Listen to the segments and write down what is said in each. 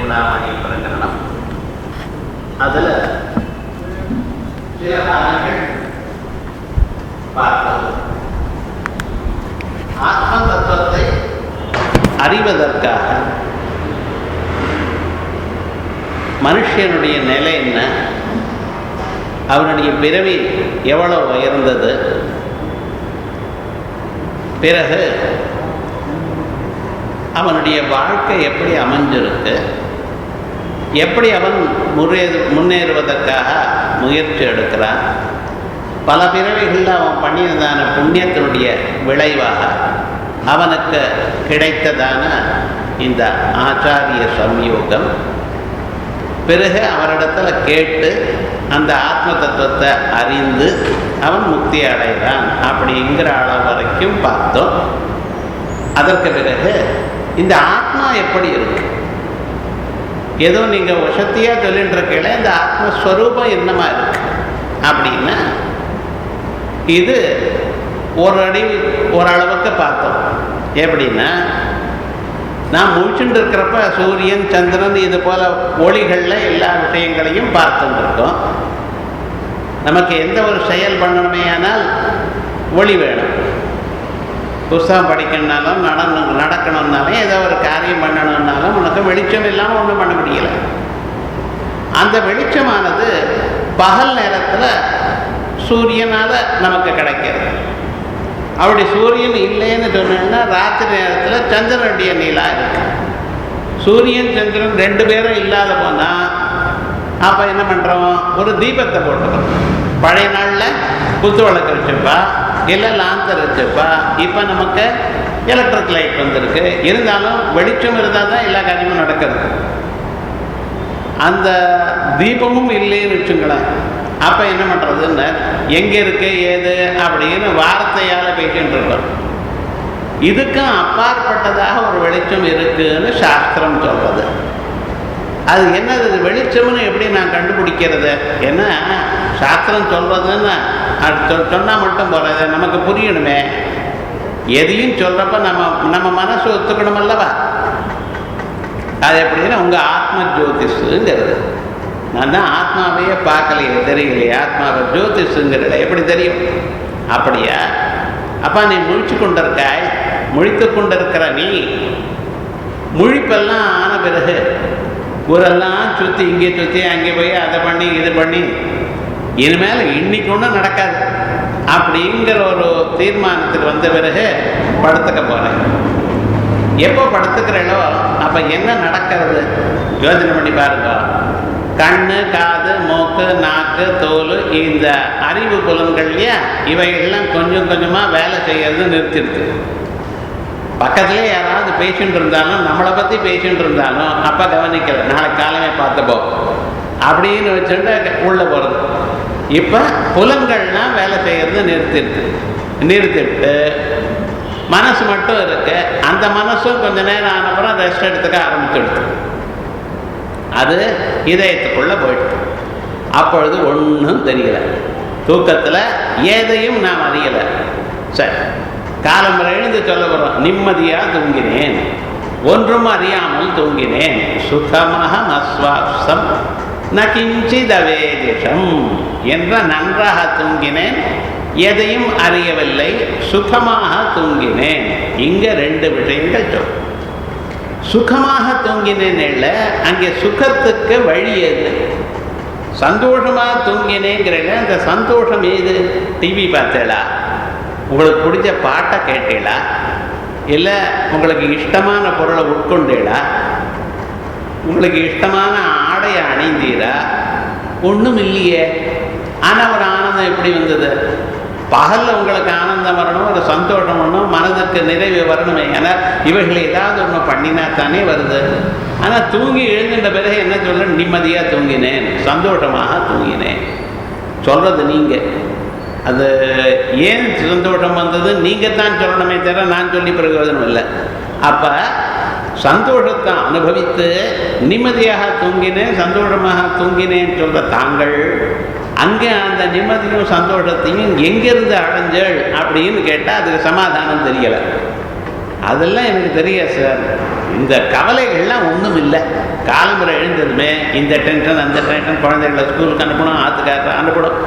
சூடாமணி பிரகரணம். அதில் சில பாடங்கள் பார்த்தது. ஆத்ம தத்துவத்தை அறிவதற்காக மனுஷனுடைய நிலை என்ன, அவனுடைய பிறவி எவ்வளவு உயர்ந்தது, பிறகு அவனுடைய வாழ்க்கை எப்படி அமைஞ்சிருக்கு, எப்படி அவன் முன்னேறுவதற்காக முயற்சி எடுக்கிறான், பல பிறவிகளில் அவன் பண்ணியதான புண்ணியத்தினுடைய விளைவாக அவனுக்கு கிடைத்ததான இந்த ஆச்சாரிய சம்யோகம், பிறகு அவரிடத்தில் கேட்டு அந்த ஆத்ம தத்துவத்தை அறிந்து அவன் முக்தி அடைகிறான் அப்படிங்கிற அளவு வரைக்கும் பார்த்தோம். அதற்கு பிறகு இந்த ஆத்மா எப்படி இருக்கு, ஏதோ நீங்கள் வசத்தியாக சொல்லிட்டு இருக்கீங்களே, இந்த ஆத்மஸ்வரூபம் என்னமா இருக்கு அப்படின்னா, இது ஓரளவுக்கு பார்த்தோம். எப்படின்னா, நான் முழிச்சுட்டு இருக்கிறப்ப சூரியன் சந்திரன் இது போல ஒளிகளில் எல்லா விஷயங்களையும் பார்த்துருக்கோம். நமக்கு எந்த ஒரு செயல் பண்ணணுமே ஆனால் ஒளி வேணும். புஸ்தகம் படிக்கணுன்னாலும் நடக்கணும்னாலும் ஏதோ ஒரு காரியம் பண்ணணும்னாலும் உனக்கு வெளிச்சம் இல்லாமல் ஒன்றும் பண்ண முடியலை. அந்த வெளிச்சமானது பகல் நேரத்தில் சூரியனால் நமக்கு கிடைக்கிறது. அப்படி சூரியன் இல்லைன்னு சொன்னோம்னா ராத்திரி நேரத்தில் சந்திரனுடைய நிலா இருக்கு. சூரியன் சந்திரன் ரெண்டு பேரும் இல்லாத போனால் அப்போ என்ன பண்ணுறோம், ஒரு தீபத்தை போட்டுக்கிறோம். பழைய நாளில் குத்து விளக்கு வச்சுப்பா, இல்லை லாந்தர் வச்சுப்பா. இப்போ நமக்கு எலக்ட்ரிக் லைட் வந்திருக்கு. இருந்தாலும் வெளிச்சம் இருந்தால் தான் எல்லா காரியமும் நடக்கிறது. அந்த தீபமும் இல்லைன்னு வச்சுங்களேன், அப்போ என்ன பண்ணுறதுன்னு எங்கே இருக்கு ஏது அப்படின்னு வார்த்தையால் பேசிட்டு இருக்கோம். இதுக்கும் அப்பாற்பட்டதாக ஒரு வெளிச்சம் இருக்குன்னு சாஸ்திரம் சொல்கிறது. அது என்னது வெளிச்சம்னு எப்படி நான் கண்டுபிடிக்கிறது? ஏன்னா சாஸ்திரம் சொல்கிறதுன்னு சொன்னால் மட்டும் போகிறது, நமக்கு புரியணுமே. எதையும் சொல்கிறப்ப நம்ம மனசு ஒத்துக்கணும் அல்லவா? அது எப்படின்னா உங்கள் ஆத்ம ஜோதிஷுங்கிறது. நான் தான் ஆத்மாவையே பார்க்கலையே, தெரியலையே, ஆத்மாவை ஜோதிஷுங்கிறத எப்படி தெரியும்? அப்படியா? அப்பா நீ முழிச்சு கொண்டிருக்காய், முழித்து கொண்டிருக்கிற நீ முழிப்பெல்லாம் ஆன பிறகு ஊரெல்லாம் சுற்றி இங்கே சுற்றி அங்கே போய் அதை பண்ணி இது பண்ணி இனிமேல் இன்னைக்கு ஒன்றும் நடக்காது அப்படிங்கிற ஒரு தீர்மானத்துக்கு வந்த பிறகு படுத்துக்க போகிறேன். எப்போ படுத்துக்கிறேனோ அப்போ என்ன நடக்கிறது யோசனை பண்ணி பாருங்க. கண்ணு, காது, மூக்கு, நாக்கு, தோல், இந்த அறிவு புலன்கள்லையா இவைகள்லாம் கொஞ்சம் கொஞ்சமாக வேலை செய்கிறது நிறுத்திடுது. பக்கத்துலேயே யாராவது பேசிட்டு இருந்தாலும், நம்மளை பற்றி பேசிட்டு இருந்தாலும் அப்போ கவனிக்கல, நாளைக்கு காலமே பார்த்துப்போ அப்படின்னு வச்சுட்டு உள்ளே போகிறது. இப்போ புலன்கள்லாம் வேலை செய்கிறது நிறுத்திட்டு மனசு மட்டும் இருக்கு. அந்த மனசும் கொஞ்ச நேரம் ஆனப்புறம் ரெஸ்ட் எடுத்துக்க ஆரம்பிச்சுடுது. அது இதயத்துக்குள்ளே போயிடுது. அப்பொழுது ஒன்றும் தெரியலை. தூக்கத்தில் எதையும் நாம் அறியலை. சரி, காலம்பரை எழுந்து சொல்ல போகிறோம், நிம்மதியாக தூங்கினேன், ஒன்றும் அறியாமல் தூங்கினேன், சுகமாக அஸ்வாசம் நகிஞ்சிதவேதிஷம் என்ற நன்றாக தூங்கினேன், எதையும் அறியவில்லை, சுகமாக தூங்கினேன். இங்கே ரெண்டு விஷயங்கள் சொல். சுகமாக தூங்கினேன் இல்லை, அங்கே சுகத்துக்கு வழி எது? சந்தோஷமாக தூங்கினேங்கிறல அந்த சந்தோஷம் ஏது? டிவி பார்த்தேளா, உங்களுக்கு பிடிச்ச பாட்டை கேட்டீங்களா, இல்லை உங்களுக்கு இஷ்டமான பொருளை உட்கொண்டீங்களா, உங்களுக்கு இஷ்டமான ஆடையை அணிந்தீரா? ஒன்றும் இல்லையே. ஆனால் ஒரு ஆனந்தம் எப்படி வந்தது? பகலில் உங்களுக்கு ஆனந்தம் வரணும், ஒரு சந்தோஷம் வரணும், மனதுக்கு நிறைவு வரணுமே. ஏன்னா இவைகளை ஏதாவது ஒன்று பண்ணினா தானே வருது. ஆனால் தூங்கி எழுந்துட்ட பிறகு என்ன சொல்ல, நிம்மதியாக தூங்கினேன், சந்தோஷமாக தூங்கினேன் சொல்கிறது நீங்கள். அது ஏன் சந்தோஷம் வந்தது நீங்கள் தான் சொல்லணுமே தவிர நான் சொல்லி பிரயோஜனம் இல்லை. அப்போ சந்தோஷத்தை அனுபவித்து நிம்மதியாக தூங்கினேன், சந்தோஷமாக தூங்கினேன் சொல்கிற தாங்கள் அங்கே அந்த நிம்மதியும் சந்தோஷத்தையும் எங்கேருந்து அடைஞ்சள் அப்படின்னு கேட்டால் அதுக்கு சமாதானம் தெரியலை. அதெல்லாம் எனக்கு தெரியாது சார். இந்த கவலைகள்லாம் ஒன்றும் இல்லை. காலம்புரை எழுந்ததுமே இந்த டென்ஷன் அந்த டென்ஷன், குழந்தைகளை ஸ்கூலுக்கு அனுப்பணும், ஆற்றுக்கார அனுப்பணும்,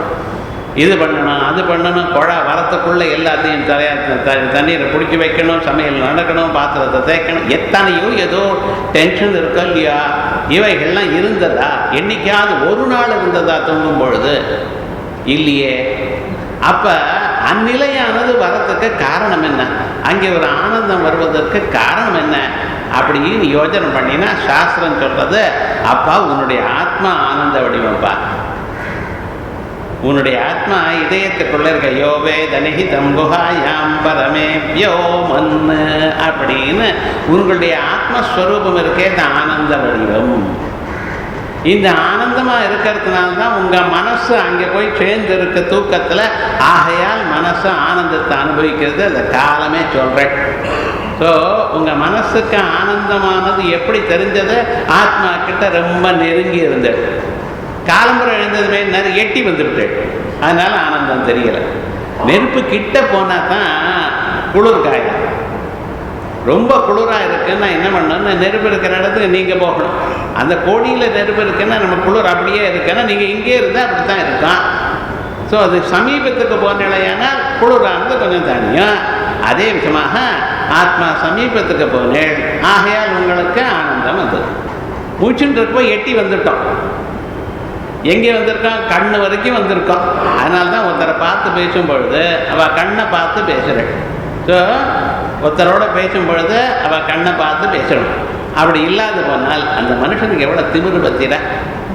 இது பண்ணணும் அது பண்ணணும், குழா வரத்துக்குள்ளே எல்லாத்தையும் தண்ணீரை பிடிச்சி வைக்கணும், சமையல் நடக்கணும், பாத்திரத்தை தேய்க்கணும், எத்தனையோ ஏதோ டென்ஷன் இருக்கா இல்லையா? இவைகள்லாம் இருந்ததா? என்னைக்காவது ஒரு நாள் இருந்ததா தூங்கும் பொழுது? இல்லையே. அப்போ அந்நிலையானது வரத்துக்கு காரணம் என்ன? அங்கே ஒரு ஆனந்தம் வருவதற்கு காரணம் என்ன அப்படின்னு யோஜனை பண்ணினா சாஸ்திரம் சொல்றது, அப்பா உன்னுடைய ஆத்மா ஆனந்த வடிவம்பா. உன்னுடைய ஆத்மா இதயத்துக்குள்ள இருக்க யோவே தனிகி தம்புகாயாம் பரமேப்யோ மன்னு அப்படின்னு உங்களுடைய ஆத்மஸ்வரூபம் இருக்கே இந்த ஆனந்த வடிவம். இந்த ஆனந்தமாக இருக்கிறதுனால தான் உங்கள் மனசு அங்கே போய் சேர்ந்து இருக்க தூக்கத்தில். ஆகையால் மனசு ஆனந்தத்தை அனுபவிக்கிறது அந்த காலமே சொல்கிறேன். ஸோ உங்கள் மனசுக்கு ஆனந்தமானது எப்படி தெரிஞ்சது? ஆத்மா கிட்ட ரொம்ப நெருங்கி இருந்தது. காலம்புரை எழுந்ததுமே நிறைய எட்டி வந்துவிட்டு, அதனால ஆனந்தம் தெரியலை. நெருப்பு கிட்ட போனால் தான் குளிர் காயம். ரொம்ப குளிராக இருக்குன்னா என்ன பண்ணணும்னா, நெருப்பு இருக்கிற இடத்துக்கு நீங்கள் போகணும். அந்த கோடியில் நெருப்பு இருக்குன்னா நம்ம குளிர் அப்படியே இருக்குன்னா நீங்கள் இங்கே இருந்தால் அப்படி தான் இருக்கும். ஸோ அது சமீபத்துக்கு போனேனால் குளிரானது கொஞ்சம் தனியும். அதே விஷயமாக ஆத்மா சமீபத்துக்கு போனேன், ஆகையால் உங்களுக்கு ஆனந்தம் வந்தது. மூச்சுன்னு இருப்போ எட்டி வந்துட்டோம். எங்கே வந்திருக்கோம்? கண்ணு வரைக்கும் வந்திருக்கோம். அதனால தான் ஒருத்தரை பார்த்து பேசும் பொழுது அவள் கண்ணை பார்த்து பேசுகிறேன். ஸோ ஒருத்தரோட பேசும் பொழுது அவள் கண்ணை பார்த்து பேசணும். அப்படி இல்லாத போனால் அந்த மனுஷனுக்கு எவ்வளோ திமிரு பத்திர,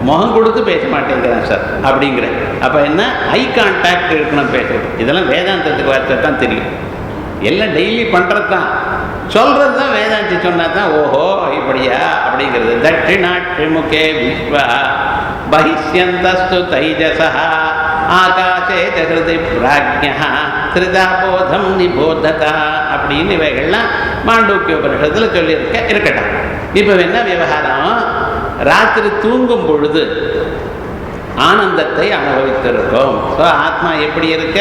முகம் கொடுத்து பேச மாட்டேங்கிறான் சார் அப்படிங்கிறேன். அப்போ என்ன? ஐ கான்டாக்ட் இருக்கணும் பேசுறது. இதெல்லாம் வேதாந்தத்துக்கு வார்த்தை தான் தெரியும். எல்லாம் டெய்லி பண்ணுறது தான், சொல்கிறது தான் வேதாந்தி சொன்னால் தான் ஓஹோ இப்படியா அப்படிங்கிறது. தட்சிணாட்சி முகே விஸ்வா பகிஷ்யந்தஸ்து தைஜசா ஆகாசே ஜகிருதி பிராஜ்யா திரிதாபோதம் நிபோததா அப்படின்னு இவைகள்லாம் மாண்டூக்கிய உபனிஷத்தில் இருக்கட்டும். இப்போ என்ன விவகாரம்? ராத்திரி தூங்கும் பொழுது ஆனந்தத்தை அனுபவித்திருக்கோம். ஸோ ஆத்மா எப்படி இருக்க?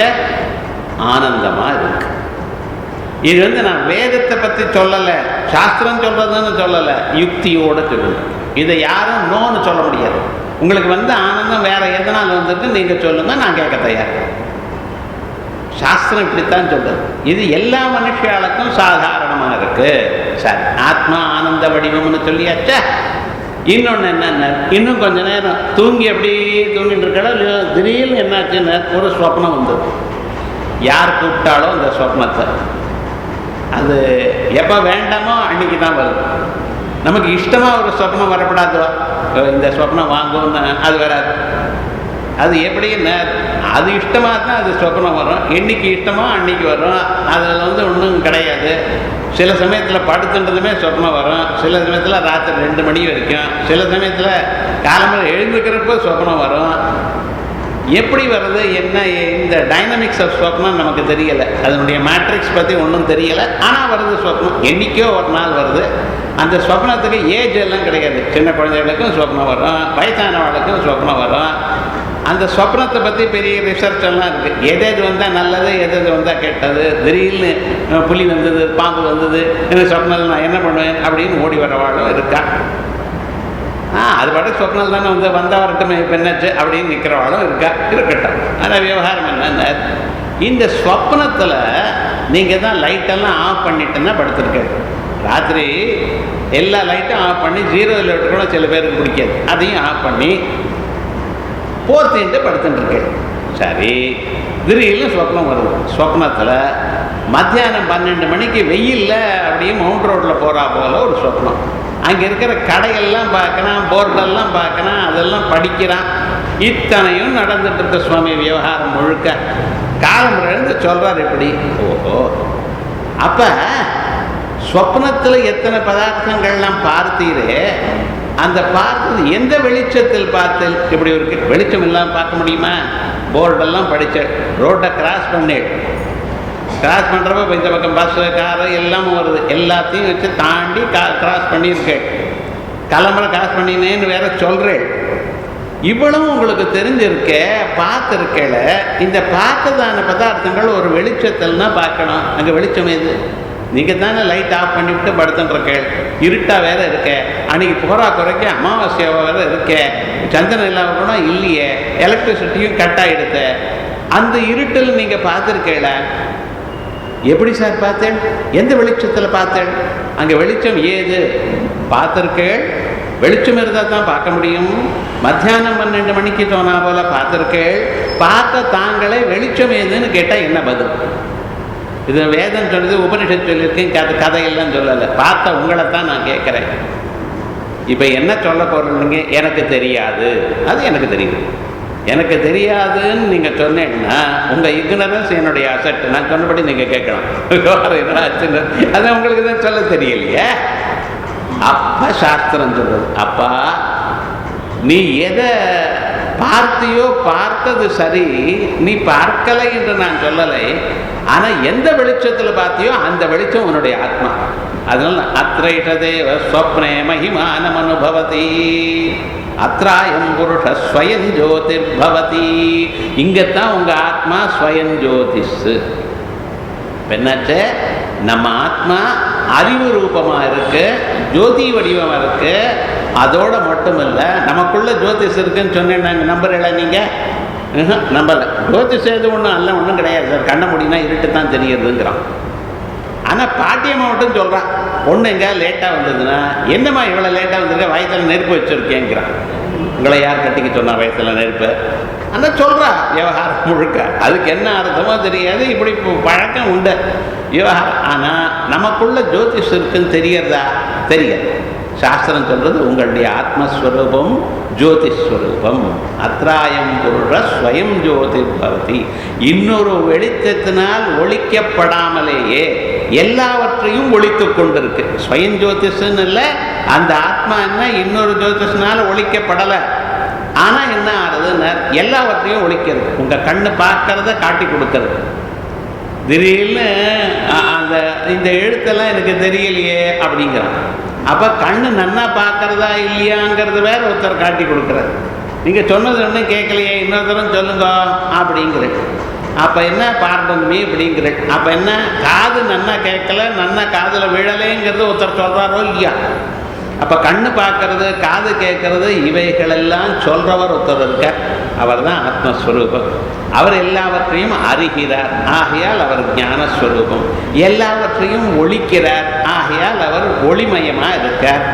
ஆனந்தமாக இருக்கு. இது நான் வேதத்தை பற்றி சொல்லலை, சாஸ்திரம் சொல்றதுன்னு சொல்லலை, யுக்தியோடு சொல்லுங்க. இதை யாரும் நோன்னு சொல்ல முடியாது. உங்களுக்கு ஆனந்தம் வேற எதனால் வந்துட்டு நீங்கள் சொல்லுங்க, நான் கேட்க தயார். சாஸ்திரம் இப்படித்தான் சொல்றது. இது எல்லா மனுஷாளுக்கும் சாதாரணமாக இருக்கு. சரி, ஆத்மா ஆனந்த வடிவம்னு சொல்லியாச்சா. இன்னொன்று என்னென்ன, இன்னும் கொஞ்ச நேரம் தூங்கி அப்படி தூங்கிட்டு இருக்கா இல்லையோ, திடீர்னு என்னாச்சுன்னு ஒரு சொப்னம் வந்தது. யார் கூப்பிட்டாலும் அந்த சொப்னத்தை, அது எப்போ வேண்டாமோ அன்னைக்கு தான் வருது. நமக்கு இஷ்டமாக ஒரு சொப்னம் வரப்படாதுவா, இந்த சொப்னம் வாங்கும்னு அது வராது. அது எப்படின்னு அது இஷ்டமாக தான் அது சொப்னம் வரும். என்னைக்கு இஷ்டமோ அன்னைக்கு வரும். அதில் ஒன்றும் கிடையாது. சில சமயத்தில் படுத்துன்றதுமே சொப்னம் வரும், சில சமயத்தில் ராத்திரி 2 மணி வரைக்கும், சில சமயத்தில் காலம்பரம் எழுந்துக்கிறப்ப சொப்னம் வரும். எப்படி வருது என்ன, இந்த டைனமிக்ஸ் ஆஃப் சொப்னம் நமக்கு தெரியலை. அதனுடைய மேட்ரிக்ஸ் பற்றி ஒன்றும் தெரியலை. ஆனால் வருது சொப்னம், என்றைக்கோ ஒரு நாள் வருது. அந்த சொப்னத்துக்கு ஏஜ் எல்லாம் கிடையாது. சின்ன குழந்தைகளுக்கும் சொப்னம் வரும், வயசானவர்களுக்கும் சொப்னம் வரும். அந்த சொப்னத்தை பற்றி பெரிய ரிசர்ச் எல்லாம் இருக்குது. எது வந்தால் நல்லது, எது வந்தால் கெட்டது. திடீர்னு புலி வந்தது, பாம்பு வந்தது, இந்த சொப்னத்தில் நான் என்ன பண்ணுவேன் அப்படின்னு ஓடி வரவாளும் இருக்கா. அது பாட்டு சொப்னம் தானே வந்தால் வரட்டுமே, இப்போ என்னாச்சு அப்படின்னு நிற்கிறவாளும் இருக்கட்டும். ஆனால் விவகாரம் என்னென்ன, இந்த சொப்னத்தில் நீங்கள் தான் லைட்டெல்லாம் ஆஃப் பண்ணிட்டுன்னா படுத்துருக்கேன். ராத்திரி எல்லா லைட்டும் ஆஃப் பண்ணி 0 லைட்டு கூட சில பேருக்கு பிடிக்காது, அதையும் ஆஃப் பண்ணி போர்த்தின்ட்டு படுத்துட்டுருக்கேன். சரி, திடீர்னு சொப்னம் வருது. சொப்னத்தில் மத்தியானம் 12 மணிக்கு வெயிலில் அப்படியே மவுண்ட் ரோட்டில் போகிறா போல் ஒரு சொப்னம். அங்கே இருக்கிற கடையெல்லாம் பார்க்குறான், போர்டெல்லாம் பார்க்குறான், அதெல்லாம் படிக்கிறான். இத்தனையும் நடந்துட்டு சுவாமி விவகாரம் முழுக்க. காலமுறையிலிருந்து சொல்கிறார் இப்படி. ஓஹோ, அப்போ சொப்னத்தில் எத்தனை பதார்த்தங்கள்லாம் பார்த்தீரே, அந்த பார்த்தது எந்த வெளிச்சத்தில் பார்த்தல் இப்படி இருக்கு? வெளிச்சம் இல்லாமல் பார்க்க முடியுமா? போர்டெல்லாம் படித்த, ரோட்டை கிராஸ் பண்ணுறப்ப இந்த பக்கம் பஸ்ஸு காரு எல்லாமும் வருது, எல்லாத்தையும் வச்சு தாண்டி கிராஸ் பண்ணியிருக்கேன். கிளம்புற கிராஸ் பண்ணினேன்னு வேற சொல்கிறேன். இவ்வளவும் உங்களுக்கு தெரிஞ்சிருக்க, பார்த்துருக்கல. இந்த பார்த்ததான பதார்த்தங்கள் ஒரு வெளிச்சத்தில்னா பார்க்கணும். அங்கே வெளிச்சம் எது? நீங்கள் தானே லைட் ஆஃப் பண்ணிவிட்டு படுத்துட்டுருக்கேள், இருட்டாக வேற இருக்க, அன்றைக்கி போகிறா குறைக்க அமாவாசையாக வேற இருக்க, சந்திரன் இல்லாமல் கூட இல்லையே, எலக்ட்ரிசிட்டியும் கட் ஆகிடுத, அந்த இருட்டில் நீங்கள் பார்த்துருக்கேள? எப்படி சார் பார்த்தேன்? எந்த வெளிச்சத்தில் பார்த்தேன்? அங்கே வெளிச்சம் ஏது பார்த்துருக்கேள்? வெளிச்சம் இருந்தால் தான் பார்க்க முடியும். மத்தியானம் 12 மணிக்கு சொன்னா போல பார்த்துருக்கேள், பார்த்த தாங்களே வெளிச்சம் ஏதுன்னு கேட்டால் என்ன பதில்? இது வேதம் சொல்லுது, உபனிஷத் சொல்லியிருக்கேன், கதையெல்லாம் சொல்லலை, பார்த்த உங்களை தான் நான் கேட்குறேன். இப்போ என்ன சொல்ல போகிறீங்க? எனக்கு தெரியாது. அது எனக்கு தெரியுது. எனக்கு தெரியாதுன்னு நீங்கள் சொன்னீங்கன்னா உங்கள் இக்னரன்ஸ் என்னுடைய அசட். நான் சொன்னபடி நீங்கள் கேட்கலாம். அது உங்களுக்கு தான் சொல்ல தெரியலையே. அப்பா சாஸ்திரம் சொல்றது, அப்பா நீ எதை பார்த்தியோ பார்த்தது சரி, நீ பார்க்கலை என்று நான் சொல்லலை. ஆனால் எந்த வெளிச்சத்தில் பார்த்தியோ அந்த வெளிச்சம் உன்னுடைய ஆத்மா. அதனால அத்ரைஷதேவ ஸ்வப்னே மகிமானம் அனுபவதி, அத்ராயம் புருஷ ஸ்வயம் ஜோதிர்பவதி. இங்கத்தான் உங்கள் ஆத்மா ஸ்வயம் ஜோதிஷ். என்னாச்சு? நம்ம ஆத்மா அறிவு ரூபமாக இருக்கு, ஜோதி வடிவமாக இருக்கு. அதோட மட்டும் இல்லை, நமக்குள்ள ஜோதிஷ் இருக்குன்னு சொன்னேன். நாங்கள் நம்புறீங்களா? நீங்கள் நம்பலை. ஜோதிஷ் எது ஒன்றும் அல்ல, ஒன்றும் கிடையாது சார், கண்ண முடினா இருட்டு தான் தெரியுதுங்கிறான். ஆனால் பாட்டியம்மா மட்டும் சொல்கிறான், பொண்ணு எங்கேயாவது லேட்டாக வந்ததுன்னா, என்னம்மா இவ்வளோ லேட்டாக வந்திருக்க, வயசில் நெருப்பு வச்சுருக்கேங்கிறான். உங்களை யார் கட்டிக்க சொன்னா வயசில் நெருப்பு? ஆனால் சொல்கிறா விவகாரம் முழுக்க. அதுக்கு என்ன அர்த்தமோ தெரியாது, இப்படி பழக்கம் உண்டு விவகாரம். ஆனால் நமக்குள்ள ஜோதிஷ் இருக்குன்னு தெரியறதா? தெரியாது. சாஸ்திரம் சொல்கிறது உங்களுடைய ஆத்மஸ்வரூபம் ஜோதிஸ்வரூபம். அத்ராயம் புருஷ ஸ்வயம் ஜோதிர்பவதி. இன்னொரு வெளிச்சத்தினால் ஒழிக்கப்படாமலேயே எல்லாவற்றையும் ஒழித்து கொண்டிருக்கு. ஸ்வயம் ஜோதிஷன்னு இல்லை, அந்த ஆத்மா என்ன இன்னொரு ஜோதிஷனால் ஒழிக்கப்படலை. ஆனால் என்ன ஆகுதுன்னு எல்லாவற்றையும் ஒழிக்கிறது. உங்கள் கண்ணு பார்க்கறத காட்டி கொடுக்கறது. திடீர்னு அந்த இந்த எழுத்தெல்லாம் எனக்கு தெரியலையே அப்படிங்கிறான். அப்போ கண்ணு நன்னா பார்க்கறதா இல்லையாங்கிறது வேற ஒருத்தர் காட்டி கொடுக்குறாரு. நீங்கள் சொன்னது ஒன்றும் கேட்கலையே, இன்னொருத்தரும் சொல்லுங்க அப்படிங்கிற. அப்போ என்ன பார்டன்மி அப்படிங்கிற. அப்போ என்ன காது நன்னா கேட்கல, நன்னா காதில் விழலைங்கிறது ஒருத்தர் சொல்கிறாரோ இல்லையா? அப்போ கண்ணு பார்க்கறது, காது கேட்கறது, இவைகளெல்லாம் சொல்கிறவர் ஒருத்தர் இருக்கார். அவர் தான் ஆத்மஸ்வரூபம். அவர் எல்லாவற்றையும் அறிகிறார், ஆகையால் அவர் ஞானஸ்வரூபம். எல்லாவற்றையும் ஒழிக்கிறார், ஆகையால் அவர் ஒளிமயமாக இருக்கார்.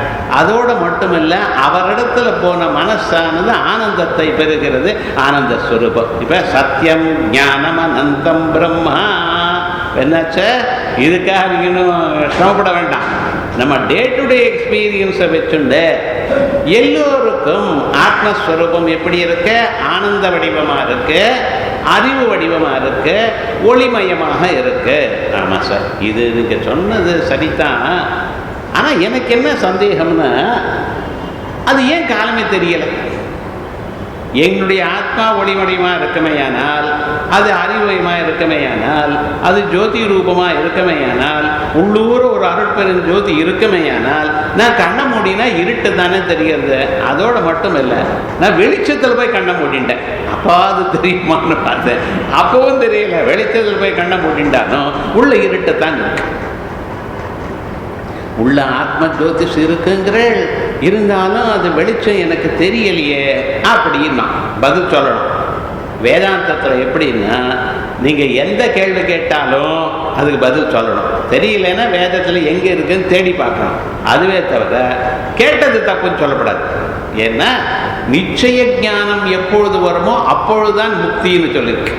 அதோடு மட்டுமில்ல, அவரிடத்துல போன மனசானது ஆனந்தத்தை பெறுகிறது, ஆனந்த ஸ்வரூபம். இப்போ சத்தியம் ஞானம் அனந்தம் பிரம்மா. என்னாச்ச? இதுக்காக நீங்கள் இன்னும் சிரமப்பட வேண்டாம். நம்ம டே டு டே எக்ஸ்பீரியன்ஸை வச்சுண்டு எல்லோருக்கும் ஆத்மஸ்வரூபம் எப்படி இருக்கு? ஆனந்த வடிவமாக இருக்கு, அறிவு வடிவமாக இருக்கு, ஒளிமயமாக இருக்கு. ஆமாம் சார், இது நீங்கள் சொன்னது சரிதான். ஆனால் எனக்கு என்ன சந்தேகம்னா, அது ஏன் காலமே தெரியலை? என்னுடைய ஆத்மா ஒளிமயமாக இருக்குமேயானால், அது அறிவுமயமாக இருக்குமேயானால், அது ஜோதி ரூபமாக இருக்குமேயானால், உள்ளூர் ஒரு அருட்பெரும் ஜோதி இருக்குமேயானால், நான் கண்ணை மூடினா இருட்டு தானே தெரிகிறது. அதோடு மட்டும் இல்லை, நான் வெளிச்சத்தில் போய் கண்ணை மூடிட்டேன். அப்போ அது தெரியுமான்னு பார்த்தேன், அப்பவும் தெரியல. வெளிச்சத்தில் போய் கண்ணை மூடிட்டானோ உள்ள இருட்டு தான் இருக்கு. உள்ள ஆத்ம ஜோதிஷ் இருக்குங்கிறேள், இருந்தாலும் அது வெளிச்சம் எனக்கு தெரியலையே அப்படின்னா பதில் சொல்லணும். வேதாந்தத்தில் எப்படின்னா, நீங்கள் எந்த கேள்வி கேட்டாலும் அதுக்கு பதில் சொல்லணும். தெரியலன்னா வேதத்தில் எங்கே இருக்குன்னு தேடி பார்க்கணும். அதுவே தவிர கேட்டது தப்புன்னு சொல்லப்படாது. ஏன்னா நிச்சய ஞானம் எப்பொழுது வருமோ அப்பொழுதுதான் முக்தின்னு சொல்லியிருக்கு.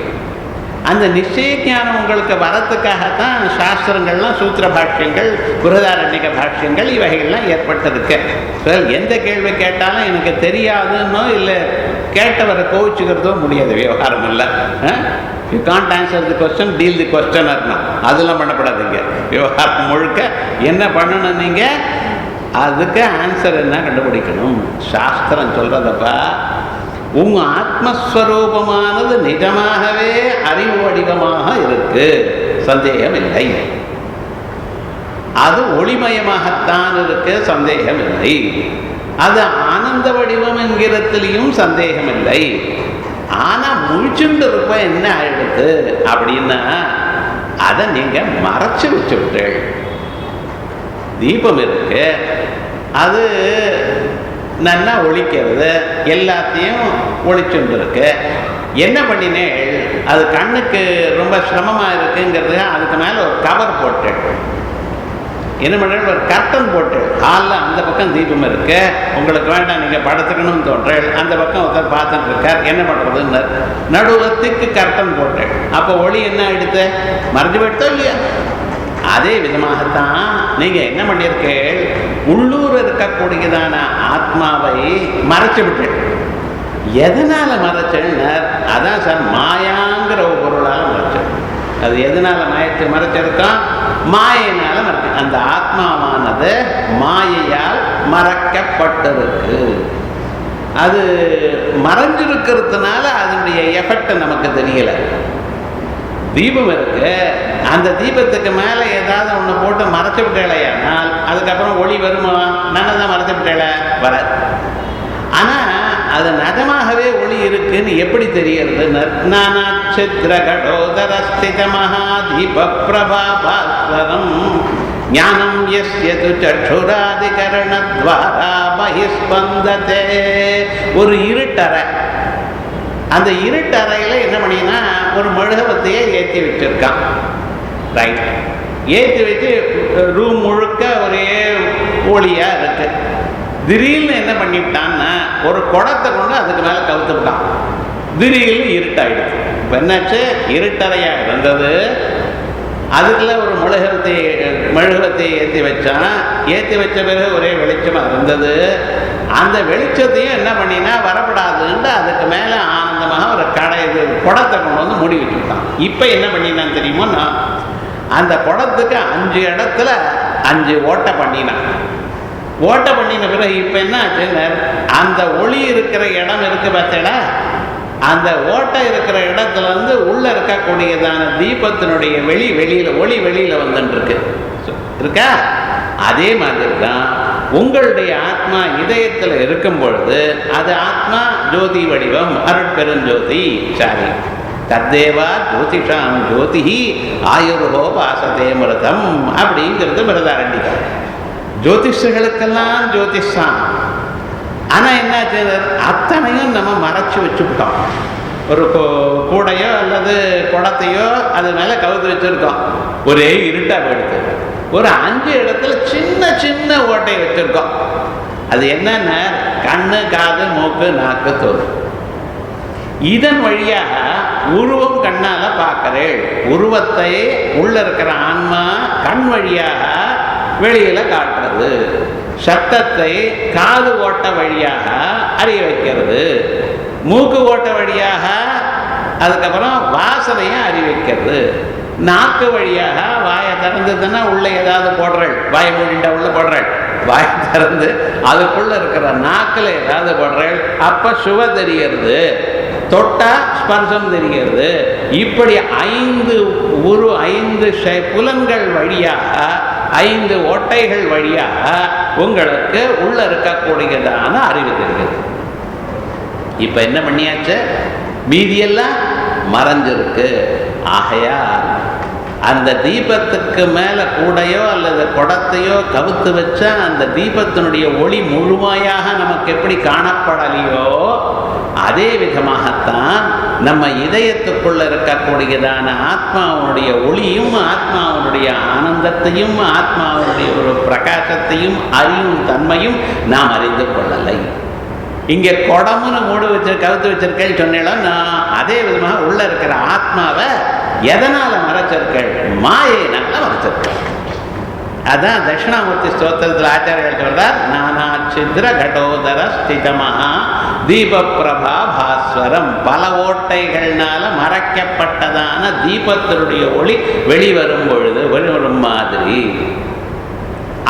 அந்த நிச்சய ஞானம் உங்களுக்கு வரத்துக்காகத்தான் சாஸ்திரங்கள்லாம், சூத்திர பாஷ்யங்கள், புரதாரண்யக பாஷ்யங்கள், இவைகள்லாம் ஏற்பட்டதுக்கு. எந்த கேள்வி கேட்டாலும் எனக்கு தெரியாதுன்னோ இல்லை கேட்டவரை கோவிச்சுக்கிறதோ முடியாது. விவகாரம் இல்லை. You can't answer the question, deal the கொஸ்டினர்னா அதெல்லாம் பண்ணப்படாதுங்க. விவகாரம் முழுக்க என்ன பண்ணணும்? நீங்கள் அதுக்கு ஆன்சர் என்ன கண்டுபிடிக்கணும். சாஸ்திரம் சொல்கிறதப்பா, உங்கள் ஆத்மஸ்வரூபமானது நிஜமாகவே அறிவு வடிவமாக இருக்கு, சந்தேகம் இல்லை. அது ஒளிமயமாகத்தான் இருக்கு, சந்தேகம் இல்லை. அது ஆனந்த வடிவம் என்கிறதுலையும் சந்தேகம் இல்லை. ஆனால் முழிச்சுண்டு இருப்ப என்ன ஆயிடுது அப்படின்னா, அதை நீங்கள் மறைச்சு வச்சு விட்டு தீபம் இருக்கு, அது நல்லா ஒழிக்கிறது, எல்லாத்தையும் ஒழிச்சுட்டு இருக்கு. என்ன பண்ணினேன், அது கண்ணுக்கு ரொம்ப சிரமமாக இருக்குங்கிறது அதுக்கு மேலே ஒரு கவர் போட்டு என்ன பண்ண, ஒரு கர்டன் போட்டு ஹாலில் அந்த பக்கம் தீபம் இருக்கு, உங்களுக்கு வேண்டாம் நீங்கள் படுத்துக்கணும்னு தோன்றேன், அந்த பக்கம் ஒருத்தர் பார்த்துட்டு இருக்கார், என்ன பண்ணுறதுன்னு நடுவத்துக்கு கர்டன் போட்டு, அப்போ ஒளி என்ன ஆகிடுது, மறைஞ்சு போயிட்டோ இல்லையா? அதே விதமாகத்தான் நீங்கள் என்ன பண்ணியிருக்கீள், உள்ளூர் இருக்கக்கூடியதான ஆத்மாவை மறைச்சு விட்டு. எதனால் மறைச்சேன்னார், அதான் சார் மாயாங்கிற ஒரு பொருளால் மறைச்சேன். அது எதனால் மறைச்சிருக்கோம், மாயினால் மறைக்க. அந்த ஆத்மாவானது மாயையால் மறைக்கப்பட்டிருக்கு. அது மறைஞ்சிருக்கிறதுனால அதனுடைய எஃபெக்ட் நமக்கு தெரியலை. தீபம் இருக்கு, அந்த தீபத்துக்கு மேலே ஏதாவது ஒன்று போட்டு மறைச்சு விட்டேலையானால் அதுக்கப்புறம் ஒளி வருமா? நான் தான் மறைச்சு விட்டேல, வராது. ஆனால் அது நிஜமாகவே ஒளி இருக்குன்னு எப்படி தெரியறது? நானாச்சித்ரகடோதரஸ்தித மகாதீப பிரபாபாஸ்வரம் ஞானம் யஸ்யது சக்ஷுராதிகரணத்வாரா பஹிஸ்பந்ததே. ஒரு இருட்டறை, அந்த இருட்டறையில் என்ன பண்ணினா ஒரு மெழுகுவர்த்தியை ஏற்றி வச்சிருக்கான். ரைட், ஏற்றி வச்சு ரூம் முழுக்க ஒரே ஒளியாக இருக்கு. திடீர்னு என்ன பண்ணிவிட்டான்னா ஒரு குடத்தை கொண்டு அதுக்கு மேலே கவுத்து விட்டான். திடீர்னு இருட்டாயிடுச்சு. இப்போ என்னாச்சு, இருட்டறையாக இருந்தது, அதுக்குள்ள ஒரு மெழுகுவர்த்தியை ஏற்றி வச்சான். ஏற்றி வச்ச பிறகு ஒரே வெளிச்சமாக இருந்தது. அந்த வெளிச்சத்தையும் என்ன பண்ணினா வரப்படாதுன்ட்டு அதுக்கு மேலே ஆனந்தமாக ஒரு குடத்தை கொண்டு வந்து மூடி வச்சுட்டான். இப்போ என்ன பண்ணினான்னு தெரியுமோ, அந்த குடத்துக்கு 5 இடத்துல 5 ஓட்டை பண்ணினான். ஓட்டை பண்ணின பிறகு இப்போ என்ன ஆச்சுன்னு, அந்த ஒளி இருக்கிற இடம் இருக்கு பார்த்தா, அந்த ஓட்டை இருக்கிற இடத்துல இருந்து உள்ள இருக்கக்கூடியதான தீபத்தினுடைய ஒளி வெளியில வந்துருக்கு இருக்கா. அதே மாதிரி தான் உங்களுடைய ஆத்மா இதயத்தில் இருக்கும் பொழுது அது ஆத்மா ஜோதி வடிவம், அருட்பெருஞ்சோதி. சாரி, தத்தேவா ஜோதிஷாம் ஜோதிஹி ஆயுர்ஹோ வாசதே மிருதம் அப்படிங்கிறது மிருதாரண்டிகா. ஜோதிஷர்களுக்கெல்லாம் ஜோதிஷான். ஆனால் என்னாச்சு, அத்தனையும் நம்ம மறைச்சி வச்சுக்கிட்டோம். ஒரு கூடையோ அல்லது குடத்தையோ அது மேலே கவுத்து வச்சுருக்கோம், ஒரே இருட்டாக போயிடுது. ஒரு 5 இடத்துல சின்ன சின்ன ஓட்டை வச்சுருக்கோம். அது என்னன்னா கண்ணு, காது, மூக்கு, நாக்கு, தோல். இதன் வழியாக உருவம் கண்ணால் பார்க்கிறேன். உருவத்தை உள்ள இருக்கிற ஆன்மா கண் வழியாக வெளியில காட்டுறது. சத்தத்தை காது ஓட்ட வழியாக அறிய வைக்கிறது. மூக்கு ஓட்ட வழியாக அதுக்கப்புறம் வாசனையை அறிய வைக்கிறது. நாக்கு வழியாக வாயை திறந்துதுன்னா உள்ள ஏதாவது போடுறள், வாயை மூடிண்டா உள்ள போடுறள், வாயை திறந்து அதுக்குள்ள இருக்கிற நாக்கில் ஏதாவது போடுறள், அப்போ சுவ தெரிகிறது, தொட்டா ஸ்பர்சம் தெரிகிறது. இப்படி 5 புலன்கள் வழியாக 5 ஓட்டைகள் வழியாக உங்களுக்கு உள்ள இருக்கக்கூடியதான அறிவு தெரிகிறது. இப்ப என்ன பண்ணியாச்சு, மீதியெல்லாம் மறைஞ்சிருக்கு. ஆகையா அந்த தீபத்துக்கு மேலே கூடையோ அல்லது குடத்தையோ கவுத்து வச்சா அந்த தீபத்தினுடைய ஒளி முழுமையாக நமக்கு எப்படி காணப்படலையோ அதே விதமாகத்தான் நம்ம இதயத்துக்குள்ள இருக்கக்கூடியதான ஆத்மாவுடைய ஒளியும் ஆத்மாவுடைய ஆனந்தத்தையும் ஆத்மாவுடைய ஒரு பிரகாசத்தையும் அறியும் தன்மையும் நாம் அறிந்து கொள்ளலை. இங்கே குடமுன்னு மூடு கவுத்து வச்சிருக்கேன்னு சொன்னேன். நான் அதே விதமாக உள்ள இருக்கிற ஆத்மாவை எதனால மறைச்சிருக்கள், மாயினால மறைச்சிருக்கள். அதான் தட்சிணாமூர்த்தி ஸ்தோத்திரத்தில் ஆச்சாரியர்கள் சொல்றார், நானா சித்ர கடோதர ஸ்திதமஹா தீப பிரபா பாஸ்வரம். பல ஓட்டைகள்னால மறைக்கப்பட்டதான தீபத்தினுடைய ஒளி வெளிவரும் பொழுது வெளிவரும் மாதிரி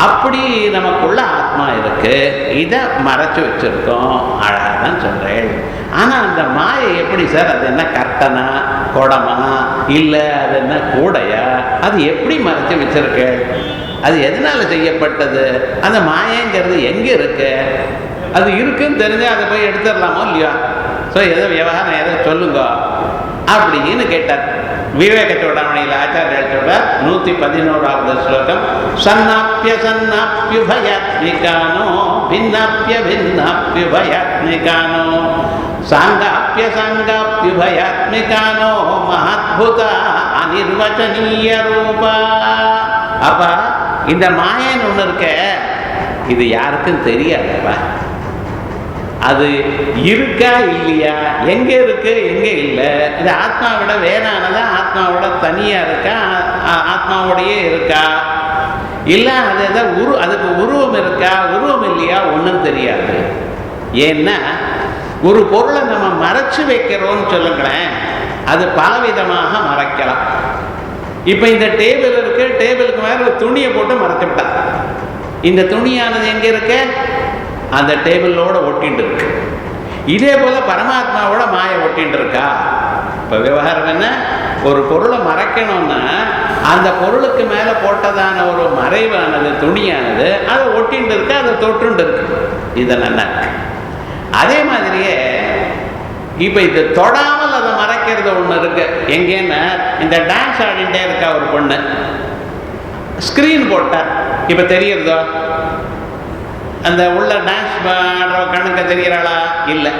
அப்படி நமக்குள்ள ஆத்மா இருக்கு. இதை மறைச்சு வச்சிருக்கோம். அழகாதான் சொல்றேன். ஆனா அந்த மாயை எப்படி சார், அது என்ன கர்த்தனா குடமா இல்லை அது என்ன கூடையா, அது எப்படி மறைச்சு வச்சிருக்கு, அது எதனால செய்யப்பட்டது, அந்த மாயங்கிறது எங்க இருக்கு, அது இருக்குன்னு தெரிஞ்சா அதை போய் எடுத்துடலாமோ இல்லையா? ஸோ ஏதோ விவகாரம் ஏதோ சொல்லுங்க அப்படின்னு கேட்டார். விவேக சூடாமணியில் ஆச்சாரியர் சொல்றார் 111வது ஸ்லோகம். சன்னாப்பிய சன்னாப்பியுபயாத்மிகானோ பின்னாப்பிய பின்னாப்பியுபயாத்மிகானோ சாங்காப்பிய சாங்காப்பியுபயாத்மிகானோ மஹத்புத அனிர்வச்சனீய ரூபா. அப்ப இந்த மாயன்னு ஒண்ணு இருக்க, இது யாருக்கும் தெரியாதப்பா. அது இருக்கா இல்லையா, எங்க இருக்கு எங்க இல்லை, இது ஆத்மாவோட வேறானதா, ஆத்மாவோட தனியா இருக்கா, ஆத்மாவோடையே இருக்கா, இல்ல அது ஏதாவது அதுக்கு உருவம் இருக்கா, உருவம் இல்லையா, ஒன்றும் தெரியாது. ஏன்னா ஒரு பொருளை நம்ம மறைச்சு வைக்கிறோம்னு சொல்லுங்களேன், அது பலவிதமாக மறைக்கலாம். இப்ப இந்த டேபிள் இருக்கு, டேபிளுக்கு மேல ஒரு துணியை போட்டு மறைச்சு விட்டா, இந்த துணியானது எங்க இருக்கு, அந்த டேபிளோட ஒட்டிட்டு இருக்கு. இதே போல பரமாத்மாவோட மாய ஒட்டிட்டு இருக்கா. இப்ப விவகாரம் என்ன, ஒரு பொருளை மறைக்கணும்னா அந்த பொருளுக்கு மேல போட்டதான ஒரு மறைவானது துணியானது அதை ஒட்டிட்டு இருக்கு, அதை தொட்டுண்டு இருக்கு. இது நல்லா இருக்கு. அதே மாதிரியே இப்ப இது தொடாமல் அதை மறைக்கிறது ஒண்ணு இருக்கு. எங்கேன்னா இந்த டான்ஸ் ஆடிட்டே இருக்கா ஒரு பொண்ணு, ஸ்கிரீன் போட்டா இப்ப தெரியறதோ, அந்த உள்ள டான்ஸ் ஆடுற கண்ணுக்கு தெரியறாளா இல்லை.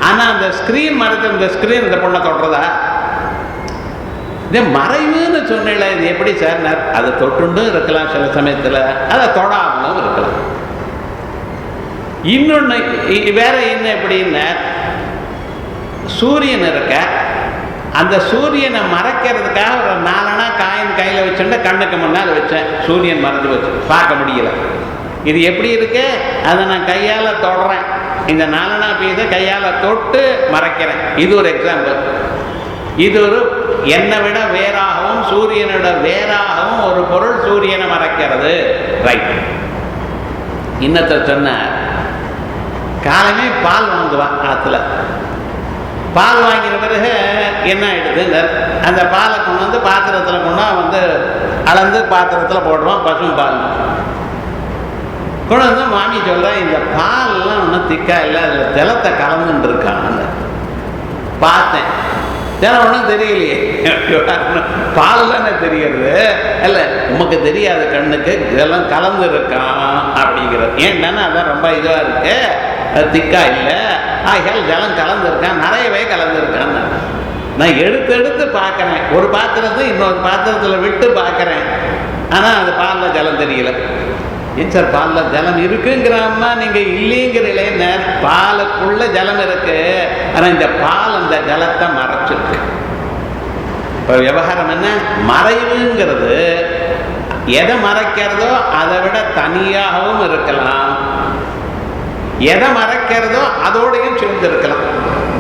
ஆனா அந்த ஸ்கிரீன் மறைச்ச இந்த ஸ்கிரீன் இந்த பொண்ணை தொடுறதா? இது மறைவுன்னு சொன்னல, இது எப்படி சார்? அதை தொட்டுண்டும் இருக்கலாம், சில சமயத்துல அதை தொடாமலும் இருக்கலாம். இன்னொன்னு வேற என்ன எப்படின்னா, சூரியன் இருக்க, அந்த சூரியனை மறைக்கிறதுக்காக ஒரு 4 அணா காயின் கையில வச்சுட்டு கண்ணுக்கு முன்னால் வச்சேன், சூரியன் மறைஞ்சு வச்சு பார்க்க முடியல. இது எப்படி இருக்கு, அதை நான் கையால தொடறேன், இந்த 4 அணா பீஸை கையால தொட்டு மறைக்கிறேன். இது ஒரு எக்ஸாம்பிள். இது ஒரு என்னை விட வேறாகவும் சூரியனோட வேறாகவும் ஒரு பொருள் சூரியனை மறைக்கிறது. ரைட். இன்னத்தை சொன்ன, காலமே பால் வாங்குவான் ஆத்துல. பால் வாங்கின பிறகு என்ன ஆயிடுது, அந்த பாலை கொண்டு வந்து பாத்திரத்தில் கொண்டு அளந்து பாத்திரத்தில் போடுவான், பசும் பால் கொண்டு வந்து மாமி சொல்கிறேன், இந்த பால்லாம் ஒன்றும் திக்கா இல்லை, அதில் ஜலத்தை கலந்துட்டு இருக்கான்னு பார்த்தேன். ஜலம் ஒன்றும் தெரியலையே, பால் தானே தெரிகிறது, இல்லை உமக்கு தெரியாது, கண்ணுக்கு ஜலம் கலந்து இருக்கான் அப்படிங்கிறது. ஏன்டானா அதான் ரொம்ப இதுவாக இருக்கு, அது திக்கா இல்லை, ஆகையால் ஜலம் கலந்துருக்கான், நிறையவே கலந்துருக்கான்னு நான் எடுத்து பார்க்குறேன். ஒரு பாத்திரத்தை இன்னொரு பாத்திரத்தில் விட்டு பார்க்குறேன், ஆனால் அது பாலில் ஜலம் தெரியல. ஏன் சார் பாலில் ஜலம் இருக்குங்கிறாமா, நீங்கள் இல்லைங்கிறீங்களே. பாலுக்குள்ள ஜலம் இருக்கு, ஆனால் இந்த பால் அந்த ஜலத்தை மறைச்சிருக்கு. இப்போ விவகாரம் என்ன, மறைவுங்கிறது எதை மறைக்கிறதோ அதை விட தனியாகவும் இருக்கலாம், எதை மறைக்கிறதோ அதோடையும் சேர்ந்திருக்கலாம்.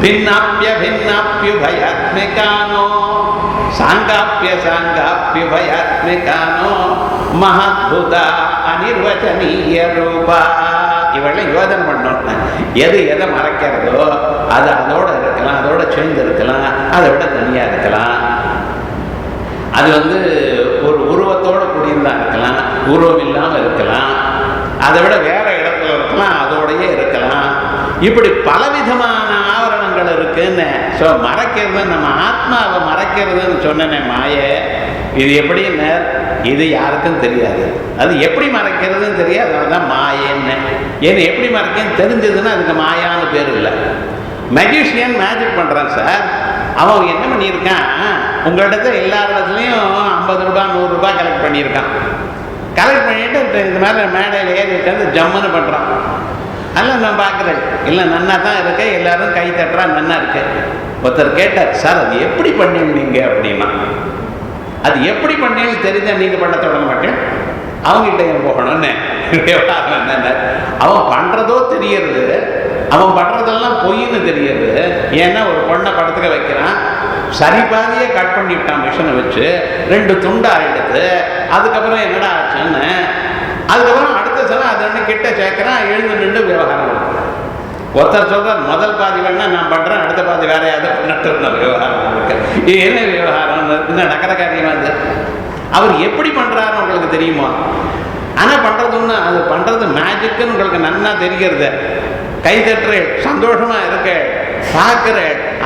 பின்னாப்பிய பின்னாப்பியுபயாத்மிகானோ சாங்காப்பிய சாங்காப்பியுபயாத்மிகானோ மஹத்புத அனிர்வச்சனீய ரூபா. இவெல்லாம் யோஜனை பண்ணோம், எது எதை மறைக்கிறதோ அது அதோட இருக்கலாம், அதோட சேர்ந்து இருக்கலாம், அதை விட தனியா இருக்கலாம். அது ஒரு உருவத்தோட கூடியிருந்தா இருக்கலாம், உருவம் இல்லாமல் இருக்கலாம், அதை விட வேற இடத்துல இருக்கலாம், அதோடையே இருக்கலாம். இப்படி பலவிதமான ஆவரணங்கள் இருக்குன்னு. ஸோ மறைக்கிறது, நம்ம ஆத்மாவை மறைக்கிறதுன்னு சொன்னேன் மாய. இது எப்படின்னு இது யாருக்கும் தெரியாது, அது எப்படி மறைக்கிறதுன்னு தெரியாது, அதுதான் மாயன்னு. ஏன்னு எப்படி மறைக்கன்னு தெரிஞ்சதுன்னா அதுக்கு மாயான்னு பேர் இல்லை. மெஜிஷியன் மேஜிக் பண்ணுறான் சார், அவன் என்ன பண்ணியிருக்கான், உங்களிடத்துல எல்லா இடத்துலையும் 50 ரூபாய் 100 ரூபாய் கலெக்ட் பண்ணியிருக்கான். கலெக்ட் பண்ணிட்டு இந்த மாதிரி மேடையில் ஏறி உட்காந்து ஜம்முன்னு பண்ணுறான். அதெல்லாம் நான் பார்க்குறேன், இல்லை நன்னா தான் இருக்கு, எல்லாரும் கை தட்டுறா, நன்னா இருக்கு. ஒருத்தர் கேட்டார், சார் அது எப்படி பண்ணீங்க அப்படின்னா, அது எப்படி பண்ணீங்கன்னு தெரிஞ்சா நீங்கள் பண்ண தொடங்க மாட்டேன், அவங்ககிட்ட ஏன் போகணும்னு. அவன் பண்ணுறதோ தெரியறது, அவன் பண்ணுறதெல்லாம் பொய்ன்னு தெரியுது. ஏன்னா ஒரு பொண்ணை படத்துக்கு வைக்கிறான், சரி பாதியை கட் பண்ணிவிட்டான் மிஷினை வச்சு, 2 துண்டா எடுத்து. அதுக்கப்புறம் என்னடா ஆச்சுன்னு, அதுக்கப்புறம் அடுத்த சமயம் அது ரெண்டு கிட்ட சேர்க்கிறான், எழுந்து நின்று விவகாரம். ஒருத்தர் சொல்றார், முதல் பாதி வேணா நான் பண்றேன், அடுத்த பாதி வேற யாரும் பண்ணிட்டு விவகாரம் இருக்கு. இது என்ன விவகாரம், நடக்கிற காரியமா இது? அவர் எப்படி பண்றாருன்னு உங்களுக்கு தெரியுமா? ஆனா பண்றதுன்னு, அது பண்றது மேஜிக்குன்னு உங்களுக்கு நன்னா தெரிகிறது. கை தட்டுற, சந்தோஷமா இருக்க, பார்க்கிற.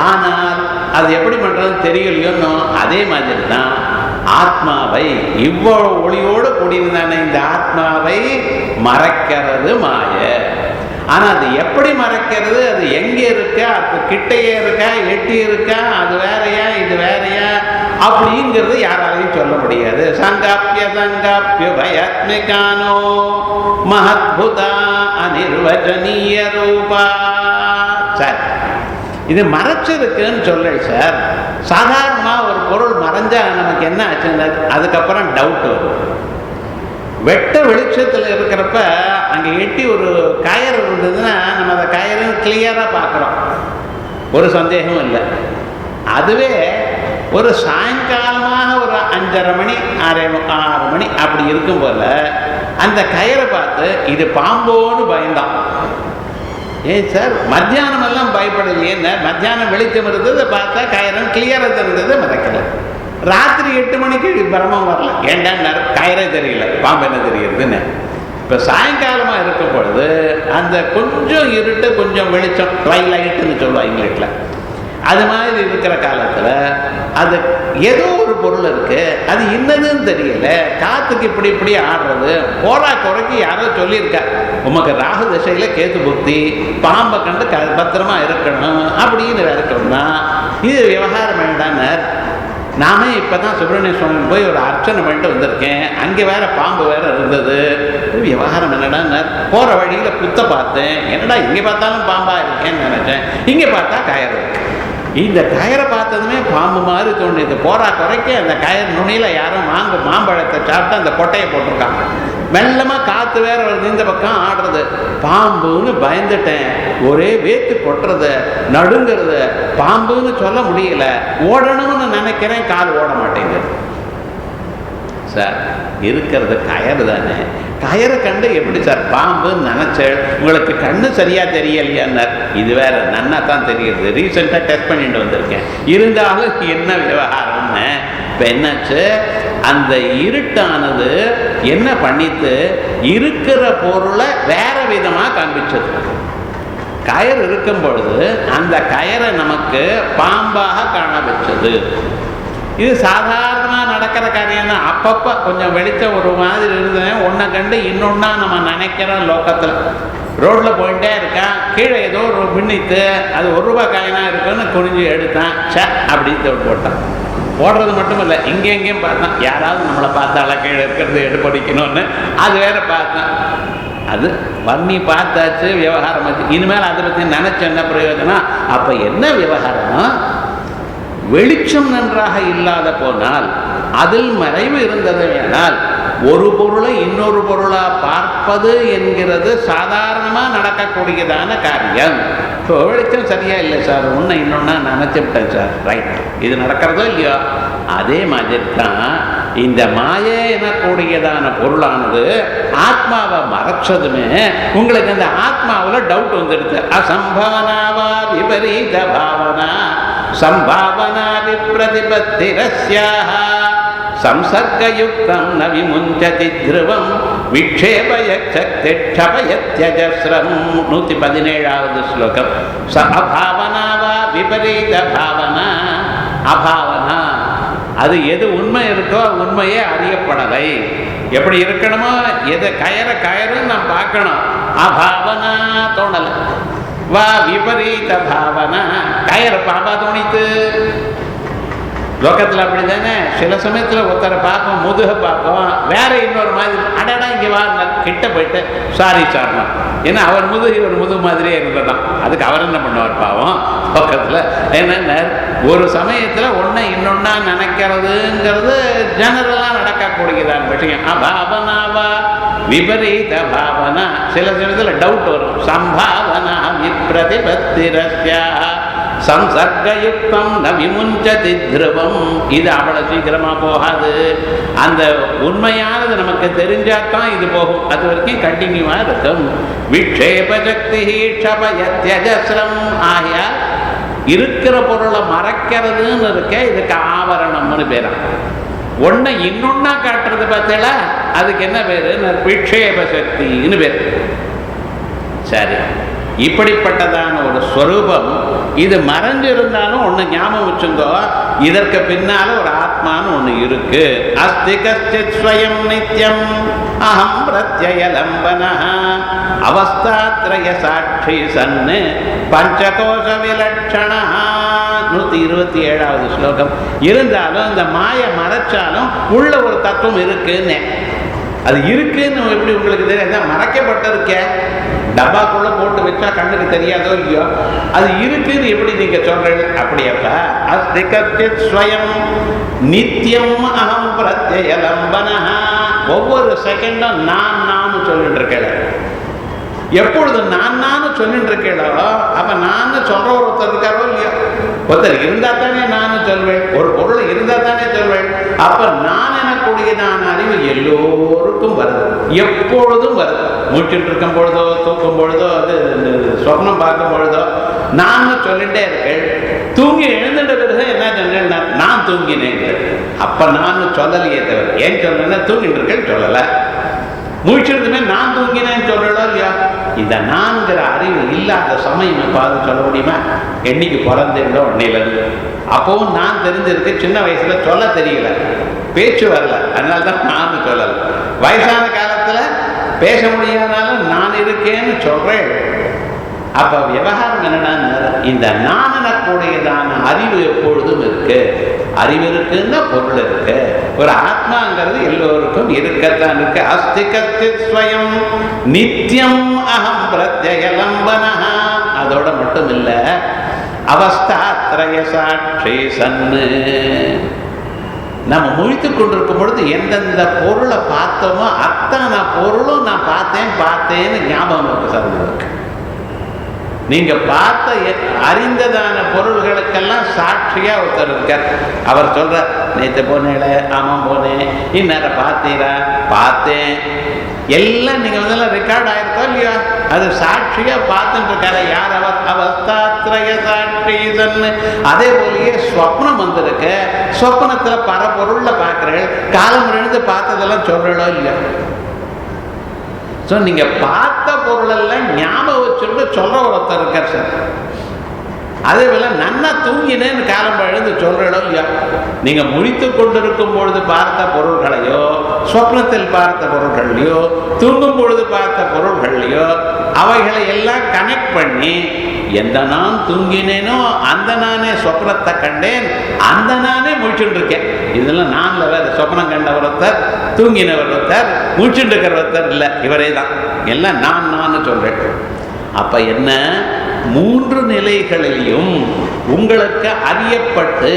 ஆனால் அது எப்படி பண்ணுறதுன்னு தெரியலையோன்னு அதே மாதிரி தான் ஆத்மாவை இவ்வளவு ஒளியோடு கூடியிருந்தானே இந்த ஆத்மாவை மறைக்கிறது மாய. ஆனால் அது எப்படி மறைக்கிறது, அது எங்கே இருக்கா, அது கிட்டையே இருக்கா, எட்டி இருக்கா, அது வேறையா இது வேறையா அப்படிங்கிறது யாராலையும் சொல்ல முடியாது. சங்காப்பிய சங்காப்பிய பயாத்மிகானோ மஹத்புதா அனிர்வச்சனீய ரூபா. சார் இது மறைச்சிருக்குன்னு சொல்ல சார். சாதாரணமாக ஒரு பொருள் மறைஞ்சா நமக்கு என்ன ஆச்சுன்னா அதுக்கப்புறம் டவுட் வரும். வெட்ட வெளிச்சத்தில் இருக்கிறப்ப அங்கே எட்டி ஒரு கயர் இருந்ததுன்னா நம்ம அந்த கயரை கிளியராக பார்க்குறோம், ஒரு சந்தேகமும் இல்லை. அதுவே ஒரு சாயங்காலமாக ஒரு 5:30 மணி 6 மணி அப்படி இருக்கும் போல அந்த கயரை பார்த்து இது பாம்போன்னு பயந்தான். ஏன் சார் மத்தியானம் எல்லாம் பயப்படலையே? மத்தியானம் வெளிச்சம் இருந்தது, பார்த்தா கயிறம் கிளியராக இருந்தது, மறைக்கல. ராத்திரி 8 மணிக்கு பிரமம் வரல, ஏன்டா கயிறே தெரியல, பாம்பு என்ன தெரியுதுன்னு. இப்போ சாயங்காலமாக இருக்கும் பொழுது அந்த கொஞ்சம் இருட்டு கொஞ்சம் வெளிச்சம், ட்வைலைட்டுன்னு சொல்லுவாங்க இங்கிலீஷில், அது மாதிரி இருக்கிற காலத்தில் அது ஏதோ ஒரு பொருள் இருக்கு, அது இன்னதுன்னு தெரியல, காத்துக்கு இப்படி இப்படி ஆடுறது, போரா குறைக்கு யாரோ சொல்லியிருக்கா உமக்கு ராகு திசையில் கேத்து புத்தி, பாம்பை கண்டு பத்திரமா இருக்கணும் அப்படின்னு இருக்கணும்னா இது விவகாரம் வேண்டான்னு. நானே இப்போ தான் சுப்பிரமணிய சுவாமி போய் ஒரு அர்ச்சனை பண்ணிட்டு வந்திருக்கேன், அங்கே வேற பாம்பு வேற இருந்தது. விவகாரம் என்னடா, போகிற வழியில் புத்த பார்த்தேன், என்னடா இங்கே பார்த்தாலும் பாம்பா இருக்கேன்னு நினைச்சேன், இங்கே பார்த்தா கயறு இருக்கு. இந்த கயரை பார்த்ததுமே பாம்பு மாதிரி தோணுது. போரா குறைக்க அந்த கயர் நுனியில் யாரும் மாம்பழத்தை சாப்பிட்டு அந்த கொட்டையை போட்டிருக்காங்க. மெல்லமாக காற்று வேற வருது, இந்த பக்கம் ஆடுறது, பாம்புன்னு பயந்துட்டேன். ஒரே வேத்து கொட்டுறது, நடுங்கிறது, பாம்புன்னு சொல்ல முடியல. ஓடணும்னு நினைக்கிறேன், கால் ஓட மாட்டேங்குது. சார் இருக்கிறது கயறு தானே, கயரை கண்டு எப்படி சார் பாம்புன்னு நினைச்சேன்? உங்களுக்கு கண்ணு சரியா தெரியலையான்னார். இது வேற நன்னா தான் தெரியுது, ரீசெண்டாக டெஸ்ட் பண்ணிட்டு வந்திருக்கேன். இருந்தாலும் என்ன விவகாரம்னு இப்போ என்னாச்சு, அந்த இருட்டானது என்ன பண்ணிட்டு இருக்கிற பொருளை வேற விதமாக காண்பிச்சது. கயர் இருக்கும் பொழுது அந்த கயரை நமக்கு பாம்பாக காண வச்சது. இது சாதாரணமாக நடக்கிற காரியம் தான். அப்பப்போ கொஞ்சம் வெளிச்சம் ஒரு மாதிரி இருந்தேன், ஒன்றை கண்டு இன்னொன்னா நம்ம நினைக்கிறோம். லோக்கத்தில் ரோட்டில் போயிட்டே இருக்கான், கீழே ஏதோ ஒரு பின்னித்து அது ₹1 காயினாக இருக்குன்னு குனிஞ்சு எடுத்தான், ச அப்படின்னு போட்டான். போடுறது மட்டும் இல்லை, எங்கேயும் பார்த்தான், யாராவது நம்மளை பார்த்தால கீழே இருக்கிறது எடுப்படிக்கணும்னு அது வேற பார்த்தேன். அது வன்னி பார்த்தாச்சு, விவகாரம் ஆச்சு. இனிமேல் அதை பற்றி நினைச்ச என்ன பிரயோஜனம்? அப்போ என்ன விவகாரம்? வெளிச்சம் நன்றாக இல்லாத போனால், அதில் மறைவு இருந்தது வேணால், ஒரு பொருளை இன்னொரு பொருளாக பார்ப்பது என்கிறது சாதாரணமாக நடக்கக்கூடியதான காரியம். இப்போ வெளிச்சம் சரியா இல்லை சார், ஒன்று இன்னொன்னா நினச்சிவிட்டேன் சார், ரைட், இது நடக்கிறதோ இல்லையோ? அதே மாதிரி தான் இந்த மாயை எனக்கூடியதான பொருளானது ஆத்மாவை மறைச்சதுமே உங்களுக்கு அந்த ஆத்மாவில் டவுட் வந்துடுது. அசம்பவனாவா விபரீத பாவனா சம்பாவனா விப்ரதிபத்திரஸ்யாஹ சம்சர்கயுக்தம் ந விமுஞ்சதி த்ருவம் விக்ஷேபயச்சக்திக்ஷபயத்யஜஸ்ரம். 117வது ஸ்லோகம். ச அபாவனா வா விபரீத பாவனா. அபாவனா அது எது உண்மை இருக்கோ உண்மையே அறியப்படலை. எப்படி இருக்கணுமோ எதை கயருன்னு நாம் பார்க்கணும், அபாவனா தோணலை. வா விபரீத பாவனா, கயரை பாபா தோணித்து. லோக்கத்தில் அப்படி தானே, சில சமயத்தில் ஒருத்தரை பார்ப்போம், முதுகை பார்ப்போம், வேற இன்னொரு மாதிரி, அடடா இங்கே வா, கிட்ட போயிட்டு சாரி சார்னா, ஏன்னா அவர் முதுகு ஒரு முதுகு மாதிரியே இருந்ததான். அதுக்கு அவர் என்ன பண்ணுவார் பாவம் லோக்கத்தில்? என்னென்ன ஒரு சமயத்தில் ஒன்றை இன்னொன்னா நினைக்கிறதுங்கிறது ஜெனரலாக நடக்கக்கூடியதான விஷயம். அபாவனாவா விபரீத பாவனா. சில சமயத்தில் டவுட் வரும். சம்பாவனா விப்ரதிபத்திரஸ்யா சம்சர்கயுக்தம் ந விமுஞ்சதி த்ருவம். இது அவ்வளவு சீக்கிரமா போகாது. அந்த உண்மையானது நமக்கு தெரிஞ்சாதான் இது போகும், அது வரைக்கும் கண்டினியூவா இருக்கும். விக்ஷேப சக்தி க்ஷபயத்யஜஸ்ரம். ஆகியா இருக்கிற பொருளை மறைக்கிறதுன்னு இருக்க, இதுக்கு ஆவரணம்னு பேரா. ஒன்றை இன்னொன்னா காட்டுறது பார்த்தீங்களா, அதுக்கு என்ன பேரு? விக்ஷேப சக்தின்னு பேர். சரி, இப்படிப்பட்டதான ஒரு ஸ்வரூபம் இது மறைஞ்சு இருந்தாலும் ஒண்ணு ஞாபகம் வச்சுங்கோ, இதற்கு பின்னால ஒரு ஆத்மான்னு ஒண்ணு இருக்கு. அஸ்தி கஷ்டித் ஸ்வயம் நித்யம் அகம் பிரத்யய லம்பனஹ அவஸ்தாத்ரய சாட்சி சன்னு பஞ்சகோஷ விலட்சணஹ. 127வது ஸ்லோகம். இருந்தாலும் இந்த மாய மறைச்சாலும் உள்ள ஒரு தத்துவம் இருக்குன்னு, அது இருக்குன்னு எப்படி உங்களுக்கு தெரியாது? மறைக்கப்பட்டிருக்க டப்பாக்குள்ள போட்டு வச்சா கண்ணுக்கு தெரியாதோ இல்லையோ, அது இருக்குன்னு எப்படி நீங்க சொல்றீங்க? அப்படியப்பா அஸ்தி கஷ்டித் ஸ்வயம் நித்யம் அகம் பிரத்யய லம்பனஹ. ஒவ்வொரு செகண்டும் நான் சொல்லிட்டு இருக்கேன். எப்பொழுது நான் சொல்லிட்டு இருக்கேளோ அப்ப நான் சொல்ற ஒருத்தர் இருக்காரோ இல்லையோ, ஒருத்தர் இருந்தா தானே நான் சொல்வேன், ஒரு பொருள் இருந்தா தானே சொல்வேன். அப்ப நான் எனக்கூடியதான அறிவு எல்லோருக்கும் வருது, எப்பொழுதும் வருது. மூச்சுட்டு இருக்கும் பொழுதோ, தூக்கும் பொழுதோ, அது சொப்னம் பார்க்கும் பொழுதோ நான் சொல்லிட்டே இருக்கேன். தூங்கி எழுந்துட்ட பிறகு என்ன சொன்னேன்? நான் தூங்கினேன். அப்ப நான் சொல்லலையே தவிர, ஏன் சொல்லணும்னா தூங்கிட்டு இருக்கேன் சொல்லல. மூச்சுறதுமே நான் தூங்கினேன்னு சொல்லலாம் இல்லையா? இந்த நான்கிற அறிவு இல்லாத சமயம் பார்த்து சொல்ல முடியுமா? என்னைக்கு பிறந்தேங்களோ அன்னையிலிருந்து அப்பவும் நான் தெரிஞ்சிருக்கு. சின்ன வயசுல சொல்ல தெரியல, பேச்சு வரல, அதனால்தான் நான் சொல்லல. வயசான காலத்துல பேச முடியாதனாலும் நான் இருக்கேன்னு சொல்றேன். அப்ப விவகாரம் என்னன்னா, இந்த நானக்கூடியதான அறிவு எப்பொழுதும் இருக்கு. அறிவு இருக்குன்னா பொருள் இருக்கு. ஒரு ஆத்மாங்கிறது எல்லோருக்கும் இருக்கத்தான் இருக்கு. அஸ்தி கஷ்டித் ஸ்வயம் நித்யம் அகம் பிரத்யய லம்பனஹ. அதோட மட்டும் இல்ல, அவஸ்தாத்ரய சாட்சி சன்னு. நம்ம முழித்துக் கொண்டிருக்கும் பொழுது எந்தெந்த பொருளை பார்த்தோமோ அத்தனை பொருளும் நான் பார்த்தேன்னு ஞாபகம் இருக்கு சார் உங்களுக்கு. நீங்க பார்த்த அறிந்ததான பொருள்களுக்கெல்லாம் சாட்சியா ஒருத்தர் இருக்கார். அவர் சொல்ற, நேற்று போனேல, ஆமாம் போனேன், இந்நேரம் பார்த்தீரா, பார்த்தேன், எல்லாம் நீங்க வந்து ரெக்கார்ட் ஆயிருக்கோ இல்லையா? அது சாட்சியா பார்த்துட்டு இருக்காரு. யார் அவர்? அவஸ்தாத்ரய சாட்சி சன்னு. அதே போலயே ஸ்வப்னம் வந்திருக்கு. ஸ்வப்னத்துல பரபொருள்ல பார்க்கிறேன், காலம் எழுந்து பார்த்ததெல்லாம் சொல்றோ இல்லையா? ஸோ நீங்கள் பார்த்த பொருளெல்லாம் ஞாபகம் வச்சுட்டு சொல்கிற ஒருத்தர் இருக்கார் சார். அதே போல நன்னா தூங்கினேன்னு காலம் எழுந்து சொல்கிறோ இல்லையா? நீங்கள் முழித்து கொண்டிருக்கும் பொழுது பார்த்த பொருள்களையோ, சொப்னத்தில் பார்த்த பொருள்களையோ, தூங்கும் பொழுது பார்த்த பொருள்களையோ, அவைகளை எல்லாம் கனெக்ட் பண்ணி எந்த நான் தூங்கினேனோ அந்த நானே சொப்னத்தை கண்டேன், அந்த நானே முழிச்சுட்டு இருக்கேன். இதெல்லாம் நான்ல வேறு சொப்னம் கண்டவர் ஒருத்தர், தூங்கினவர் ஒருத்தர், முழிச்சுட்டு இருக்கிற ஒருத்தர் இல்லை, இவரே தான். எல்லாம் நான் சொல்றேன். அப்ப என்ன, 3 நிலைகளிலும் உங்களுக்கு அறியப்பட்டு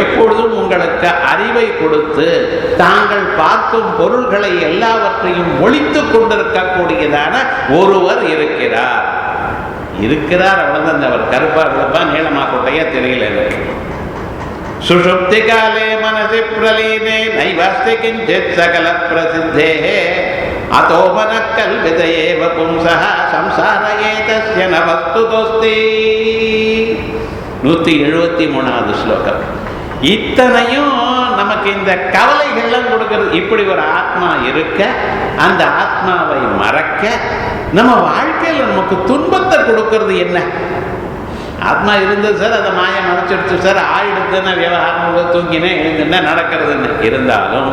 எப்பொழுதும் உங்களுக்கு அறிவை கொடுத்து தாங்கள் பார்க்கும் பொருள்களை எல்லாவற்றையும் ஒழித்து கொண்டிருக்கக்கூடியதான ஒருவர் இருக்கிறார். அவ்வளவுதான். அவர் கருப்பா இருப்பா, நீளமா கொட்டையா தெரியல எனக்கு. சுஷுப்தி காலே மனசி பிரலீனே நைவாஸ்தி கிஞ்சித் சகல பிரசித்தே அதோ மனக்கல் விதயேவ பும்சஹ சம்சாரயே தஸ்ய ந வஸ்துதோஸ்தி. 173வது ஸ்லோகம். இத்தனையும் நமக்கு இந்த கவலைகள்லாம் கொடுக்கிறது. இப்படி ஒரு ஆத்மா இருக்க, அந்த ஆத்மாவை மறக்க, நம்ம வாழ்க்கையில் நமக்கு துன்பத்தை கொடுக்கறது என்ன? ஆத்மா இருந்தது சார், அதை மாய மறைச்சிடுச்சு சார், ஆயிடுதுன்னா விவகாரம், தூங்கினேன் எழுந்துன்னா நடக்கிறதுன்னு. இருந்தாலும்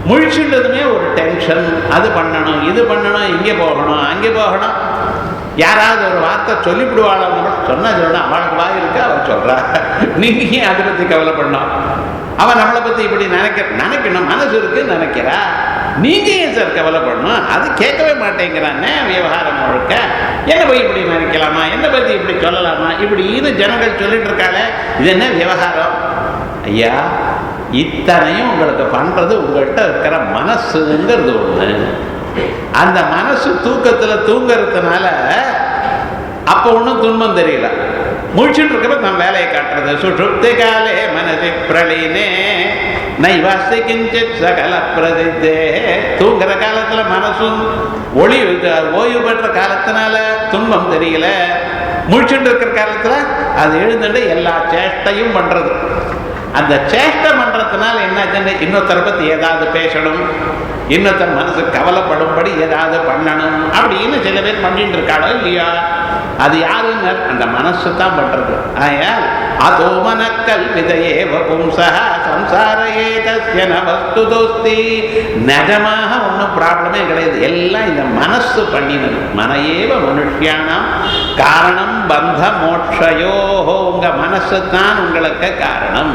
முழிச்சுட்டதுமே ஒரு டென்ஷன். அது பண்ணணும், இது பண்ணணும், இங்கே போகணும், அங்கே போகணும். யாராவது ஒரு வார்த்தை சொல்லிவிடுவாள், சொன்னா சொல்லணும், அவளுக்கு வாய் இருக்கு, அவள் சொல்றா, நீங்க ஏன் அதை பற்றி கவலைப்படணும்? அவன் நம்மளை பற்றி இப்படி நினைக்கணும், மனசு இருக்குன்னு நினைக்கிறா, நீங்க ஏன் சார் கவலைப்படணும்? அது கேட்கவே மாட்டேங்கிறானே விவகாரம் முழுக்க. என்ன போய் இப்படி நினைக்கலாமா, என்ன பற்றி இப்படி சொல்லலாமா, இப்படின்னு ஜனங்கள் சொல்லிட்டு இருக்காளே, இது என்ன விவகாரம்? ஐயா, இத்தனையும் உங்களுக்கு பண்றது உங்கள்கிட்ட இருக்கிற மனசுங்கிறது ஒண்ணு. அந்த மனசு தூக்கத்துல தூங்கறதுனால அப்ப ஒன்றும் துன்பம் தெரியல. முழிச்சுட்டு இருக்கப்ப தன் வேலையை காட்டுறது. சுஷுப்தி காலே மனசி பிரலீனே நைவாஸ்தி கிஞ்சித் சகல பிரசித்தே. தூங்குற காலத்துல மனசும் ஓய்வு பெற்ற காலத்தினால துன்பம் தெரியல. முழிச்சுட்டு இருக்கிற காலத்துல அது எழுந்துட்டு எல்லா சேஷ்டையும் பண்றது. அந்த சேஷ்டை பண்றதுனால என்னாச்சுன்னு இன்னொருத்தரை பத்தி ஏதாவது பேசணும், இன்னொருத்தர் மனசு கவலைப்படும்படி ஏதாவது பண்ணணும் அப்படின்னு சில பேர் பண்ணிட்டு இருக்காளோ இல்லையா? அது யாருன்னு அந்த மனசு தான் பண்றது. ஆயால் அதோ மனக்கல் விதையேவ பும்சா சம்சாரையே தஸ்ய வஸ்து தோஸ்தி. நிஜமாக ஒன்றும் ப்ராப்ளமே கிடையாது, எல்லாம் இந்த மனசு பண்ணினது. மனையேவ மனுஷியானாம் காரணம் பந்த மோட்சயோஹோ. உங்க மனசு தான் உங்களுக்கு காரணம்.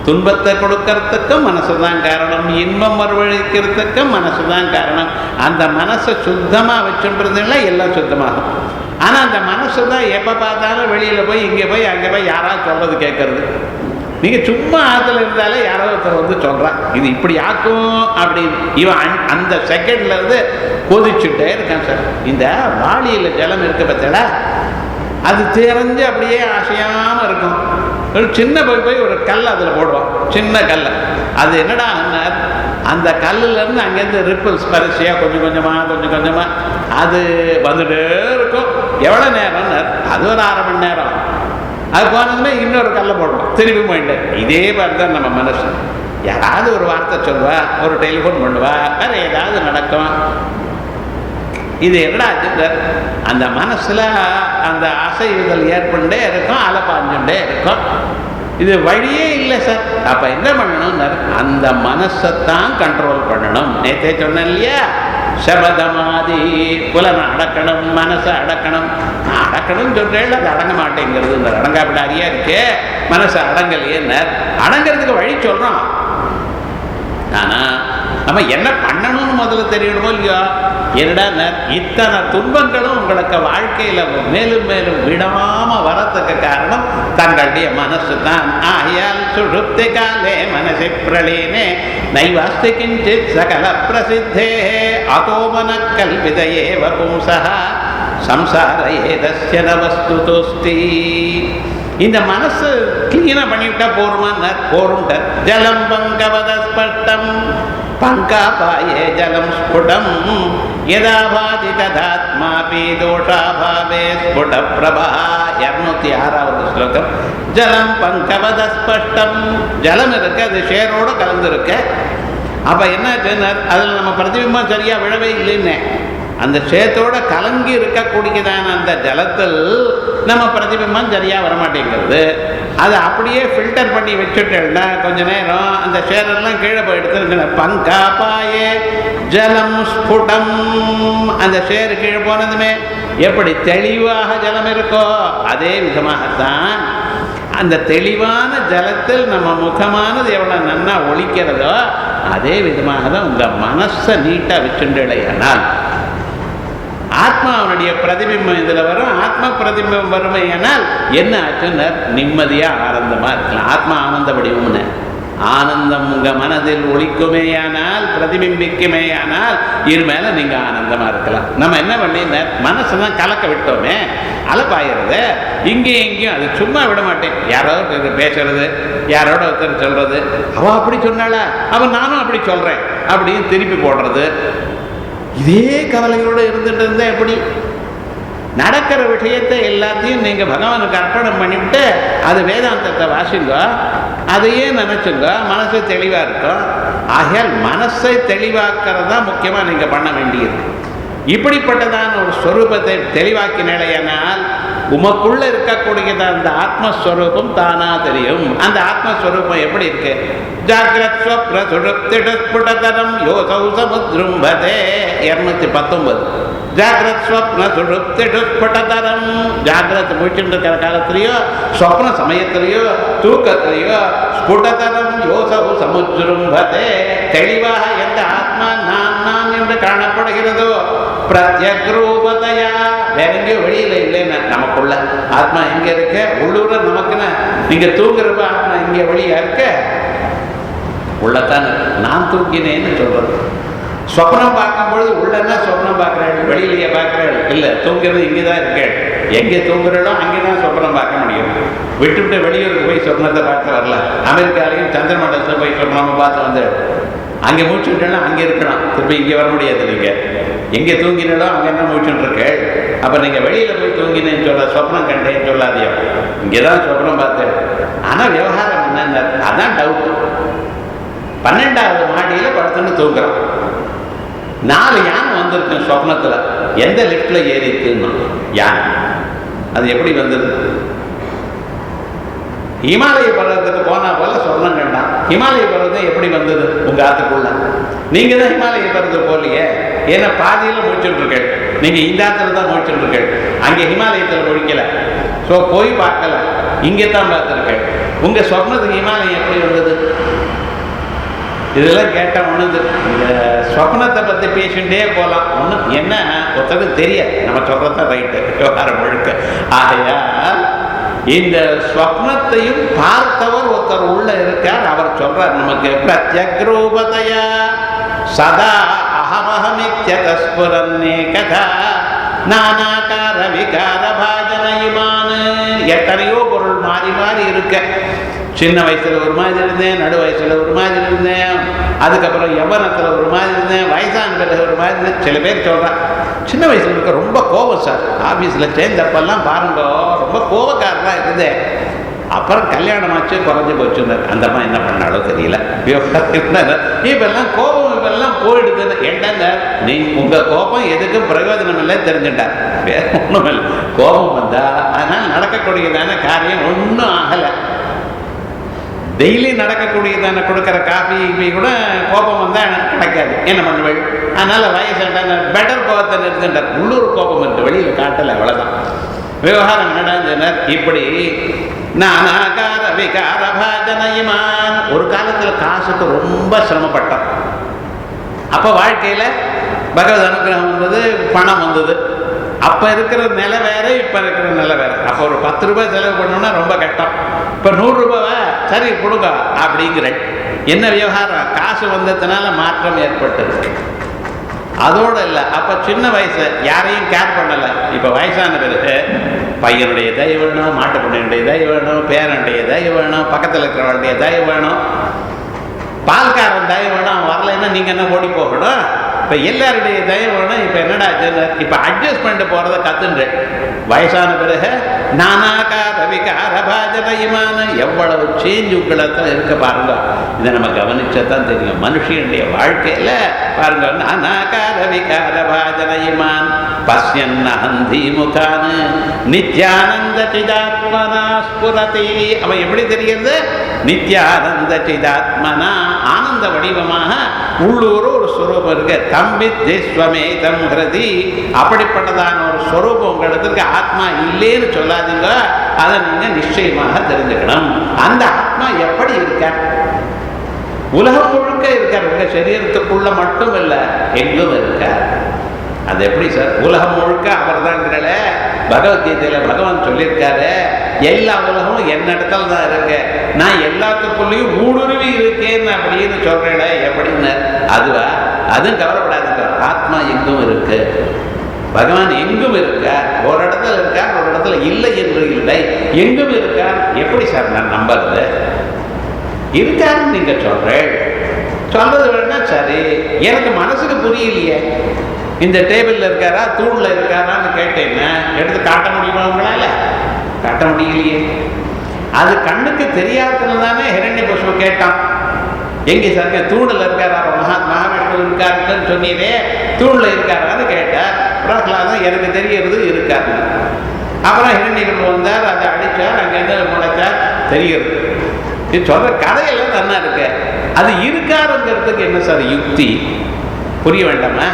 துன்பத்தை கொடுக்கறதுக்கும் மனசு தான் காரணம், இன்பம் வரவழைக்கிறதுக்கும் மனசு தான் காரணம். அந்த மனசை சுத்தமாக வச்சுன்றதுல எல்லாம் சுத்தமாகும். ஆனால் அந்த மனசு தான் எப்போ பார்த்தாலும் வெளியில் போய் இங்கே போய் அங்கே போய் யாராவது சொல்கிறது கேட்கறது. நீங்கள் சும்மா ஆற்றுல இருந்தாலே யாரோ ஒருத்தர் வந்து சொல்கிறான் இது இப்படி ஆக்கும் அப்படின்னு. இவன் அந்த செகண்ட்லேருந்து கொதிச்சுட்டே இருக்கான். சார் இந்த வாளியில் ஜலம் இருக்க பார்த்தா அது தெரிஞ்சு அப்படியே ஆசையாமல் இருக்கும். ஒரு சின்ன போய் ஒரு கல் அதில் போடுவான், சின்ன கல். அது என்னடா அந்த கல்லுலேருந்து அங்கேருந்து ரிப்பிள்ஸ் பரிசையாக கொஞ்சம் கொஞ்சமாக அது வந்துட்டே இருக்கும். எவ்வளோ நேரம்? அது ஒரு 1/2 மணி நேரம். அது போனதுமே இன்னொரு கல்லை போடுவோம், திரும்பி போயிட்டு. இதே மாதிரி தான் நம்ம மனசு. யாராவது ஒரு வார்த்தை சொல்லுவா, ஒரு டெலிஃபோன் பண்ணுவா, வேறு ஏதாவது நடக்கும். இது என்னடா அந்த மனசில் அந்த அசைவுகள் ஏற்பண்டே இருக்கும், அலப்பாஞ்சுட்டே இருக்கும். இது வழியே இல்லை சார். அப்போ என்ன பண்ணணும்? அந்த மனசைத்தான் கண்ட்ரோல் பண்ணணும். நேற்றே சொன்னேன் இல்லையா, சபதமாதி புலனை அடக்கணும், மனசை அடக்கணும். அடக்கணும்னு சொல்றேன், அது அடங்க மாட்டேங்கிறது. இந்த அடங்காப்பிடாரியா இருக்கே, மனசை அடங்கலையே. அடங்கிறதுக்கு வழி சொல்கிறோம், ஆனால் நம்ம என்ன பண்ணணும்னு முதல்ல தெரியணுமோ இல்லையோ. என்னடா இத்தனை துன்பங்களும் உங்களுக்கு வாழ்க்கையில் மேலும் மேலும் விடாமல் வரத்துக்கு காரணம் தங்களுடைய மனசு தான். ஆயால் சுழுப்தி காலே மனசி பிரளீனே நைவாஸ்தி கிஞ்சித் சகல பிரசித்தே அதோ மனக்கல் விதையேவ பும்சா சம்சார ஏதஸ்ய வஸ்து தோஸ்தி. இந்த மனசு கிளீனா பண்ணிவிட்டா போருமா? போரும். ஜலம் பங்கவத ஸ்பஷ்டம் பங்காபாயே ஜலம் ஸ்புடம் யதா பாதி ததாத்மாபி தோஷாபாவே ஸ்புட பிரபா. 206வது ஸ்லோகம். ஜலம் பங்கவத ஸ்பஷ்டம். ஜலம் இருக்கு, அது ஷேரோடு கலந்துருக்கு. அப்போ என்ன சொன்னார்? அதில் நம்ம பிரதிபிம்பம் சரியாக விழவே இல்லைன்னு. அந்த சேத்தோட கலங்கி இருக்கக்கூடியதான அந்த ஜலத்தில் நம்ம பிரதிபிம்பம் சரியாக வரமாட்டேங்கிறது. அதை அப்படியே ஃபில்டர் பண்ணி வச்சுட்டேன்னா கொஞ்ச நேரம் அந்த சேரெல்லாம் கீழே போயிடுத்து. பங்காபாயே ஜலம் ஸ்புடம். அந்த சேரு கீழே போனதுமே எப்படி தெளிவாக ஜலம் இருக்கோ அதே விதமாகத்தான் அந்த தெளிவான ஜலத்தில் நம்ம முகமானது எவ்வளோ நன்னா ஒழிக்கிறதோ அதே விதமாக தான் உங்கள் மனசை நீட்டாக வச்சுண்டேனால் ஆத்மாவனுடைய பிரதிபிம்பம் இதில் வரும். ஆத்மா பிரதிபிம்பம் வறுமையானால் என்ன ஆச்சுன்னு நிம்மதியாக ஆனந்தமாக இருக்கலாம். ஆத்மா ஆனந்த வடிவம்னு ஆனந்தம் உங்கள் மனதில் ஒழிக்குமேயானால் பிரதிபிம்பிக்குமேயானால் இது மேலே நீங்கள் ஆனந்தமாக இருக்கலாம். நம்ம என்ன பண்ணி மனசை தான் கலக்க விட்டோமே, அலப்பாயிறது இங்கேயும் இங்கேயும். அது சும்மா விட மாட்டேன். யாரோ பேசுறது, யாரோட ஒருத்தர் சொல்கிறது, அவள் அப்படி சொன்னாளா, அவன் நானும் அப்படி சொல்கிறேன் அப்படின்னு திருப்பி போடுறது. இதே கவலையோடு இருந்துட்டு இருந்தால் எப்படி? நடக்கிற விஷயத்தை எல்லாத்தையும் நீங்கள் பகவானுக்கு அர்ப்பணம் பண்ணிவிட்டு அது வேதாந்தத்தை வாசிங்க, அதையே நினச்சிங்க, மனசு தெளிவாக இருக்கும். ஆகையால் மனசை தெளிவாக்கிறது தான் முக்கியமாக நீங்கள் பண்ண வேண்டியது. இப்படிப்பட்டதான ஒரு ஸ்வரூபத்தை தெளிவாக்கினால் உமக்குள்ள இருக்கக்கூடியது அந்த ஆத்மஸ்வரூபம் தானா தெரியும். அந்த ஆத்மஸ்வரூபம் எப்படி இருக்கு? ஜாகிரத் ஸ்வப்ன சுஷுப்தி ஸ்புடதரம் யோசௌ சமுத்ரும்பதே. 219. ஜாகிரத் ஸ்வப்ன சுஷுப்தி ஸ்புடதரம். ஜாகிரத் முடிச்சுட்டு இருக்கிற காலத்திலேயோ ஸ்வப்ன சமயத்திலேயோ தூக்கத்திலேயோ ஸ்புடதரம் யோசௌ சமுத்ரும்பதே. தெளிவாக எந்த ஆத்மா நான் நான் என்று காணப்படுகிறதோ பிரத்யக்ரூபதையா, வேற எங்கேயோ வெளியில இல்லைன்னா நமக்குள்ள ஆத்மா எங்க இருக்க? உள்ளூர நமக்குன்னா நீங்க தூங்குறப்ப ஆத்மா இங்க வெளியா இருக்க? உள்ளத்தான் நான் தூங்கினேன்னு சொல்றது. சொப்னம் பார்க்கும் பொழுது உள்ளன்னா சொப்னம் பார்க்கிறேன், வெளியிலேயே பார்க்கிறேன் இல்லை, தூங்குறது இங்கேதான் இருக்கேன். எங்கே தூங்குறோ அங்கேதான் சொப்னம் பார்க்க முடியும். விட்டுவிட்டு வெளியூருக்கு போய் சொப்னத்தை பார்க்க வரல. அமெரிக்காலையும் சந்திரமண்டலத்தில் போய் சொப்னமா பார்த்து வந்து அங்கே மூச்சு விட்டேன்னா அங்கே இருக்கணும், திருப்பி இங்கே வர முடியாது. நீங்கள் எங்கே தூங்கினாலோ அங்கே என்ன மூச்சுன்னு இருக்கு. அப்போ நீங்கள் வெளியில் போய் தூங்கினேன்னு சொல்ல சொப்னம் கண்டேன்னு சொல்லாதியோ, இங்கே தான் சொப்னம் பார்த்தேன். ஆனால் விவகாரம் என்னென்ன அதான் டவுட்டு. 12வது மாடியில் படுத்துன்னு தூங்குறோம். 4 யானை வந்திருக்கு சொப்னத்தில். எந்த லிஃப்டில் ஏறிக்குன்னு யானை அது எப்படி வந்தது? இமாலய பர்வதத்துக்கு போனா போல சொர்ணம் கண்டான். இமாலய பர்வதம் எப்படி வந்தது உங்க ஆத்துக்குள்ள? நீங்க தான் இமாலய பர்வதம் போலியே. ஏன்னா பாதியில முடிச்சுட்டு இருக்கேன். நீங்க இந்த ஆத்துல தான் முடிச்சுட்டு இருக்கேன். அங்கே ஹிமாலயத்தில் முடிக்கல. ஸோ போய் பார்க்கல, இங்கே தான் பார்த்துருக்கேன். உங்க சொப்னத்துக்கு இமாலயம் எப்படி வந்தது? இதெல்லாம் கேட்டால் ஒன்று இந்த சொப்னத்தை பற்றி பேசிகிட்டே போகலாம். ஒன்றும் என்ன ஒருத்தருக்கு தெரியாது. நம்ம சொல்கிறதான் ரைட்டு விவகாரம் முழுக்க. ஆகையால் இந்த ஸ்வப்னத்தையும் பார்த்தவர் ஒருத்தர் உள்ள இருக்கார். அவர் சொல்றார் நமக்கு பிரத்யக்ரூபதயா சதா அஹமஹமித்யதஸ்புரன்னே கதா நானாகார விகார பாஜனயிமான. எத்தனையோ பொருள் மாறி மாறி இருக்க. சின்ன வயசுல ஒரு மாதிரி இருந்தேன், நடு வயசுல ஒரு மாதிரி இருந்தேன், அதுக்கப்புறம் யவனத்தில் ஒரு மாதிரி இருந்தேன், வயசான பிறகு ஒரு மாதிரி இருந்தேன். சில பேர் சொல்கிறான் சின்ன வயசுல இருக்க ரொம்ப கோபம் சார், ஆஃபீஸில் சேர்ந்தப்பெல்லாம் பாருங்க ரொம்ப கோபக்காரராக இருக்குது, அப்புறம் கல்யாணம் ஆச்சு குறைஞ்சி போச்சுன்னார். அந்த மாதிரி என்ன பண்ணாலும் தெரியல. இப்பெல்லாம் கோபம் இப்பெல்லாம் போயிடுதுன்னு என்னங்க நீ உங்கள் கோபம் எதுக்கும் பிரயோஜனம் இல்லை தெரிஞ்சுட்டார். வேற ஒன்றும் இல்லை. கோபம் வந்தால் அதனால் நடக்கக்கூடியதான காரியம் ஒன்றும் ஆகலை. டெய்லி நடக்கக்கூடியதான கொடுக்குற காஃபி கூட கோபம் வந்தால் கிடைக்காது. என்ன பண்ணுவேன்? அதனால் வயசான பெட்டர் கோபத்தை நிறுத்துட்டார். உள்ளூர் கோபம் இருக்கு, வெளியில் காட்டலை, அவ்வளோதான். விவகாரம் நடந்தனர். இப்படி நானாகார விகார பாஜனயிமான். ஒரு காலத்தில் காசுக்கு ரொம்ப சிரமப்பட்டோம். அப்போ வாழ்க்கையில் பகவத் அனுகிரகம் வந்தது, பணம் வந்தது. அப்போ இருக்கிற நிலை வேற, இப்போ இருக்கிற நிலை வேற. அப்போ ஒரு 10 ரூபாய் செலவு பண்ணோம்னா ரொம்ப கஷ்டம். இப்போ 100 ரூபாவை சரி கொடுங்க அப்படிங்கிற என்ன விவகாரம்? காசு வந்ததுனால மாற்றம் ஏற்பட்டது. அதோடு இல்லை, அப்போ சின்ன வயசு யாரையும் கேர் பண்ணலை. இப்போ வயசான பிறகு பையனுடைய தயவு வேணும், மாட்டுப்பண்ணையுடைய தயவு வேணும், பேரனுடைய தயவு வேணும், பக்கத்தில் இருக்கிறவனுடைய தயவு வேணும், பால்காரன் தயவு வேணும். அவன் வரலைன்னா நீங்கள் என்ன ஓடி போகணும்? இப்போ எல்லாருடைய தயவு வேணும். இப்போ என்னடா இப்போ அட்ஜஸ்ட் பண்ணிட்டு போகிறத கற்றுன்ற வயசான பிறகு நானாகார விகார பாஜனயிமான எவ்வளவு சேஞ்ச் உங்களத்தில் இருக்க பாருங்க. இதை நம்ம கவனிச்சதான் தெரியும். மனுஷனுடைய வாழ்க்கையில் பாருங்க, நானாகார விகார பாஜனயிமான் பஸ்யன்னஹந்தி முகான் நித்யானந்த சிதாத்மனா ஸ்புரதி. அவன் எப்படி தெரிகிறது? நித்யானந்த சிதாத்மனா, ஆனந்த வடிவமாக உள்ளூர் ஒரு ஸ்வரூபம் இருக்கு. தம்பி தேஸ்வமேதம் ஹிருதி. அப்படிப்பட்டதான ஒரு ஸ்வரூபம் உங்களுக்கு ஆத்மா இல்லைன்னு சொல்லாதீங்க. அதை நீங்க நிச்சயமாக தெரிஞ்சுக்கணும். அந்த ஆத்மா எப்படி இருக்க? உலகம் முழுக்க இருக்கார். உங்க சரீரத்துக்குள்ள மட்டும் இல்லை, எங்கும் இருக்கார். அது எப்படி சார்? உலகம் முழுக்க அவர் தான்ங்கிறல பகவத்கீதையில பகவான் சொல்லியிருக்காரு, எல்லா உலகமும் என்னிடத்துல தான் இருக்கு, நான் எல்லாத்துக்குள்ளேயும் ஊடுருவி இருக்கேன்னு அப்படின்னு சொல்றேன். எப்படின்னு? அதுவா? அதுவும் கவலைப்படாதுங்க. ஆத்மா எங்கும் இருக்கு. பகவான் எங்கும் இருக்கார். ஒரு இடத்துல இருக்கார், ஒரு இடத்துல இல்லை என்று இல்லை, எங்கும் இருக்கார். எப்படி சார் நான் நம்புறது? இருக்காருன்னு நீங்க சொல்றேன். சொல்றது வேணா சரி, எனக்கு மனசுக்கு புரியலையே. இந்த டேபிள்ல இருக்காரா தூண்ல இருக்காரான்னு கேட்டேன்னா எடுத்து காட்ட முடியுமா உங்களால? காட்ட முடியலையே. அது கண்ணுக்கு தெரியாதுன்னு தானே ஹிரண்யகசிபு கேட்டான். எங்கே சார் தூணில் இருக்காரா? மகாவிஷ்ணு இருக்காருன்னு சொன்னீரே, தூணில் இருக்காரான்னு கேட்டார். பிரகலாதன் எனக்கு தெரியறது இருக்காரு. அப்புறம் ஹிரண்யகசிபு வந்தார், அதை அடித்தார், அங்கேருந்து முளைச்சார், தெரிகிறது. இது சொல்ற கதையெல்லாம் நல்லா இருக்கு. அது இருக்காருங்கிறதுக்கு என்ன சார் யுக்தி? புரிய வேண்டாமா?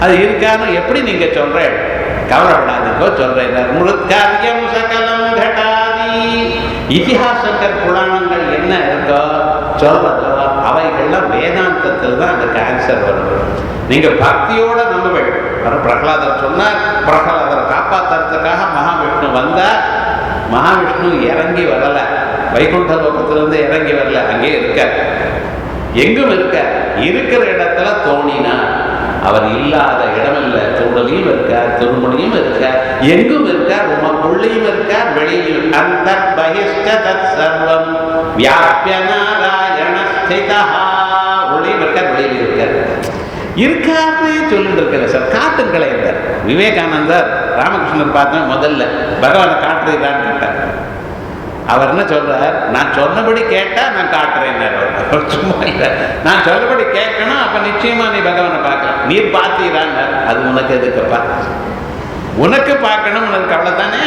அது இருக்கான்னு எப்படி நீங்க சொல்ற? கவலைப்படாதுக்கோ சொல்றேன். முழுக்காரியம் சகலம் கட்டாதி. இதிகாசங்கள் புராணங்கள் என்ன இருக்கோ சொல்றதோ அவைகள்லாம் வேதாந்தத்தில் தான் அதுக்கு ஆன்சர் வரும். நீங்க பக்தியோட நம்புவேன். பிரகலாதர் சொன்னார், பிரகலாதரை காப்பாற்றுறதுக்காக மகாவிஷ்ணு வந்தார். மகாவிஷ்ணு இறங்கி வரல, வைகுண்ட லோகத்திலிருந்து இறங்கி வரல, அங்கே இருக்க, எங்கும் இருக்க. இருக்கிற இடத்துல தோணினார். அவர் இல்லாத இடமில்லை. தூடலையும் இருக்கார், திருமணியும் இருக்கார், எங்கும் இருக்கார், உமக்குள்ளையும் இருக்கார், வெளியிலும். அந்த பகிஷ்ட தத் சர்வம் வியாபிய நாராயண ஸ்திதா. உள்ளேயும் இருக்கார், வெளியிலும் இருக்கார். இருக்காரு சொல்லிட்டு இருக்கிற சார். காட்டுங்களே இருந்தார் விவேகானந்தர். ராமகிருஷ்ணன் பார்த்தேன் முதல்ல பகவானை காட்டுறீங்களான்னு கேட்டார். அவர் என்ன சொல்றார்? நான் சொன்னபடி கேட்டா நான் காட்டுறேன். சும்மா இல்லை, நான் சொன்னபடி கேட்கணும். அப்ப நிச்சயமா நீ பகவானை பார்க்கலாம். நீர் பார்த்தீரான்னு. அது உனக்கு எதுக்குப்பா? உனக்கு பார்க்கணும் உனக்கு அவ்வளோதானே,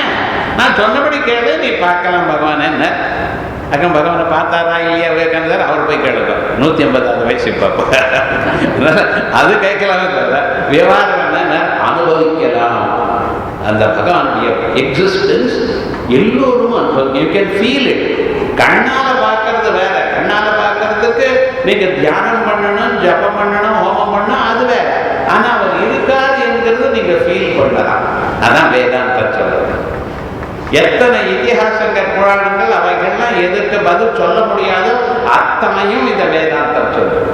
நான் சொன்னபடி கேளு, நீ பார்க்கலாம் பகவான். என்ன அக்கம் பகவானை பார்த்தாரா இல்லையா விவேகானந்தர், அவர் போய் கேளுக்கும். 150வது வயசு இப்போ அது கேட்கலாமே தவிர விவகாரம் என்ன அனுபவிக்கலாம். அந்த பகவானுடைய எக்ஸிஸ்டன்ஸ் எல்லோரும் அனுபவம். You can feel it. கண்ணால் பார்க்கறது வேற. கண்ணால் பார்க்கறதுக்கு நீங்கள் தியானம் பண்ணணும், ஜபம் பண்ணணும், ஹோமம் பண்ணணும், அது வேற. ஆனால் அவர் இருக்காது என்கிறது நீங்கள் ஃபீல் பண்ணலாம். அதான் வேதாந்தம் சொல்றது. எத்தனை இதிகாசங்கள் புராணங்கள் அவைகள்லாம் எதுக்கு பதில் சொல்ல முடியாதோ அத்தனையும் இந்த வேதாந்தம் சொல்றது.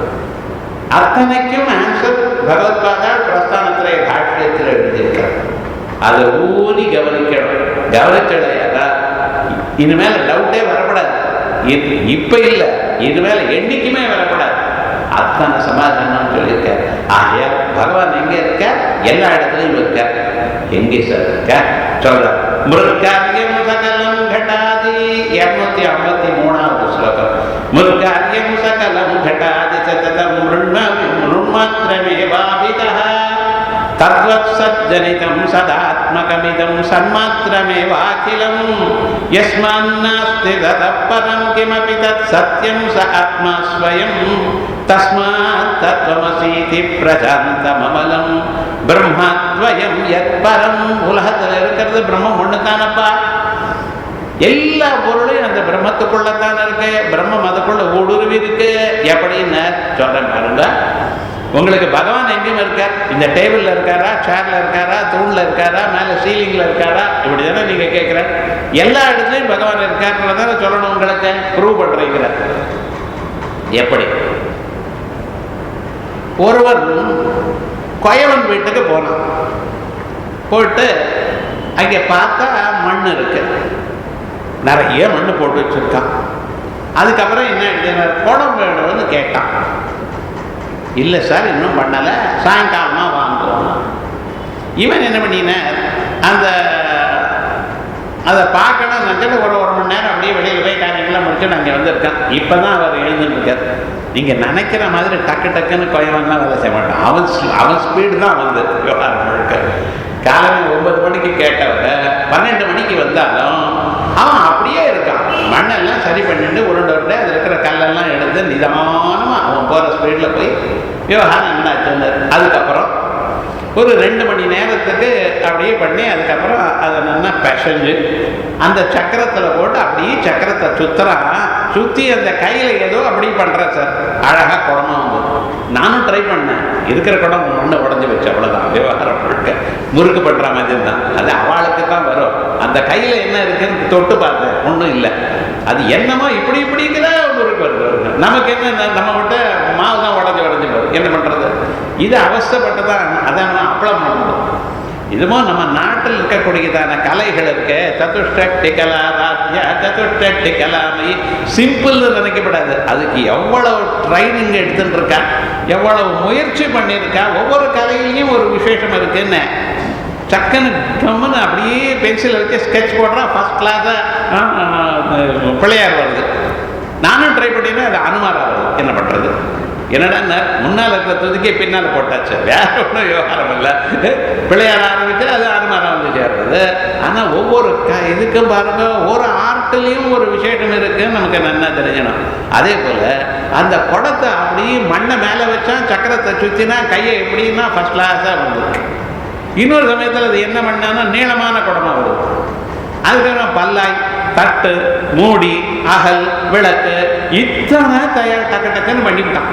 அத்தனைக்கும் ஆன்சர் பகவத்பாதா பிரஸ்தானத்திலே பாஷ்யத்தில் எழுதியிருக்கிறார். அதை ஊறி கவனிக்கணும். கவனிச்சடையாதா இனிமேல் டவுட்டே வரக்கூடாது. இப்ப இல்லை, இனிமேல் என்னைக்குமே வரக்கூடாது. அத்தனை சமாதானம் சொல்லியிருக்கார். ஆகையா பகவான் எங்க இருக்க? எல்லா இடத்துலையும் இருக்க. எங்கே சார் இருக்க சொல்ற? மிருக்காரியம் சகலம் கட்டாதி 253வது ஸ்லோகம். மிருக்காரியம் சகலம் கட்டாதி சததம் மிருண்மாத்ரமேவாபிதः தத்வத் சஜ்ஜனிதம் சதாத்மகமிதம் சன்மாத்ரமேவாகிலம் யஸ்மான்னாஸ்தி ததः பரம் கிமபி தத் சத்யம் ச ஆத்மா ஸ்வயம் தஸ்மாத் தத்வமசீதி பிரசாந்தமமலம் பிரம்மாத்வயம் யத் பரம். உலகத்தில் இருக்கிறது பிரம்மம் ஒன்று தானப்பா. எல்லா பொருளையும் அந்த பிரம்மத்துக்குள்ளத்தான் இருக்கு. பிரம்மம் அதுக்குள்ள ஊடுருவி இருக்கு. எப்படின்னு சொல்றேன் பாருங்க. உங்களுக்கு பகவான் எங்கேயும் இருக்கார். இந்த டேபிள்ல இருக்காரா, சேர்ல இருக்காரா, தூண்ல இருக்காரா, மேல சீலிங்ல இருக்காரா, இப்படி தானே நீங்க கேட்கிற. எல்லா இடத்துலையும் பகவான் இருக்காருன்றதான சொல்லணும். உங்களுக்கு ப்ரூவ் பண்றீங்க. எப்படி? ஒருவர் கொயவன் வீட்டுக்கு போனான். போட்டு அங்கே பார்த்தா மண் இருக்கு, நிறைய மண் போட்டு வச்சிருக்கான். அதுக்கப்புறம் என்ன எழுதினார்? குடம் வேணும்னு கேட்டான். இல்லை சார் இன்னும் பண்ணலை, சாயங்காலமாக வாங்குவோம். இவன் என்ன பண்ணின அதை பார்க்கணும் நினச்சிட்டு ஒரு மணி நேரம் அப்படியே வெளியில் போய் காரியங்கள்லாம் முடிச்சுட்டு அங்கே வந்திருக்கான். இப்போ தான் அவர் எழுந்துருக்கார். நீங்கள் நினைக்கிற மாதிரி டக்கு டக்குன்னு கொயவன்லாம் வேலை செய்ய மாட்டான். அவன் ஸ்பீடு தான் வந்து விவகாரம் முழுக்க. காலையில் 9 மணிக்கு கேட்டவங்க 12 மணிக்கு வந்தாலும் அவன் அப்படியே இருக்கான். மண்ணெல்லாம் சரி பண்ணிட்டு உருண்டை அதில் இருக்கிற கல்லெல்லாம் எடுத்து நிதானமாக அவன் போகிற ஸ்பீடில் போய் விவகாரம் என்னாச்சு. அதுக்கப்புறம் ஒரு 2 மணி நேரத்துக்கு அப்படியே பண்ணி அதுக்கப்புறம் அதை நல்லா பிசைஞ்சு அந்த சக்கரத்தில் போட்டு அப்படியே சக்கரத்தை சுற்றி அந்த கையில் ஏதோ அப்படி பண்ணுறேன் சார். அழகாக குடமாக வந்து நானும் ட்ரை பண்ணேன். இருக்கிற குடம் மண்ணை உடஞ்சி வச்சு அவ்வளோதான். விவகாரம் முழுக்க முறுக்கு பண்ணுற மாதிரி தான். அது அவளுக்கு தான் வரும். அந்த கையில் என்ன இருக்குன்னு தொட்டு பார்த்தேன், ஒன்றும் இல்லை. அது என்னமோ இப்படிங்கிற முறுக்கு வருது. நமக்கு என்ன, நம்ம விட்டு மாவு தான் உடஞ்சி வரும். என்ன பண்ணுறது? இது அவஸ்தைப்பட்டுதான். அதான் அப்பளம் பண்ணணும். இதுமோ நம்ம நாட்டில் இருக்கக்கூடியதான கலைகள் இருக்க சதுஷ்டி கலா ராஜ்யா சதுஷ்டி கலாமை சிம்பிள்னு நினைக்கப்படாது. அதுக்கு எவ்வளவு ட்ரைனிங் எடுத்துட்டு இருக்கா, எவ்வளவு முயற்சி பண்ணியிருக்கா. ஒவ்வொரு கலையிலையும் ஒரு விசேஷம் இருக்குன்னு சக்கன்னு கம்முன்னு அப்படியே பென்சிலை வச்சு ஸ்கெட்ச் போடுறான். ஃபர்ஸ்ட் கிளாஸாக பிள்ளையார் வருது. நானும் ட்ரை பண்ணினேன். அது அனுமாரா வருது. என்ன பண்ணுறது? என்னடா முன்னால் இருக்கிற துதிக்கே பின்னால் போட்டாச்சு. வேற ஒன்றும் விவகாரம் இல்லை. பிள்ளையார் ஆரம்பிச்சு அது அனுமாரம் வந்து சேர்றது. ஆனால் ஒவ்வொரு இதுக்கும் பாருங்க, ஒரு ஆர்ட்லேயும் ஒரு விசேஷம் இருக்குன்னு நமக்கு நல்லா தெரிஞ்சணும். அதே போல் அந்த குடத்தை அப்படியே மண்ணை மேலே வச்சா சக்கரத்தை சுற்றினா கையை எப்படின்னா ஃபர்ஸ்ட் கிளாஸாக வந்துருக்கு. இன்னொரு சமயத்தில் அது என்ன பண்ணான்னா நீளமான குடமாக வருது. அதுக்கப்புறம் பல்லாய், தட்டு, மூடி, அகல், விளக்கு இத்தனை தயார் டக்கு டக்குன்னு பண்ணிவிட்டான்.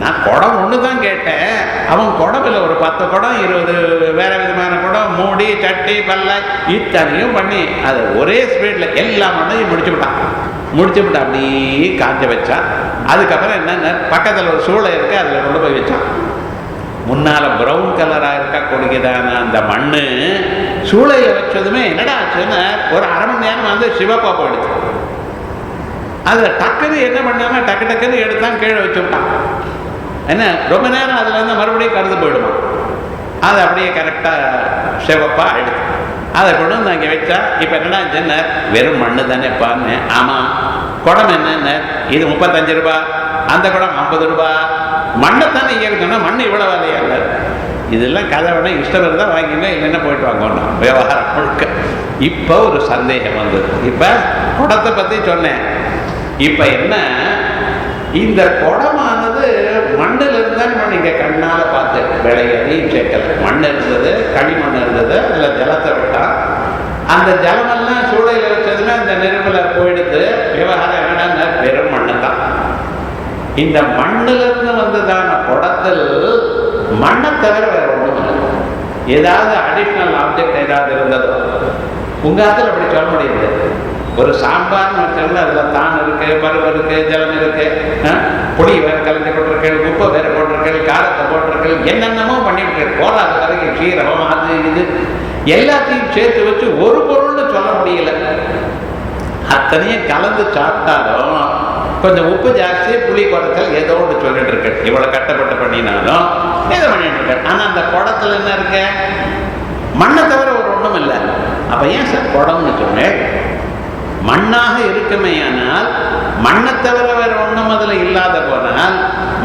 நான் குடம் ஒன்று தான் கேட்டேன். அவன் குடம் இல்லை, ஒரு 10 குடம் 20 வேற விதமான குடம், மூடி, சட்டி, பல்லாய் இத்தனையும் பண்ணி அதை ஒரே ஸ்பீடில் எல்லா மண்ணையும் முடிச்சு விட்டான். அப்படியே காஞ்ச வச்சான். அதுக்கப்புறம் என்னென்ன பக்கத்தில் ஒரு சூளை இருக்குது, அதில் கொண்டு போய் வச்சான். முன்னால் ப்ரௌன் கலராக இருக்கக்கூடியதான அந்த மண் சூளையில் வச்சதுமே என்னடா ஆச்சுன்னா ஒரு அரை மணி நேரம் வந்து சிவப்பா போயிடுச்சு. அதில் டக்குன்னு என்ன பண்ணான்னா டக்குன்னு எடுத்தான் கீழே வச்சு விட்டான். என்ன ரொம்ப நேரம் அதில் இருந்து மறுபடியும் கருது போயிடுமா. அது அப்படியே கரெக்டாக சிவப்பாக ஆயிடுச்சு. அதை கொண்டு வந்து அங்கே வச்சா இப்போ என்னடா சின்ன வெறும் மண்ணு தானே பாருங்க. ஆமாம், குடம் என்னென்ன இது 35 ரூபா, அந்த குடம் 50 ரூபா. மண்ணை தானே ஏற்கனவே மண் இவ்வளோ வேலையா இல்லை. இதெல்லாம் கதை வேணா இஷ்டம் இருந்தால் வாங்கிங்க, இல்லைன்னா போயிட்டு வாங்கணும் விவகாரம் முழுக்க. இப்போ ஒரு சந்தேகம் வந்தது. இப்போ குடத்தை பற்றி சொன்னேன். இப்போ என்ன, இந்த குடமானது மண்ணில் இருந்தால் நீங்கள் கண்ணால் பார்த்து விளையாதையும் சேர்க்கல. மண் இருந்தது, களிமண் இருந்தது, அதில் ஜலத்தை விட்டால் அந்த ஜலமெல்லாம் சூளையில் வச்சதுன்னா அந்த நெருப்பில் போயிடுது. விவகாரம் என்னன்னா வெறும் மண்ணு தான். இந்த மண்ணிலிருந்து வந்ததான குடத்தில் மண்ணை தவிர வேற ஒன்றும் இல்லை. ஏதாவது அடிஷ்னல் ஆப்ஜெக்ட் ஏதாவது இருந்ததோ உங்கள் ஆத்துல அப்படி சொல்ல முடியாது. ஒரு சாம்பார்னு வச்சோம்னா அதில் தான் இருக்கு, பருப்பு இருக்கு, ஜலம் இருக்கு, பொடி வேற கலந்து போட்டிருக்கேன், உப்பை வேற போட்டிருக்கேன், காரத்தை போட்டிருக்கேன், என்னென்னமோ பண்ணிவிட்டு போராத வரைக்கும் சீரகம் அது இது எல்லாத்தையும் சேர்த்து வச்சு ஒரு பொருள்னு சொல்ல முடியல. அத்தனையும் கலந்து சாப்பிட்டாலும் கொஞ்சம் உப்பு ஜாஸ்தி, புளி குறைச்சல், ஏதோ ஒன்று சொல்லிட்டு இருக்கேன். இவ்வளோ கட்டப்பட்டு பண்ணினாலும் ஏதோ பண்ணிட்டு இருக்கேன். ஆனால் அந்த குடத்துல என்ன இருக்க, மண்ணை தவிர ஒரு ஒன்றும் இல்லை. அப்போ ஏன் சார் குடம்னு சொன்னேன்? மண்ணாக இருக்குமையானால் மண்ணை தவிர வேற ஒன்றும் அதில் இல்லாத போனால்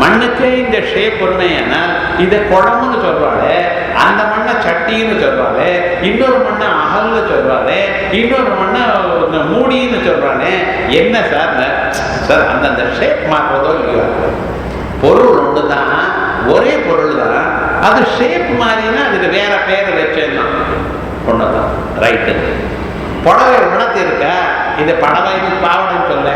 மண்ணுக்கே இந்த ஷேப் பொறுமையானால் இதை குடம்னு சொல்வாளே, அந்த மண்ணை சட்டின்னு சொல்வாளே, இன்னொரு மண்ணை அகல்னு சொல்வாளே, இன்னொரு மண்ணை மூடின்னு சொல்றானே. என்ன சார் சார் அந்தந்த ஷேப் மாறுறதோ இல்லையோ, பொருள் ஒன்று தான், ஒரே பொருள் தான், அது ஷேப் மாறினா அதுக்கு வேற பேர் வச்சேன்னா ஒன்று தான். ரைட்டு. புடவை உணர்த்தி இருக்க, இது படவைன்னு பாவனைன்னு சொல்ல,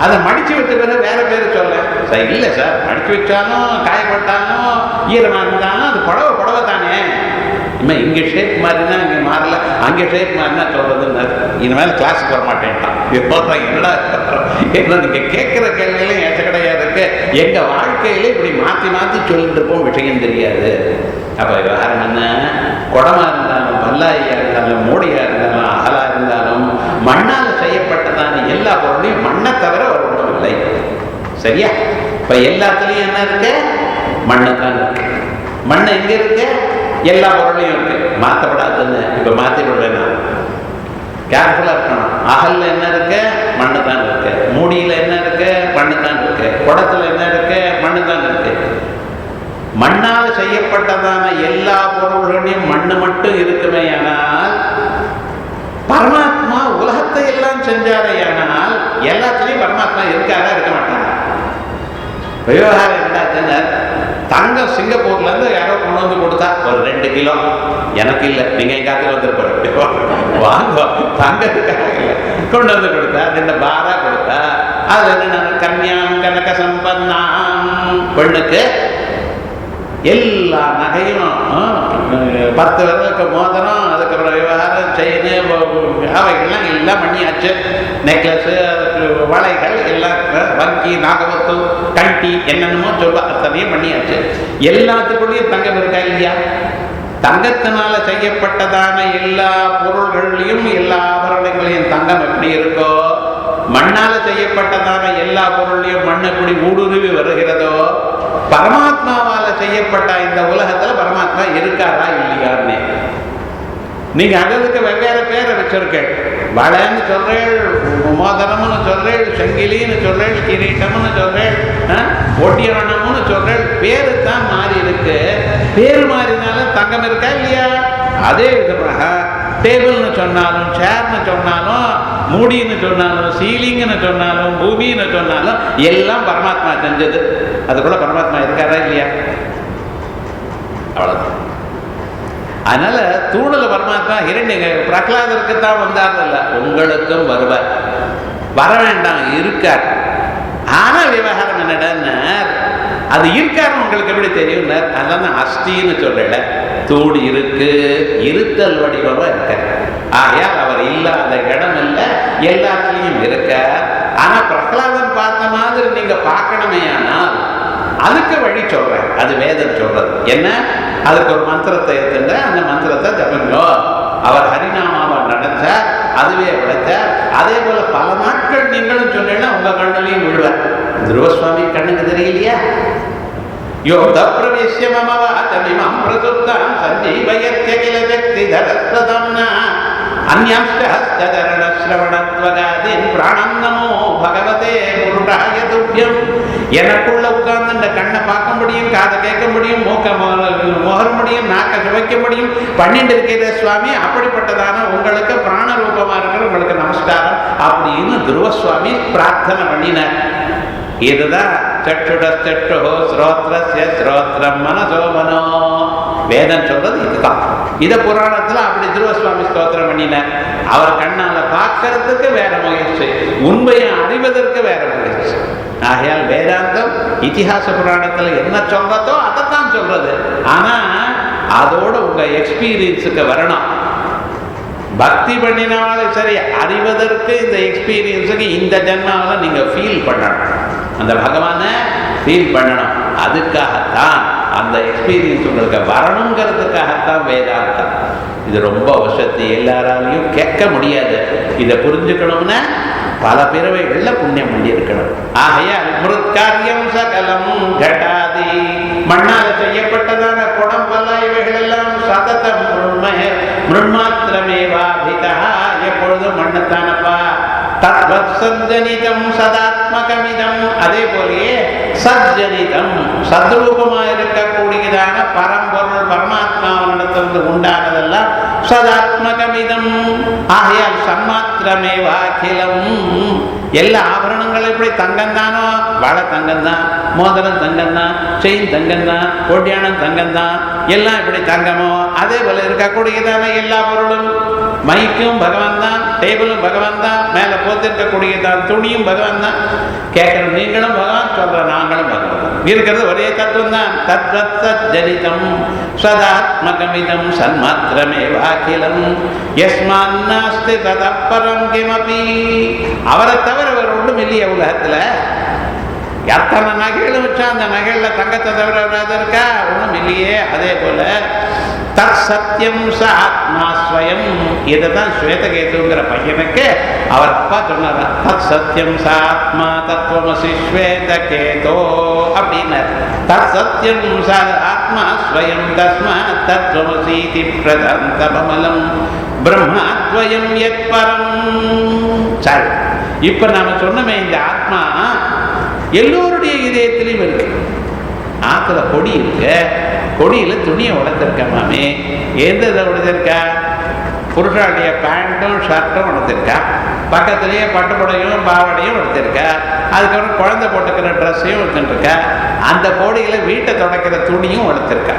அதை மடிச்சு வச்ச பிறகு வேற பேர் சொல்ல. சார் இல்லை சார், மடிச்சு வச்சாலும் காயப்பட்டாலும் ஈரமாக இருந்தாலும் அது புடவை தானே. இனிமேல் இங்கே ஷேப் மாறினா இங்கே மாறல, அங்கே ஷேப் மாறினா சொல்றதுன்னு இனிமேல் கிளாஸுக்கு வர மாட்டேன்ட்டான். என்னடா என்ன நீங்கள் கேட்குற கேள்வியிலும் ஏற்றக்கடையாக இருக்கு. எங்கள் வாழ்க்கையில இப்படி மாற்றி மாற்றி சொல்லிட்டு இருப்போம், விஷயம் தெரியாது. அப்போ விவகாரம் என்ன, குடமாக இருந்தாலும், பல்லாயியாக இருந்தாலும், மூடியாக இருந்தாலும், அகலாக இருந்தாலும் மண்ணால் செய்யப்பட்டதான எல்லா பொருளையும் மண்ணை தவிர ஒரு ஒன்றும் இல்லை. சரியா? இப்போ எல்லாத்துலேயும் என்ன இருக்கு, மண்ணு தான் இருக்கு. மண் எங்கே இருக்கு, எல்லா பொருளையும் இருக்கு. மாற்றப்படாதுன்னு இப்போ மாற்றி விடுவேன்னா கேர்ஃபுல்லாக இருக்கணும். அகல்ல என்ன இருக்கு, மண்ணு தான் இருக்கு. மூடியில் என்ன இருக்கு, மண்ணு தான் இருக்கு. குடத்துல என்ன இருக்கு, மண்ணு தான் இருக்கு. மண்ணால் செய்யப்பட்டதான எல்லா பொருள்களையும் மண்ணு மட்டும் இருக்குமே. ஆனால் பரமாத்மா உலகத்தை எல்லாம் செஞ்சாரே, ஆனால் எல்லாத்துலேயும் பரமாத்மா இருக்காரா, இருக்க மாட்டாங்க. விவகாரம் என்ன, தங்கம் சிங்கப்பூர்ல இருந்து யாரோ கொண்டு வந்து கொடுத்தா ஒரு 2 கிலோ, எனக்கு இல்லை, நீங்க எங்காத்துல வந்துருப்போம் வாங்க, தங்கத்துக்காக இல்லை, கொண்டு வந்து கொடுத்தா 2 பாரா கொடுத்தா, அது என்ன, கன்யாம் கனக சம்பன்னாம், பெண்ணுக்கு எல்லா நகையும் 10 விரலுக்கு மோதிரம், அதுக்கப்புறம் விவகாரம் செயின் அவைகள்லாம் எல்லாம் பண்ணியாச்சு. நெக்லஸு, அதுக்கு வளைகள் எல்லாம், வங்கி, நாகவத்து, கண்டி, என்னென்னமோ சொல்வா, அத்தனையும் பண்ணியாச்சு. எல்லாத்துக்குள்ளேயும் தங்கம் இருக்கா இல்லையா? தங்கத்தினால செய்யப்பட்டதான எல்லா பொருள்களையும் எல்லா ஆபரணங்களையும் தங்கம் எப்படி இருக்கோ, மண்ணால செய்யப்பட்டதான எல்லா பொருளையும் மண் எப்படி ஊடுருவி வருகிறதோ, பரமாத்மாவால செய்யப்பட்ட இந்த உலகத்துல பரமாத்மா இருக்காரா இல்லையான்னு நீங்க அதுக்கு வெவ்வேறு பேரை வச்சிருக்கேன். வளைன்னு சொல்றேன், மோதிரம்னு சொல்றேன், செங்கிலின்னு சொல்றேன், கிரீட்டம்னு சொல்றேன், ஒட்டியானம்னு சொல்றேன். பேரு தான் மாறி இருக்கு. பேரு மாறினாலும் தங்கம் இருக்கா இல்லையா? அதே விதமாக டேபிள்னு சொன்னாலும், சேர்னு சொன்னாலும், மூடின்னு சொன்னாலும், சீலிங்னு சொன்னாலும், பூமின்னு சொன்னாலும் எல்லாம் பரமாத்மா செஞ்சது. அதுக்குள்ள பரமாத்மா இருக்காரா இல்லையா? அவ்வளவுதான். அதனால தூணுல பரமாத்மா இரண்டு பிரகலாதருக்கு தான் வந்தார்ல, உங்களுக்கும் வருவார். வர வேண்டாம், இருக்கார். ஆனா விவகாரம் என்னடா, அது இருக்காருன்னு உங்களுக்கு எப்படி தெரியும்? அதான் அஸ்தின்னு சொல்லல, தூடு இருக்கு, இருத்தல் வடிவமா இருக்க. ஆகையால் அவர் இல்லாத இடம் இல்லை, எல்லாத்துலேயும் இருக்க. ஆனா பிரகலாதன் பார்த்த மாதிரி நீங்க பார்க்கணுமே, ஆனால் அதுக்கு வழி சொல்றேன். அது வேதம் சொல்றது என்ன? அதுக்கு ஒரு மந்திரத்தை எடுத்துட்டு அந்த மந்திரத்தை ஜபங்கோ. அவர் ஹரிநாமாவை நடந்தார், அதுவே விளைச்சார். அதே போல பல நாட்கள் நீங்களும் சொன்னீங்கன்னா உங்க கண்ணுலையும் விழுவார். துருவசுவாமி கண்ணுக்கு தெரியலையா? யோக பிரவேசிய மமவாச்சமிமம் பிரசுப்தம் சஞ்சீவயத்ய கில சக்தி தரஸ்வதம்னா அந்யஸ்தரண ஸ்ரவணத்வகாதீன் பிராணம் நமோ பகவதே புருஷாய துப்யம். எனக்குள்ள உட்கார்ந்து இந்த கண்ணை பார்க்க முடியும், காதை கேட்க முடியும், மூக்க முகர முடியும், நாக்கை சுவைக்க முடியும் பண்ணிட்டு இருக்கிற சுவாமி, அப்படிப்பட்டதான உங்களுக்கு பிராண ரூபமா இருக்கிற உங்களுக்கு நமஸ்காரம் அப்படின்னு துருவசுவாமி பிரார்த்தனை பண்ணினார். இதுதான் சற்றுடச்சட்டோ ஸ்ரோத்ரஸ்ய ஸ்ரோத்ரம் மனசோ மனோ வேதம் சொல்றது இதுதான். இத புராணத்துல அப்படி துருவசுவாமி ஸ்தோத்திரம் பண்ணினார். அவர் கண்ணால பார்க்கறதுக்கு வேற முயற்சி, உண்மையை அறிவதற்கு வேற முயற்சி. ஆகையால் வேதாந்தம் இதிகாச புராணத்துல என்ன சொல்றதோ அதைத்தான் சொல்றது. ஆனா அதோட உங்க எக்ஸ்பீரியன்ஸுக்கு வரணும். பக்தி பண்ணினாலும் சரி, அறிவதற்கு இந்த எக்ஸ்பீரியன்ஸுக்கு இந்த ஜென்மாவில் நீங்க ஃபீல் பண்ணணும், அந்த பகவானை ஃபீல் பண்ணணும். அதுக்காகத்தான் அந்த எக்ஸ்பீரியன்ஸ் உங்களுக்கு வரணுங்கிறதுக்காகத்தான் வேதாந்தம். இது ரொம்ப வசதி, எல்லாராலையும் கேட்க முடியாது. இதை புரிஞ்சுக்கணும்னா பல பிறவைகள்ல புண்ணியம் பண்ணி இருக்கணும். ஆகையால் மிருத்காரியம் சகலம் கடாதி, மண்ணால செய்யப்பட்டதான குடம்பல்ல இவைகள் எல்லாம் சததம் மிருண்மாத்திரமேவாபிதா, எப்பொழுதும் மண்ணுத்தானப்பா. தத்வத் சஜ்ஜனிதம் சதாத்மகமிதம், அதே போலயே சஜ்ஜனிதம் சத்ரூபமாக இருக்கக்கூடியதான பரம்பொருள் பரமாத்மாவினிடத்திலிருந்து உண்டானதெல்லாம் சதாத்மகமிதம். ஆகையால் சன்மாத்திரமேவாகிலம், எல்லா ஆபரணங்களும் எப்படி தங்கம்தானோ, வளை தங்கம்தான், மோதிரம் தங்கம்தான், செயின் தங்கம்தான், ஒட்டியானம் தங்கம்தான், எல்லாம் இப்படி தங்கமோ அதே போல இருக்கக்கூடியதான எல்லா பொருளும், மைக்கும் பகவான் தான், டேபிளும் பகவான் தான், மேலே போத்திருக்கக்கூடியதான் துணியும் பகவான் தான். கேட்கிற நீங்களும் பகவான், சொல்ற நாங்களும் பகவான். இருக்கிறது ஒரே தத்துவம் தான். தத்வத் சஜ்ஜனிதம் சதாத்மகமிதம் சன்மாத்திரமேவாகிலம் யஸ்மான் நாஸ்தி ததப்பரம் கிமபி, அவரை தவிர வேறு ஒன்றும் இல்லையா உலகத்துல. எத்தனை நகைகளும் வச்சா அந்த நகைகள்ல தங்கத்தை தவிர வேறு இருக்கா? ஒன்றும் இல்லையே. அதே போல தத் சத்தியம் ச ஆத்மா ஸ்வயம், இதைதான் ஸ்வேதகேதுங்கிற பையனுக்கு அவர் அப்பா சொன்னார். தத் சத்தியம் ச ஆத்மா தத்துவமசி ஸ்வேதகேதோ அப்படின்னார். தத் சத்தியம் ச ஆத்மா ஸ்வயம் தஸ்மாத் தத்துவமசீதி பிரதந்தமலம் பிரம்மாத்வயம் யத் பரம். சரி, இப்ப நாம சொன்னமே இந்த ஆத்மா எல்லோருடைய இதயத்திலையும் இருக்கு. ஆத்துல கொடி இருக்கு, கொடியில துணியை உடைத்திருக்க மாமே. எந்த இதை உடைத்திருக்கா? புருஷாடைய பேண்ட்டும் ஷர்ட்டும் உடைத்திருக்கா, பக்கத்திலேயே பட்டுப்புடையும் பாவாடையும் உடைத்திருக்கா, அதுக்கப்புறம் குழந்தை போட்டுக்கிற ட்ரெஸ்ஸையும் எடுத்துருக்கா, அந்த கொடியில வீட்டை துடைக்கிற துணியும் உடைத்திருக்கா.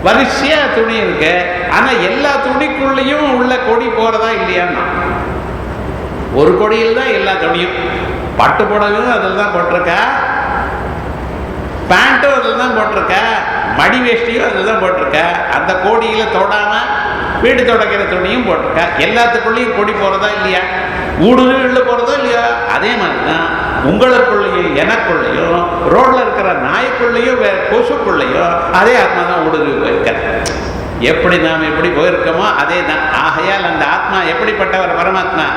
வரிசையா துணி இருக்கு. ஆனா எல்லா துணிக்குள்ளேயும் உள்ள கொடி போறதா இல்லையான்னா, ஒரு கொடியில் தான் எல்லா துணியும். பட்டு புடவையும் அதில் தான் போட்டிருக்கா, பேண்ட்டும் அதில் தான் போட்டிருக்கா, மடி வேஷ்டியும் அதில் தான் போட்டிருக்கா. அந்த கோடியில தொடாம வீடு தொடக்கிற துணியும் போட்டிருக்கா. எல்லாத்துக்குள்ளேயும் கொடி போறதா இல்லையா? ஊடுருவில போறதா இல்லையா? அதே மாதிரி தான் உங்களுக்குள்ளேயும் எனக்குள்ளேயும் ரோட்ல இருக்கிற நாய்க்குள்ளேயும் கொசுக்குள்ளேயும் அதே ஆத்மா தான் ஊடுருவி போயிருக்க. எப்படி நாம் எப்படி போயிருக்கோமோ அதே தான். ஆகையால் அந்த ஆத்மா எப்படிப்பட்டவர்? பரமாத்மா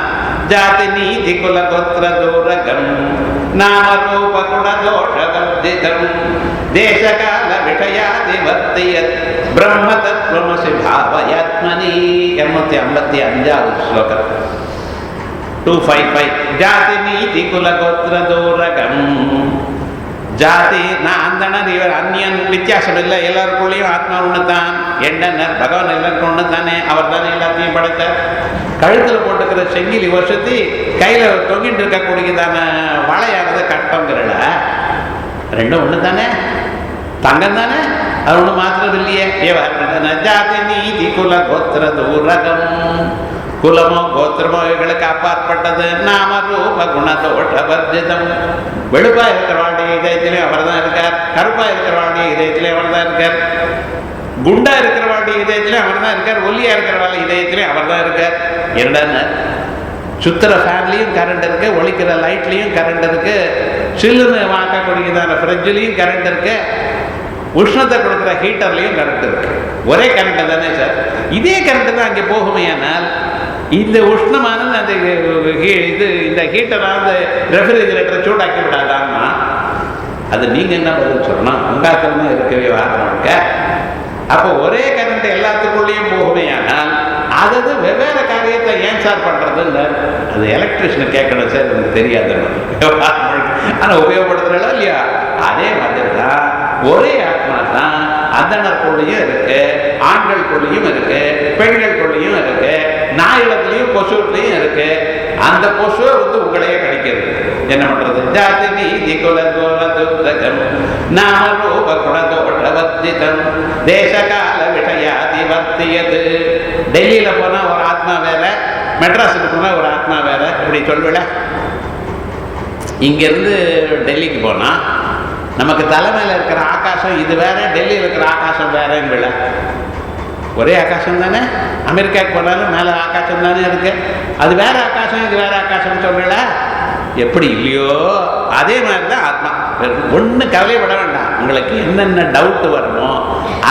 ஜாதி நீதி குல கோத்திர தூரகம் நாம ரூப குண தோஷ வர்திதம் தேசகால விஷயாதி வர்த்தியத் பிரம்ம தத்வமசி பாவயாத்மனி. 255வது ஸ்லோகம் 255. ஜாதி நீதி குல கோத்திர தூரகம், ஜாதி நான் அந்தனர் இவர் அந்நியன் வித்தியாசம் இல்லை, எல்லாருக்குள்ளேயும் ஆத்மா ஒன்று தான். என்னன்னர் பகவான் எல்லாருக்கும் ஒன்று தானே, அவர் தானே எல்லாத்தையும் படைத்தார். கழுத்தில் போட்டுக்கிற செங்கிலி வருஷத்தி கையில் தொங்கிட்டு இருக்கக்கூடியதான வளையானது கட்டங்கிறல ரெண்டும் ஒன்று தானே, தங்கம் தானே, அது ஒன்று மாத்திரம் இல்லையே. ஜாதி நீதி குல கோத்திர தூரகம், குலமோ கோத்திரமோ இவர்களுக்கு அப்பாற்பட்டது. நாம ரூப குணதோஷ வர்ஜிதம், வெளுப்பா இருக்கிறவாளுடைய இதயத்திலே அவர் தான் இருக்கார், கருப்பா இருக்கிறவாளுடைய இதயத்திலே அவர் தான் இருக்கார், குண்டா இருக்கிறவாளுடைய இதயத்திலே அவர் தான் இருக்கார், ஒல்லியா இருக்கிறவாள் இதயத்திலே அவர் தான் இருக்கார். என்னன்னு சுத்துற ஃபேன்லையும் கரண்ட் இருக்கு, ஒழிக்கிற லைட்லையும் கரண்ட் இருக்கு, சில்லுன்னு வாங்கக்கூடியதான ஃப்ரிட்ஜ்லையும் கரண்ட் இருக்கு, உஷ்ணத்தை கொடுக்குற ஹீட்டர்லையும் கரண்ட் இருக்கு. ஒரே கரண்ட் தானே சார். இதே கரண்ட் தான் அங்கே போகுமே. ஆனால் இந்த உஷ்ணமானது அந்த இது இந்த ஹீட்டராக ரெஃப்ரிஜிரேட்டரை சூடாக்கி விடாதான்னா அது நீங்கள் என்ன பதில் சொல்லணும்? உங்காத்தில் தான் இருக்கவே வாரணுங்க. அப்போ ஒரே கரண்ட் எல்லாத்துக்குள்ளேயும் போகுமே. ஆனால் அது வெவ்வேறு காரியத்தை ஏன் சார் பண்ணுறதுன்னு அது எலக்ட்ரிஷியனை கேட்கணும் சார், எனக்கு தெரியாது. ஆனா உபயோகப்படுத்துறா இல்லையா? அதே மாதிரி தான் ஒரே ஆத்மா தான் அந்தனருக்குள்ளேயும் இருக்கு, ஆண்களுக்குள்ளேயும் இருக்கு, பெண்களுக்குள்ளேயும் இருக்கு, நாயிடத்துலயும் கொசுலையும் இருக்கு. அந்த கொசுவை உங்களையே கடிக்கிறது. என்ன பண்றது? ஜாதி நீதி குலகோலதுர்தகம் நாமரூப குணதோஷவர்ஜிதம் தேசகால விஷயாதி வர்த்தியது. டெல்லியில போனா ஒரு ஆத்மா வேற, மெட்ராஸுக்கு போனா ஒரு ஆத்மா வேற. இப்படி சொல்லுவில. இங்கிருந்து டெல்லிக்கு போனா நமக்கு தலைமையில் இருக்கிற ஆகாசம் இது வேற, டெல்லியில் இருக்கிற ஆகாசம் வேறன்னு விட. ஒரே ஆகாசம் தானே. அமெரிக்காவுக்கு போனாலும் மேலே ஆகாசம் தானே இருக்கு. அது வேற ஆகாசம், இது வேற ஆகாசம் சொல்லல. எப்படி இல்லையோ அதே மாதிரி தான் ஆத்மா. ஒன்றும் கவலைப்பட வேண்டாம். உங்களுக்கு என்னென்ன டவுட் வருமோ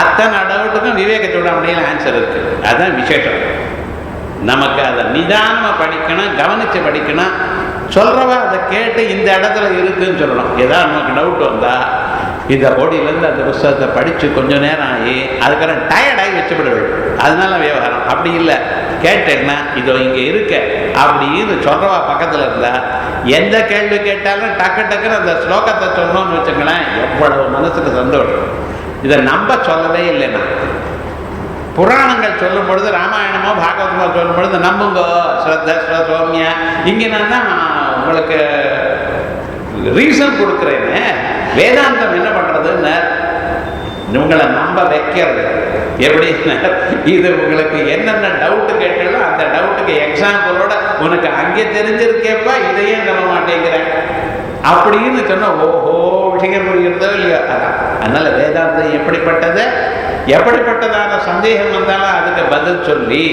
அத்தனை டவுட்டுக்கும் விவேக சூடாமணியில் ஆன்சர் இருக்கு. அதுதான் விசேஷம். நமக்கு அதை நிதானமாக படிக்கணும், கவனித்து படிக்கணும். சொல்கிறவா அதை கேட்டு இந்த இடத்துல இருக்குன்னு சொல்லணும். ஏதாவது நமக்கு டவுட் வந்தால் இந்த கோடியிலேருந்து அந்த புஸ்தகத்தை படித்து கொஞ்சம் நேரம் ஆகி அதுக்கப்புறம் டயர்டாகி வச்சுப்படுவேன். அதனால விவகாரம். அப்படி இல்லை, கேட்டேன்னா இதோ இங்கே இருக்க அப்படின்னு சொல்கிறவா பக்கத்தில் இருந்தால் எந்த கேள்வி கேட்டாலும் டக்கு டக்குன்னு அந்த ஸ்லோகத்தை சொன்னோன்னு வச்சுங்களேன், எவ்வளவு மனசுக்கு சந்தோஷம். இதை நம்ப சொல்லவே இல்லைன்னா புராணங்கள் சொல்லும் பொழுது, ராமாயணமோ பாகவதமோ சொல்லும் பொழுது நம்புங்கோ ஸ்ரத்த சோமியா இங்கே நான் தான் உங்களுக்கு ரீசன் கொடுக்குறேன்னு. வேதாந்தம் என்ன பண்ணுறதுன்னு உங்களை நம்ப வைக்கிறது. எப்படின்னா இது உங்களுக்கு என்னென்ன டவுட்டு கேட்டாலும் அந்த டவுட்டுக்கு எக்ஸாம்பிளோட உனக்கு அங்கே தெரிஞ்சிருக்கேப்பா இதையே நம்ப மாட்டேங்கிறேன் அப்படின்னு சொன்னால் ஓஹோ விஷயம் புரிகிறதோ இல்லையோ. அதான். அதனால வேதாந்தம் எப்படிப்பட்டது, எப்படிப்பட்டதான சந்தேகம் வந்தாலும் அதுக்கு பதில் சொல்லி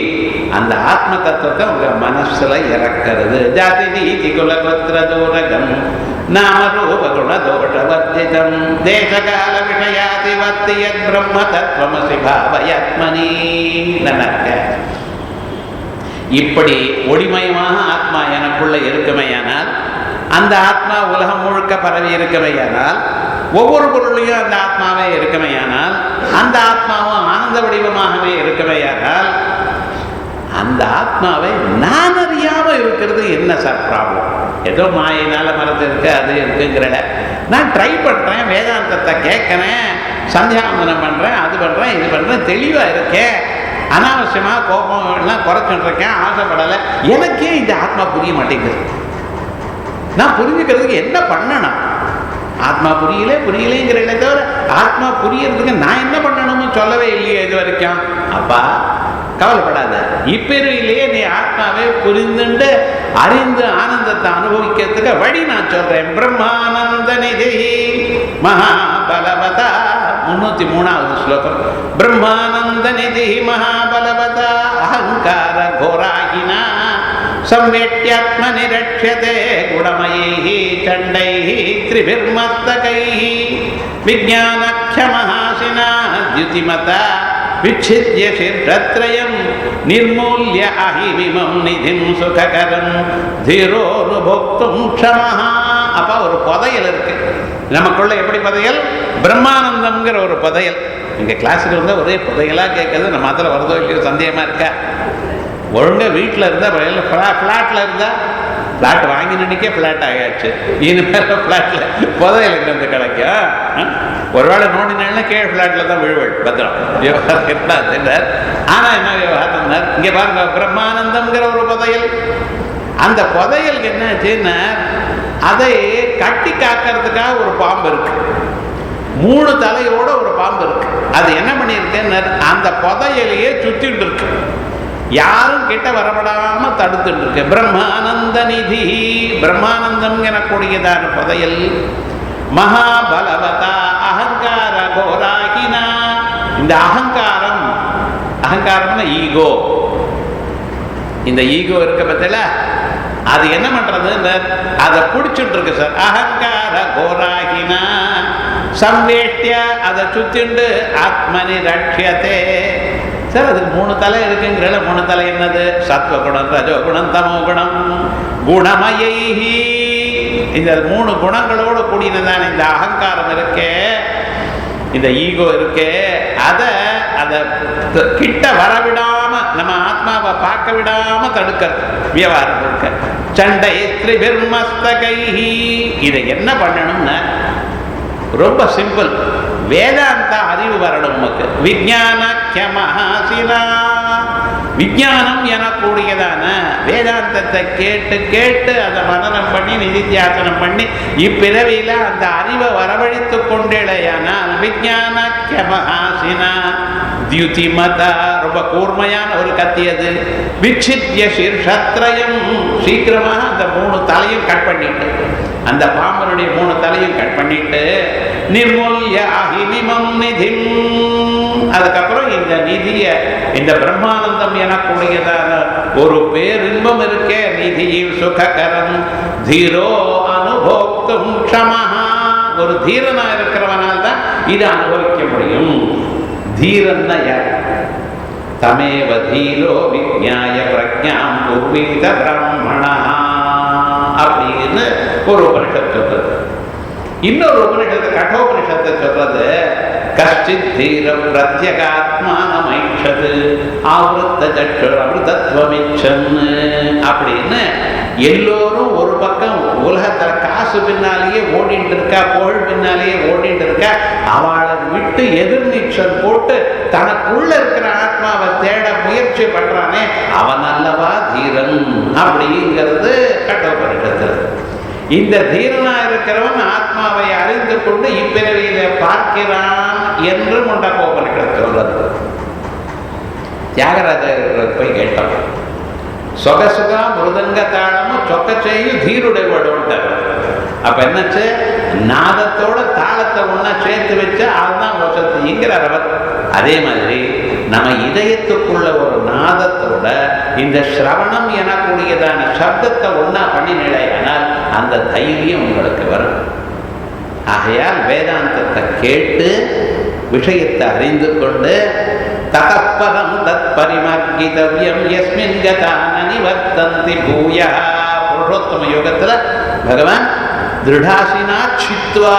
அந்த ஆத்ம தத்துவத்தை உங்க மனசுல இறக்கிறது. ஜாதி நீதி குலகோத்திர தூரகம் நாமரூப குணதோஷவர்ஜிதம் தேசகால விஷயாதி வர்த்தியத் பிரம்ம தத்துவமசி பாவயாத்மனி. நல்ல இப்படி ஒளிமயமாக ஆத்மா எனக்குள்ள இருக்குமையானால், அந்த ஆத்மா உலகம் முழுக்க பரவி இருக்குமையானால், ஒவ்வொரு பொருளையும் அந்த ஆத்மாவே இருக்குமையானால், அந்த ஆத்மாவும் ஆனந்த வடிவமாகவே இருக்குமையானால், அந்த ஆத்மாவை நான் அறியாம இருக்கிறது என்ன சார் ப்ராப்ளம்? ஏதோ மாயினால மரத்து இருக்கு அது இருக்குங்கிற நான் ட்ரை பண்றேன், வேதாந்தத்தை கேட்கிறேன், சந்தியாவந்தனம் பண்றேன், அது பண்றேன், இது பண்றேன், தெளிவா இருக்கேன், அனாவசியமா கோபம் எல்லாம் குறைச்சுட்டு இருக்கேன், ஆசைப்படலை. எனக்கே இந்த ஆத்மா புரிய மாட்டேங்குது. நான் புரிஞ்சுக்கிறதுக்கு என்ன பண்ணணும்? ஆத்மா புரியலைங்கிறத தவிர ஆத்மா புரியறதுக்கு நான் என்ன பண்ணணும்னு சொல்லவே இல்லையே இது வரைக்கும். அப்பா கவலைப்படாத, இப்பெருவிலேயே நீ ஆத்மாவை புரிந்துண்டு அறிந்து ஆனந்தத்தை அனுபவிக்கிறதுக்கு வழி நான் சொல்றேன். பிரம்மானந்த நிதி மகாபலவதா 303வது ஸ்லோகம். பிரம்மானந்த நிதி மகாபலவதா அஹங்கார கோராகினா संवेट्यात्मनि रक्ष्यते गुणमयैः चण्डैः त्रिभिर्मस्तकैः विज्ञानक्षमहासिना द्युतिमता विच्छिद्य शिरत्रयं निर्मूल्य अहिमिमं निधिं सुखकरं धीरोनुभोक्तुं क्षमः. அப்போ ஒரு புதையல் இருக்கு நமக்குள்ள. எப்படி புதையல்? பிரம்மானந்தம்ங்கிற ஒரு புதையல். இங்கே கிளாஸுக்கு வந்தால் ஒரே புதையலாக கேட்குறது. நம்ம அதில் வருதோ இல்லையோ சந்தேகமாக இருக்கா? ஒழுங்காக வீட்டில் இருந்தால் ஃப்ளாட்டில் இருந்தால் ஃப்ளாட் வாங்கி நினைக்க ஃப்ளாட் ஆகியாச்சு. இனிமேல் ஃப்ளாட்டில் புதையல் இருந்து கிடைக்கும். ஒருவேளை நோண்டினா கீழே ஃப்ளாட்டில் தான் விழுவல். பத்திரம் விவகாரம் இருந்தார். ஆனால் என்ன விவகாரம் இங்கே பாருங்க, பிரம்மானந்தம்ங்கிற ஒரு புதையல். அந்த புதையலுக்கு என்ன ஆச்சுன்னா அதை கட்டி காக்கிறதுக்காக ஒரு பாம்பு இருக்கு, 3 தலையோட ஒரு பாம்பு இருக்கு. அது என்ன பண்ணியிருக்கேன்னு அந்த புதையலையே சுத்திட்டு இருக்கு, யாரும் கிட்ட வரப்படாம தடுத்துட்டு இருக்கு. பிரம்மானந்த நிதி, பிரம்மானந்தம் எனக்கூடியதான புதையல். மகாபலவதா அகங்கார கோராகினா, இந்த அகங்காரம், அகங்காரம்னா ஈகோ, இந்த ஈகோ இருக்க பத்தில அது என்ன பண்றது? அதை பிடிச்சிட்டு இருக்கு சார். அகங்கார கோராகினா சம்வேட்டிய, அதை சுத்திண்டு ஆத்மனி ரட்சியத்தே. சார் அதுக்கு 3 தலை இருக்குங்கிற 3 தலை என்னது? சத்வகுணம், ரஜோகுணம், தமோகுணம், குணமயைஹி. இந்த 3 குணங்களோடு கூடினதான இந்த அகங்காரம் இருக்கே, இந்த ஈகோ இருக்கே, அதை அதை கிட்ட வரவிடாம, நம்ம ஆத்மாவை பார்க்க விடாம தடுக்கிறது வியாபாரம் இருக்க. சண்டை திரிபிர்மஸ்தகைஹி. இதை என்ன பண்ணணும்னா ரொம்ப சிம்பிள். வேதாந்த அறிவு வரணும் நமக்கு. விஞ்ஞானக்ய மகாசினா, விஞ்ஞானம் எனக்கூடியதான வேதாந்தத்தை கேட்டு கேட்டு அதை மனனம் பண்ணி நிதித்தியாசனம் பண்ணி இப்பிறவியில அந்த அறிவை வரவழைத்து கொண்டேடையானால் விஞ்ஞானக்ய மகாசினா தியுதிமதா, ரொம்ப கூர்மையான ஒரு கத்தி அது. விக்ஷித்ய சீர்ஷத்ரயம், சீக்கிரமாக அந்த 3 தலையும் கட் பண்ணிட்டு, அந்த பாம்பனுடைய 3 தலையும் கட் பண்ணிட்டு நிர்மூல்ய அஹினிமம் நிதிம், அதுக்கப்புறம் இந்த நிதிய, இந்த பிரம்மானந்தம் எனக்கூடியதான ஒரு பேரின்பம் இருக்கே, நிதியும் சுககரம் தீரோ அனுபோக்தும் க்ஷமஹா, ஒரு தீரனா இருக்கிறவனால் தான் இதை அனுபவிக்க முடியும். தீரன்னா யார்? தமேவ தீரோ விஜ்ஞாய பிரஜாம் பூர்வீத பிரம்மணா அப்படின்னு ஒரு உபனிஷத்து சொல்றது. இன்னொரு உபனிஷத்து கட்டோபனிஷத்தை சொல்றது கஷ்டித் தீர பிரத்யகாத்மானமைச்சது ஆவருத்த சற்றுர் அமிர்தத்வமிச்சன்னு அப்படின்னு. எல்லோரும் ஒரு பக்கம் உலகத்துல காசு பின்னாலேயே ஓடிட்டு இருக்கா, புகழ் பின்னாலேயே ஓடிட்டு இருக்கா. அவளை விட்டு எதிர்நீச்சல் போட்டு தனக்குள்ள இருக்கிற ஆத்மாவை தேட முயற்சி பண்றானே அவன் அல்லவா தீரன் அப்படிங்கிறது கட்டோபனிஷத்துல. இந்த தீரனா இருக்கிறவன் ஆத்மாவை அறிந்து கொண்டு இப்பிறவியில பார்க்கிறான் என்று முண்டகோபனிஷத்து சொல்றது. தியாகராஜர் போய் கேட்டான், சொகசுகா மிருதங்க தாளமும் சொக்கச்செய்யு தீருடையோடு. அப்ப என்னச்சு, நாதத்தோட தாளத்தை ஒன்னா சேர்த்து வச்சு அதுதான் வசதிங்கிறார் அவர். அதே மாதிரி நம்ம இதயத்துக்குள்ள ஒரு நாதத்தோட இந்த சிரவணம் எனக்கூடியதான சப்தத்தை ஒன்னா பண்ணினால் அந்த தைரியம் உங்களுக்கு வரும். ஆகையால் வேதாந்தத்தை கேட்டு விஷயத்தை அறிந்து கொண்டு ததப்பரம் தத் பரிமார்கிதவ்யம் யஸ்மின் கதான நிவர்த்தந்தி பூயா. புருஷோத்தம யோகத்துல பகவான் திருடாசினா சித்வா,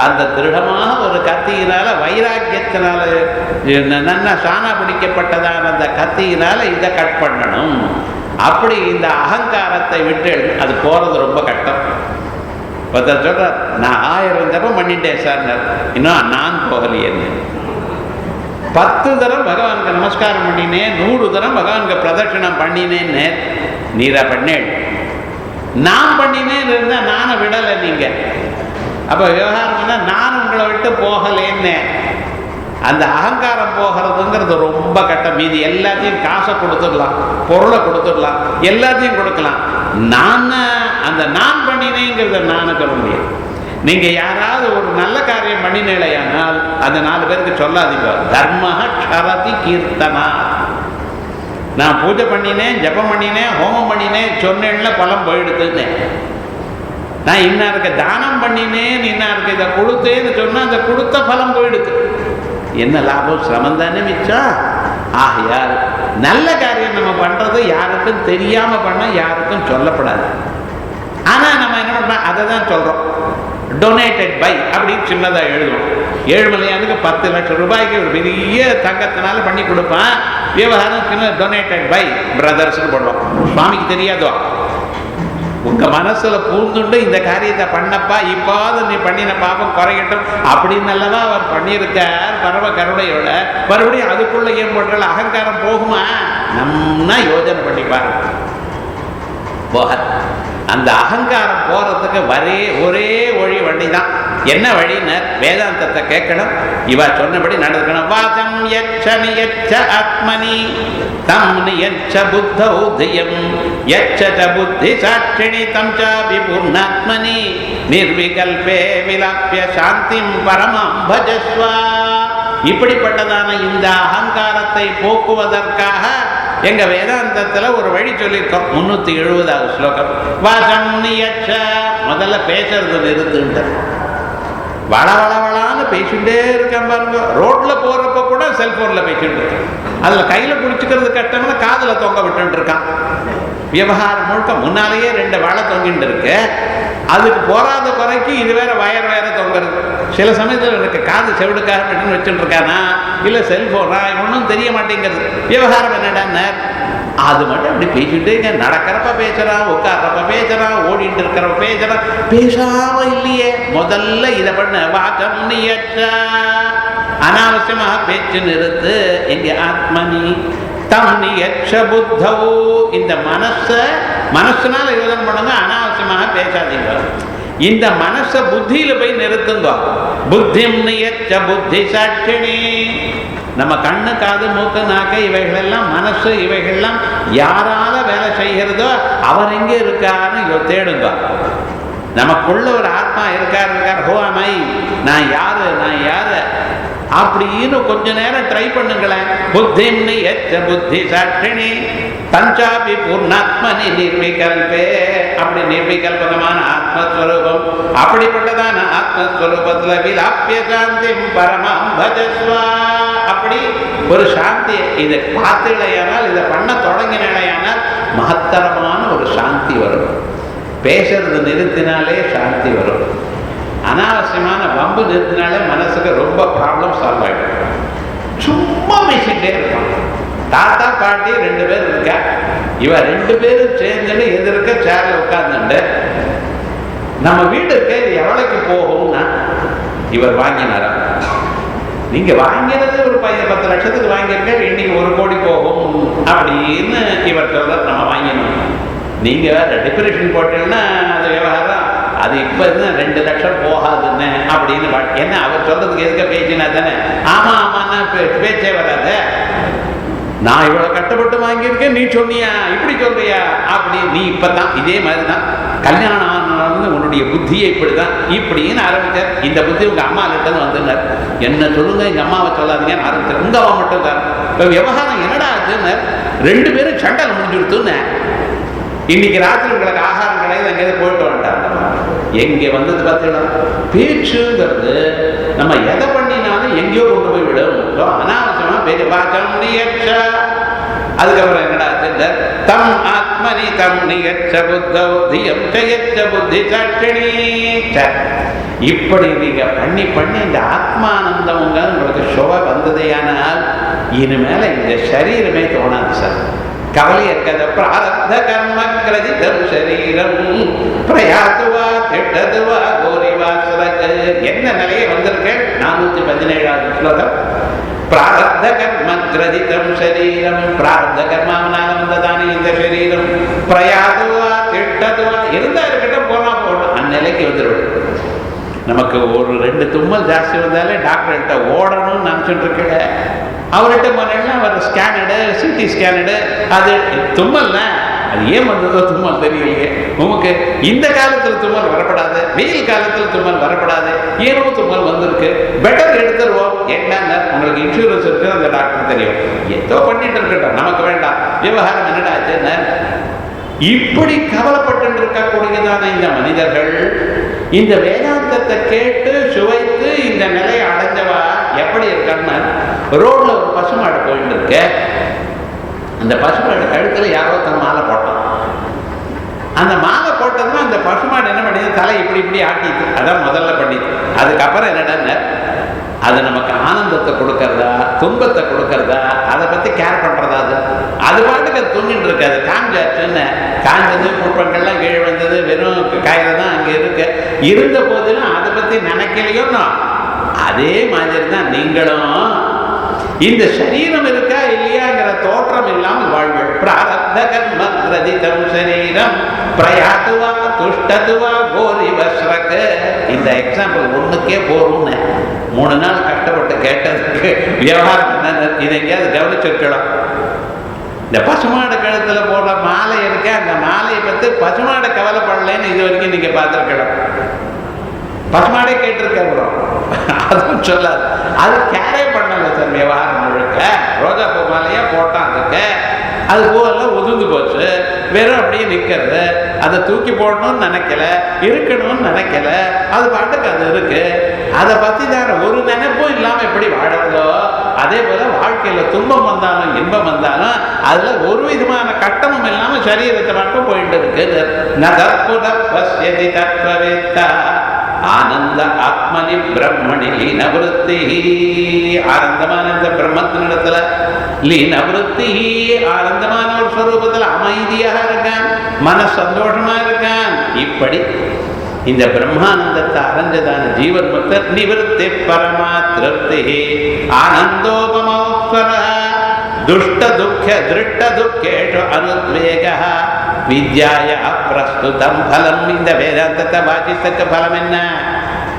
அந்த திருடமான ஒரு கத்தியினால, வைராக்கியத்தினால நல்ல சாணா பிடிக்கப்பட்டதான அந்த கத்தியினால இதை கட் பண்ணணும். அப்படி இந்த அகங்காரத்தை விட்டு அது போறது ரொம்ப கஷ்டம். ஒருத்தர் சொல்ற, நான் 1000 ஜபம் பண்ணிட்டேன் சார், இன்னும் நான் போகலையேன்னு. 10 தரம் பகவானுக்கு நமஸ்காரம் பண்ணினேன், 100 தரம் பகவானுக்கு பிரதட்சணம் பண்ணினேன்னு நீரா பண்ணேன். நான் பண்ணினேன்னு இருந்தா நானை விடலை நீங்க. அப்ப விவகாரம் நான் உங்களை விட்டு போகலேன்னு. அந்த அகங்காரம் போகிறதுங்கிறது ரொம்ப கட்டம். மீதி எல்லாத்தையும் காசை கொடுத்துடலாம், பொருளை கொடுத்துடலாம், எல்லாத்தையும் கொடுக்கலாம். நான் அந்த நான் பண்ணினேங்கிறத நானு சொல்ல முடியும். நீங்க யாராவது ஒரு நல்ல காரியம் பண்ணினேலையானால் அந்த 4 பேருக்கு சொல்லாதீங்க. தர்மஹ க்ஷரதி கீர்த்தனா. நான் பூஜை பண்ணினேன், ஜபம் பண்ணினேன், ஹோமம் பண்ணினேன் சொன்னேன்ல பலம் போயிடுதுன்னு. நான் இன்னாருக்கு தானம் பண்ணினேன், இன்னாருக்கு இதை கொடுத்தேன்னு சொன்னா அந்த கொடுத்த பலம் போயிடுது. என்ன லாபம்? சிரமம் தானே மிச்சம். ஆகையால் நல்ல காரியம் நம்ம பண்றது யாருக்கும் தெரியாம பண்ண, யாருக்கும் சொல்லப்படாது. ஆனா நம்ம என்ன பண்றோம், அதை தான் சொல்றோம். டொனேட்டட் பை அப்படின்னு சின்னதாக எழுதுவோம். ஏழுமலையானுக்கு 10 லட்சம் ரூபாய்க்கு ஒரு பெரிய தங்கத்தினால பண்ணி கொடுப்பான். விவகாரம் சின்ன டொனேட்டட் பை பிரதர்ஸ்னு போடுவோம். சுவாமிக்கு தெரியாதோ? உங்க மனசுல பூந்துண்டு இந்த காரியத்தை பண்ணப்பா, இப்பாவது நீ பண்ணின பாப்பம் குறையட்டும் அப்படின்னு அல்லவா அவர் பண்ணியிருக்கார் பரம கருணையோட. மறுபடியும் அதுக்குள்ள ஏன் போடுற அகங்காரம் போகுமா? நம்மனா யோஜனை பண்ணி பாருங்க, போகாது. அந்த அகங்காரம் போறதுக்கு ஒரே வழி தான். என்ன வழினர்? வேதாந்தத்தை கேட்கணும், இவா சொன்னபடி நடக்கணும். வாசம் யச்ச நியச்ச ஆத்மனி தம் நியச்ச புத்தௌதியம் யச்ச புத்தி சாட்சிணி தம் சாபி பூர்ணாத்மனி நிர்விகல்பே விலாப்ய சாந்திம் பரமம் பஜஸ்வா. இப்படிப்பட்டதான இந்த அகங்காரத்தை போக்குவதற்காக எங்க வேதாந்தத்துல ஒரு வழி சொல்லியிருக்கோம். 370வது ஸ்லோகம். வாசம் நியச்ச, முதல்ல பேசுறது நிறுத்துன்ற. வளவளவளான்னு பேசிட்டே இருக்கேன் பாருங்க. ரோட்ல போறப்ப கூட செல்போன்ல பேசிட்டு இருக்கேன். அதுல கையில பிடிச்சிக்கிறது கஷ்டம்னா காதுல தொங்க விட்டு இருக்கான். விவகாரம் முழுக்க முன்னாலேயே 2 வாழை தொங்கிட்டு இருக்கு. அதுக்கு போராத குறைக்கு இது வேற வயர் வேற தொங்குறது. சில சமயத்தில் எனக்கு காது செவிடுக்காக மட்டும் வச்சுட்டு இருக்கானா இல்லை செல்ஃபோனா ஒன்றும் தெரிய மாட்டேங்கிறது. விவகாரம் என்னடான்னு அது மட்டும் அப்படி பேசிட்டு நடக்கிறப்ப பேசுறான், உட்கார்றப்ப பேசுறான், ஓடிட்டு இருக்கிறப்ப பேசுறான், பேசாம இல்லையே. முதல்ல இதை பண்ண வாக்கம் நியற்ற அனாவசியமாக பேச்சு நிறுத்து. எங்க ஆத்மனி தம் நியற்ற புத்தவோ, இந்த மனசுனால யோசனை பண்ணுங்க, அனாவசியமாக பேசாதீங்க. இந்த மனசை புத்தியில போய் நிறுத்துங்க. புத்திம் நியற்ற புத்தி சாட்சிணி. நம்ம கண்ணு காது மூக்கு நாக்கு இவைகளெல்லாம் மனசு இவைகள்லாம் யாரால வேலை செய்கிறதோ அவர் எங்கே இருக்காருன்னு தேடுங்க. நமக்குள்ள ஒரு ஆத்மா இருக்கார் ஹோ அமை, நான் யாரு அப்படின்னு கொஞ்ச நேரம் ட்ரை பண்ணுங்களேன். புத்திம் நியற்ற புத்தி சாட்சிணி தஞ்சாபி பூர்ணாத்மனி நிர்விகல்பே. அப்படி நிர்விகல்பகமான ஆத்மஸ்வரூபம், அப்படிப்பட்டதான ஆத்மஸ்வரூபத்துல விலாப்பிய சாந்தி பரமாம் பஜஸ்வா. அப்படி ஒரு சாந்தி இதை பார்த்துடையானால், இதை பண்ண தொடங்கினால் மகத்தரமான ஒரு சாந்தி வரும். பேசுறது நிறுத்தினாலே சாந்தி வரும். அனாவசியமான வம்பு நிறுத்தினாலே மனசுக்கு ரொம்ப ப்ராப்ளம் சால்வ் ஆகிடும். சும்மா பேசிக்கிட்டே இருப்பான். தாத்தா பாட்டி 2 பேர் இருக்கா, இவ 2 பேரும் சேர்ந்துட்டு எதிர்க்க சேர்ல உட்கார்ந்துட்டு நம்ம வீட்டுக்கு இது எவ்வளவுக்கு போகும்னா இவர் வாங்கினாரா, நீங்க வாங்கினது ஒரு 10 லட்சத்துக்கு வாங்கியிருக்க, இன்னைக்கு 1 கோடி போகும் அப்படின்னு இவர் சொல்ற. நம்ம வாங்கினோம், நீங்க வேற டிப்ரெஷன் போட்டீங்கன்னா அது விவகாரம், அது இப்ப 2 லட்சம் போகாதுன்னு அப்படின்னு. என்ன அவர் சொல்றதுக்கு எதுக்க பேச்சுனா தானே, ஆமா ஆமான்னா பேச்சே வராத. நான் இவ்வளவு கஷ்டப்பட்டு வாங்கியிருக்கேன், நீ சொன்னியா இப்படி சொல்றியா அப்படி. நீ இப்பதான் இதே மாதிரிதான் கல்யாணம் ஆனது, உன்னுடைய புத்தியை இப்படிதான் இப்படின்னு ஆரம்பிச்சார். இந்த புத்தி உங்க அம்மா கிட்ட வந்துனார். என்ன சொல்லுங்க, எங்க அம்மாவை சொல்லாதீங்கன்னு ஆரம்பிச்சார். உங்க அம்மா மட்டும் தான். இப்ப விவகாரம் என்னடா ஆச்சுன்னு 2 பேரும் சண்டை முடிஞ்சுடுத்துன்னு. இன்னைக்கு ராத்திரி உங்களுக்கு ஆகாரம் கிடையாது, எங்கேயாவது போயிட்டு வந்துட்டாங்க. எங்கே வந்தது பார்த்தீங்கன்னா பேச்சுங்கிறது நம்ம எதை பண்ணினாலும் எங்கேயோ கொண்டு போய் விடும். அனாவசியமா பெரிய வாக்கம் நியற்ற. அதுக்கப்புறம் என்னடா தம் ஆத்மனி தம் நியற்ற புத்தியம் செயற்ற புத்தி சாட்சிணி. இப்படி நீங்க பண்ணி பண்ணி இந்த ஆத்மானந்தமுங்க உங்களுக்கு சுவை வந்ததையானால் இனிமேல இந்த சரீரமே தோணாது சார். கவலை இருக்காது. பிராரப்த கர்ம கிரதிதம் சரீரம் பிரயாத்துவா திட்டதுவா கோரிவாசலக்கு. என்ன நிலையை வந்திருக்கேன்? 417வது ஸ்லோகம். பிராரப்த கர்ம கிரதிதம் சரீரம், பிராரப்த கர்மாவனால வந்ததானே இந்த சரீரம். பிரயாத்துவா திட்டதுவா, இருந்தா இருக்கட்டும், போனா போகணும், அந்நிலைக்கு வந்துடும். நமக்கு ஒரு 2 தும்மல் ஜாஸ்தி வந்தாலே டாக்டர்கிட்ட ஓடணும்னு நினச்சிட்டு இருக்க. அவர்கிட்ட போனேன்னா அவர் ஸ்கேனடு, சிடி ஸ்கேனடு, அது தும்மல்ல, அது ஏன் வந்ததோ தும்மல் தெரியலையே. உமக்கு இந்த காலத்தில் தும்மல் வரப்படாது, வெயில் காலத்தில் தும்மல் வரப்படாது, ஏனோ தும்மல் வந்திருக்கு, பெட்டர் எடுத்துருவோம். என்னன்னா உங்களுக்கு இன்சூரன்ஸ் இருக்கு, அந்த டாக்டர் தெரியும், ஏதோ பண்ணிட்டு இருக்கட்டும், நமக்கு வேண்டாம். விவகாரம் என்னடா ஆச்சுன்னா, இப்படி கவலைப்பட்டு இருக்கக்கூடியதான இந்த மனிதர்கள் இந்த வேதாந்தத்தை கேட்டு சுவைத்து இந்த நிலையை அடைஞ்சவா எப்படி இருக்கான்னு, ரோட்ல ஒரு பசுமாடு போயிட்டு இருக்க. அந்த பசுமாடு கழுத்துல யாரோ தன் மாலை போட்டான். அந்த மாலை போட்டதுன்னா அந்த பசுமாடு என்ன பண்ணிது, தலை இப்படி இப்படி ஆட்டிட்டு, அதான் முதல்ல பண்ணிது. அதுக்கப்புறம் என்னடா, அது நமக்கு ஆனந்தத்தை கொடுக்கறதா துன்பத்தை கொடுக்கறதா அதை பத்தி கேர் பண்றதா? அது பாட்டுக்கு அது தூங்கிட்டு இருக்காது. காஞ்சாச்சுன்னு காஞ்சது, புட்பங்கள்லாம் கீழே வந்தது, வெறும் காயில தான் அங்க இருக்கு. இருந்த போதிலும் அதை பத்தி நினைக்கலையோ. அதே மாதிரி தான் நீங்களும் இந்த சரீரம் இருக்கா இல்லையாங்கிற தோற்றம் இல்லாமல் வாழ்வு. பிராரப்த கர்ம கிரதிதம் சரீரம் பிரயாத்துவா துஷ்டத்துவா கோரி வஸ்ரக்கு. இந்த எக்ஸாம்பிள் ஒண்ணுக்கே போறோம்னு 3 நாள் கஷ்டப்பட்டு கேட்டதுக்கு விவகாரம் என்ன, இதை எங்கேயாவது கவனிச்சிருக்கலாம். இந்த பசுமாடு கழுத்துல போடுற மாலை இருக்க, அந்த மாலையை பத்தி பசுமாடை கவலைப்படலைன்னு இது வரைக்கும் நீங்க பார்த்துருக்கலாம். பசுமாடே கேட்டிருக்க, அதுவும் சொல்லாது. அது கேரே பண்ணல சார். விவகாரம் முழுக்க ரோஜா பூ மாலையா போட்டான், அதுக்கு அது பூவெல்லாம் உதிர்ந்து போச்சு, வெறும் அப்படியே நிற்கிறது. அதை தூக்கி போடணும்னு நினைக்கல, இருக்கணும்னு நினைக்கல, அது பாட்டுக்கு அது இருக்கு. அதை பத்தி தான் ஒரு நினைப்பும் இல்லாம எப்படி வாழறதோ அதே போல வாழ்க்கையில துன்பம் வந்தாலும் இன்பம் வந்தாலும் அதுல ஒரு விதமான கட்டமும் இல்லாம சரீரத்தை மட்டும் போயிட்டு இருக்கு. ஆனந்த ஆத்மனி பிரம்மணி லீனவருத்தி. ஆனந்தமான இந்த பிரம்மத்தினிடத்துல லீனவருத்தி, ஆனந்தமான ஒரு ஸ்வரூபத்தில் அமைதியாக இருக்கான், மன சந்தோஷமா இருக்கான். இப்படி இந்த பிரம்மானந்தத்தை அடைஞ்சதான ஜீவன் முக்தர் நிவர்த்தி பரமா திருப்தி ஆனந்தோபமோஸ்வர துஷ்ட துக்க திருட்ட துக்கேஷு அனுத்வேக வித்யாய பிரஸ்துதம் பலம். இந்த வேதாந்தத்தை வாசித்ததுக்கு பலம் என்ன,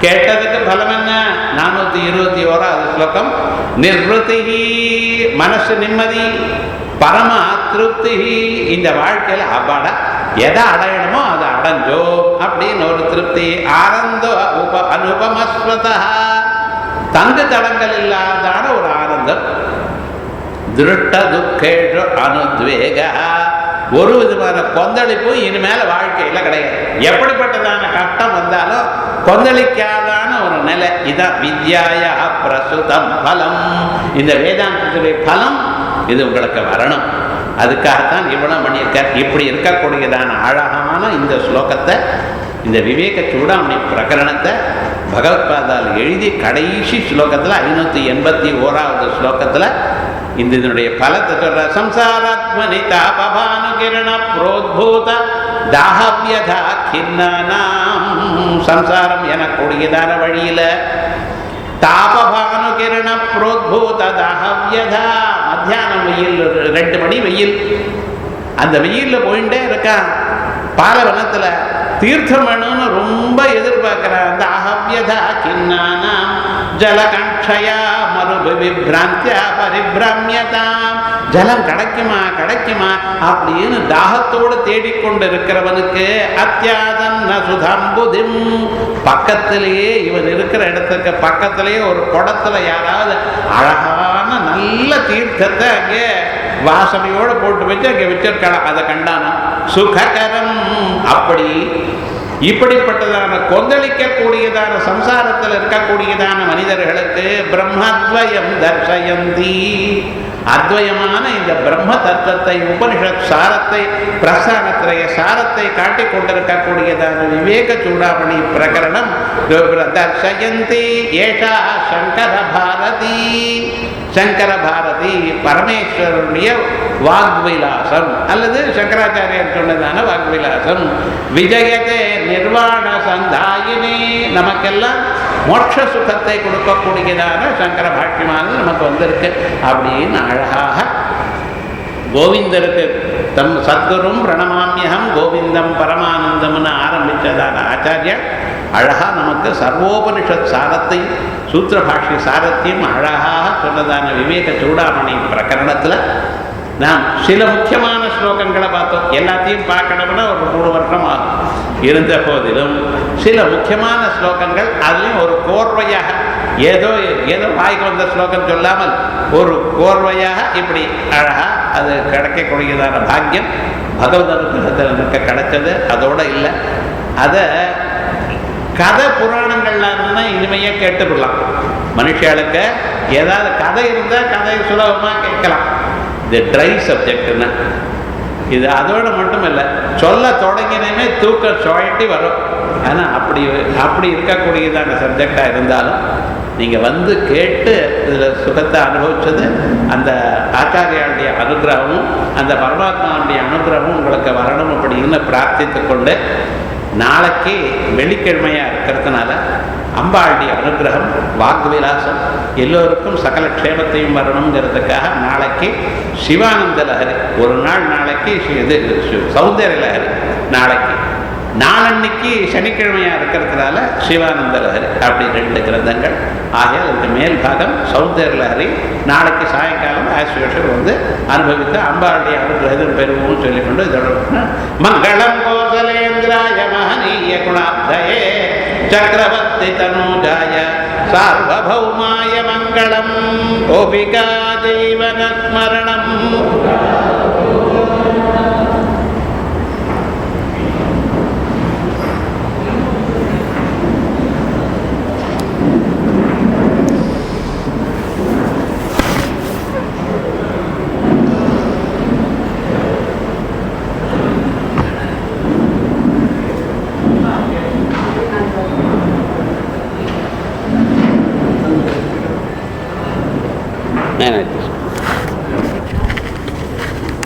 கேட்டதுக்கு பலம் என்ன? 421வது ஸ்லோகம். நிர்வൃத்தி, மனசு நிம்மதி, பரம திருப்தி, இந்த வாழ்க்கையில் அபாட எதை அடையணுமோ அதை அடைஞ்சோ அப்படின்னு ஒரு திருப்தி. ஆனந்தோ அனுபமஸ்வத, தங்கு தடங்கள் இல்லாதான ஒரு ஆனந்தம். திருட்ட துக்கேஷு அனுத்வேக, ஒரு விதமான கொந்தளிப்பு இனிமேல வாழ்க்கையில கிடையாது. எப்படிப்பட்டதான கஷ்டம் வந்தாலும் கொந்தளிக்காதான ஒரு நிலை. இதான் வித்யாய பிரசுதம் பலம். இந்த வேதாந்தத்துடைய பலம் இது உங்களுக்கு வரணும். அதுக்காகத்தான் இவ்வளவு பண்ணியிருக்கார். இப்படி இருக்கக்கூடியதான அழகான இந்த ஸ்லோகத்தை, இந்த விவேக சூடாமணி பிரகரணத்தை பகவத்பாதால் எழுதி கடைசி ஸ்லோகத்தில் 581வது ஸ்லோகத்தில் இதனுடைய பலத்தை சொல்ற. சம்சாராத்மனி தாபபானுகிரண புரோத்பூத தாஹவ்யதா கிண்ணானாம். சம்சாரம் எனக்கூடியதான வழியில தாபபானுகிரண புரோத்பூத தாஹவ்யதா. மத்தியானம் வெயில், 2 மணி வெயில், அந்த வெயில்ல போயிட்டே இருக்கான். பாலவனத்துல தீர்த்தம் வேணும்னு ரொம்ப எதிர்பார்க்கிறான். அந்த அஹவ்யதா கிண்ணானாம் ஜலகண்ஷயா மறுபிராந்தியா பரிபிரம்யதாம். ஜலம் கிடைக்குமா கிடைக்குமா அப்படின்னு தாகத்தோடு தேடிக்கொண்டு இருக்கிறவனுக்கு அத்தியாதன்ன சுதம்புதிம், பக்கத்திலேயே இவன் இருக்கிற இடத்துக்கு பக்கத்திலேயே ஒரு குடத்துல யாராவது அழகான நல்ல தீர்த்தத்தை அங்கே வாசனையோடு போட்டு வச்சு அங்கே வச்சிருக்கலாம். அதை கண்டானா சுககரம். அப்படி இப்படிப்பட்டதான கொந்தளிக்கக்கூடியதான சம்சாரத்தில் இருக்கக்கூடியதான மனிதர்களுக்கு பிரம்மத்வயம் தர்சயந்தி, அத்வயமான இந்த பிரம்ம தத்துவத்தை, உபனிஷத் சாரத்தை, பிரஸ்தானத்திரைய சாரத்தை காட்டிக் கொண்டிருக்கக்கூடியதான விவேக சூடாமணி பிரகரணம் தர்சயந்தி. ஏஷா சங்கர பாரதி, சங்கர பாரதி பரமேஸ்வரனுடைய வாக்விலாசம் அல்லது சங்கராச்சாரியர் சொன்னதான வாக்விலாசம். விஜயதே நிர்வாண சந்தாயினே, நமக்கெல்லாம் மோட்ச சுகத்தை கொடுக்கக்கூடியதான சங்கர பாஷ்யமானது நமக்கு வந்திருக்கு அப்படின்னு அழகாக கோவிந்தருக்கு தம் சத்குரும் பிரணமாமியகம் கோவிந்தம் பரமானந்தம்னு ஆரம்பித்ததான ஆச்சாரியர் அழகா நமக்கு சர்வோபனிஷத் சாரத்தை, சூத்திர பாஷ்ய சாரத்தையும் அழகாக சொன்னதான விவேக சூடாமணி பிரகரணத்தில் நாம் சில முக்கியமான ஸ்லோகங்களை பார்த்தோம். எல்லாத்தையும் பார்க்கணும்னா ஒரு 3 வருஷம் ஆகும். இருந்த போதிலும் சில முக்கியமான ஸ்லோகங்கள், அதுலேயும் ஒரு கோர்வையாக ஏதோ வாய்க்கு வந்த ஸ்லோகம் சொல்லாமல் ஒரு கோர்வையாக இப்படி அழகா அது கிடைக்கக்கூடியதான பாக்கியம் பகவத் அனுகிரகத்தில் எனக்கு கிடைச்சது. அதோடு இல்லை, அதை கதை புராணங்கள்ல இருந்துன்னா இனிமையாக கேட்டுவிடலாம். மனுஷாளுக்கு ஏதாவது கதை இருந்தால் கதை சுலபமாக கேட்கலாம். இது ட்ரை சப்ஜெக்ட்னா இது அதோடு மட்டும் இல்லை, சொல்ல தொடங்கினமே தூக்கம் சுழட்டி வரும். ஆனால் அப்படி இருக்கக்கூடியதான சப்ஜெக்டாக இருந்தாலும் நீங்கள் வந்து கேட்டு இதில் சுகத்தை அனுபவித்தது அந்த ஆச்சாரியாளுடைய அனுகிரகமும் அந்த பரமாத்மாவுடைய அனுகிரகமும் உங்களுக்கு வரணும் அப்படின்னு பிரார்த்தித்து கொண்டு, நாளைக்கு வெள்ளிக்கிழமையாக இருக்கிறதுனால அம்பாளுடைய அனுகிரகம் வாக்விலாசம் எல்லோருக்கும் சகல க்ஷேமத்தையும் வரணுங்கிறதுக்காக நாளைக்கு சிவானந்த லஹரி ஒரு நாள், நாளைக்கு இது சௌந்தர்ய லஹரி நாளைக்கு, நாளன்னைக்கு சனிக்கிழமையாக இருக்கிறதுனால சிவானந்த லஹரி, அப்படி 2 கிரந்தங்கள். ஆகையால் இந்த மேல் பாகம் சௌந்தர்ய லஹரி நாளைக்கு சாயங்காலம் ஆசிரியர் வந்து அனுபவித்து அம்பாளுடைய அனுகிரகம் பெறுவோம்னு சொல்லிக்கொண்டு இதோட மங்களம் கோசலேந்திராய மகனீய குணாப்தயே சக்கரவர்த்தி தனூஜாய சார்வபௌமாய மங்களம் கோபிகா ஜீவன ஸ்மரணம். மேனேஜ்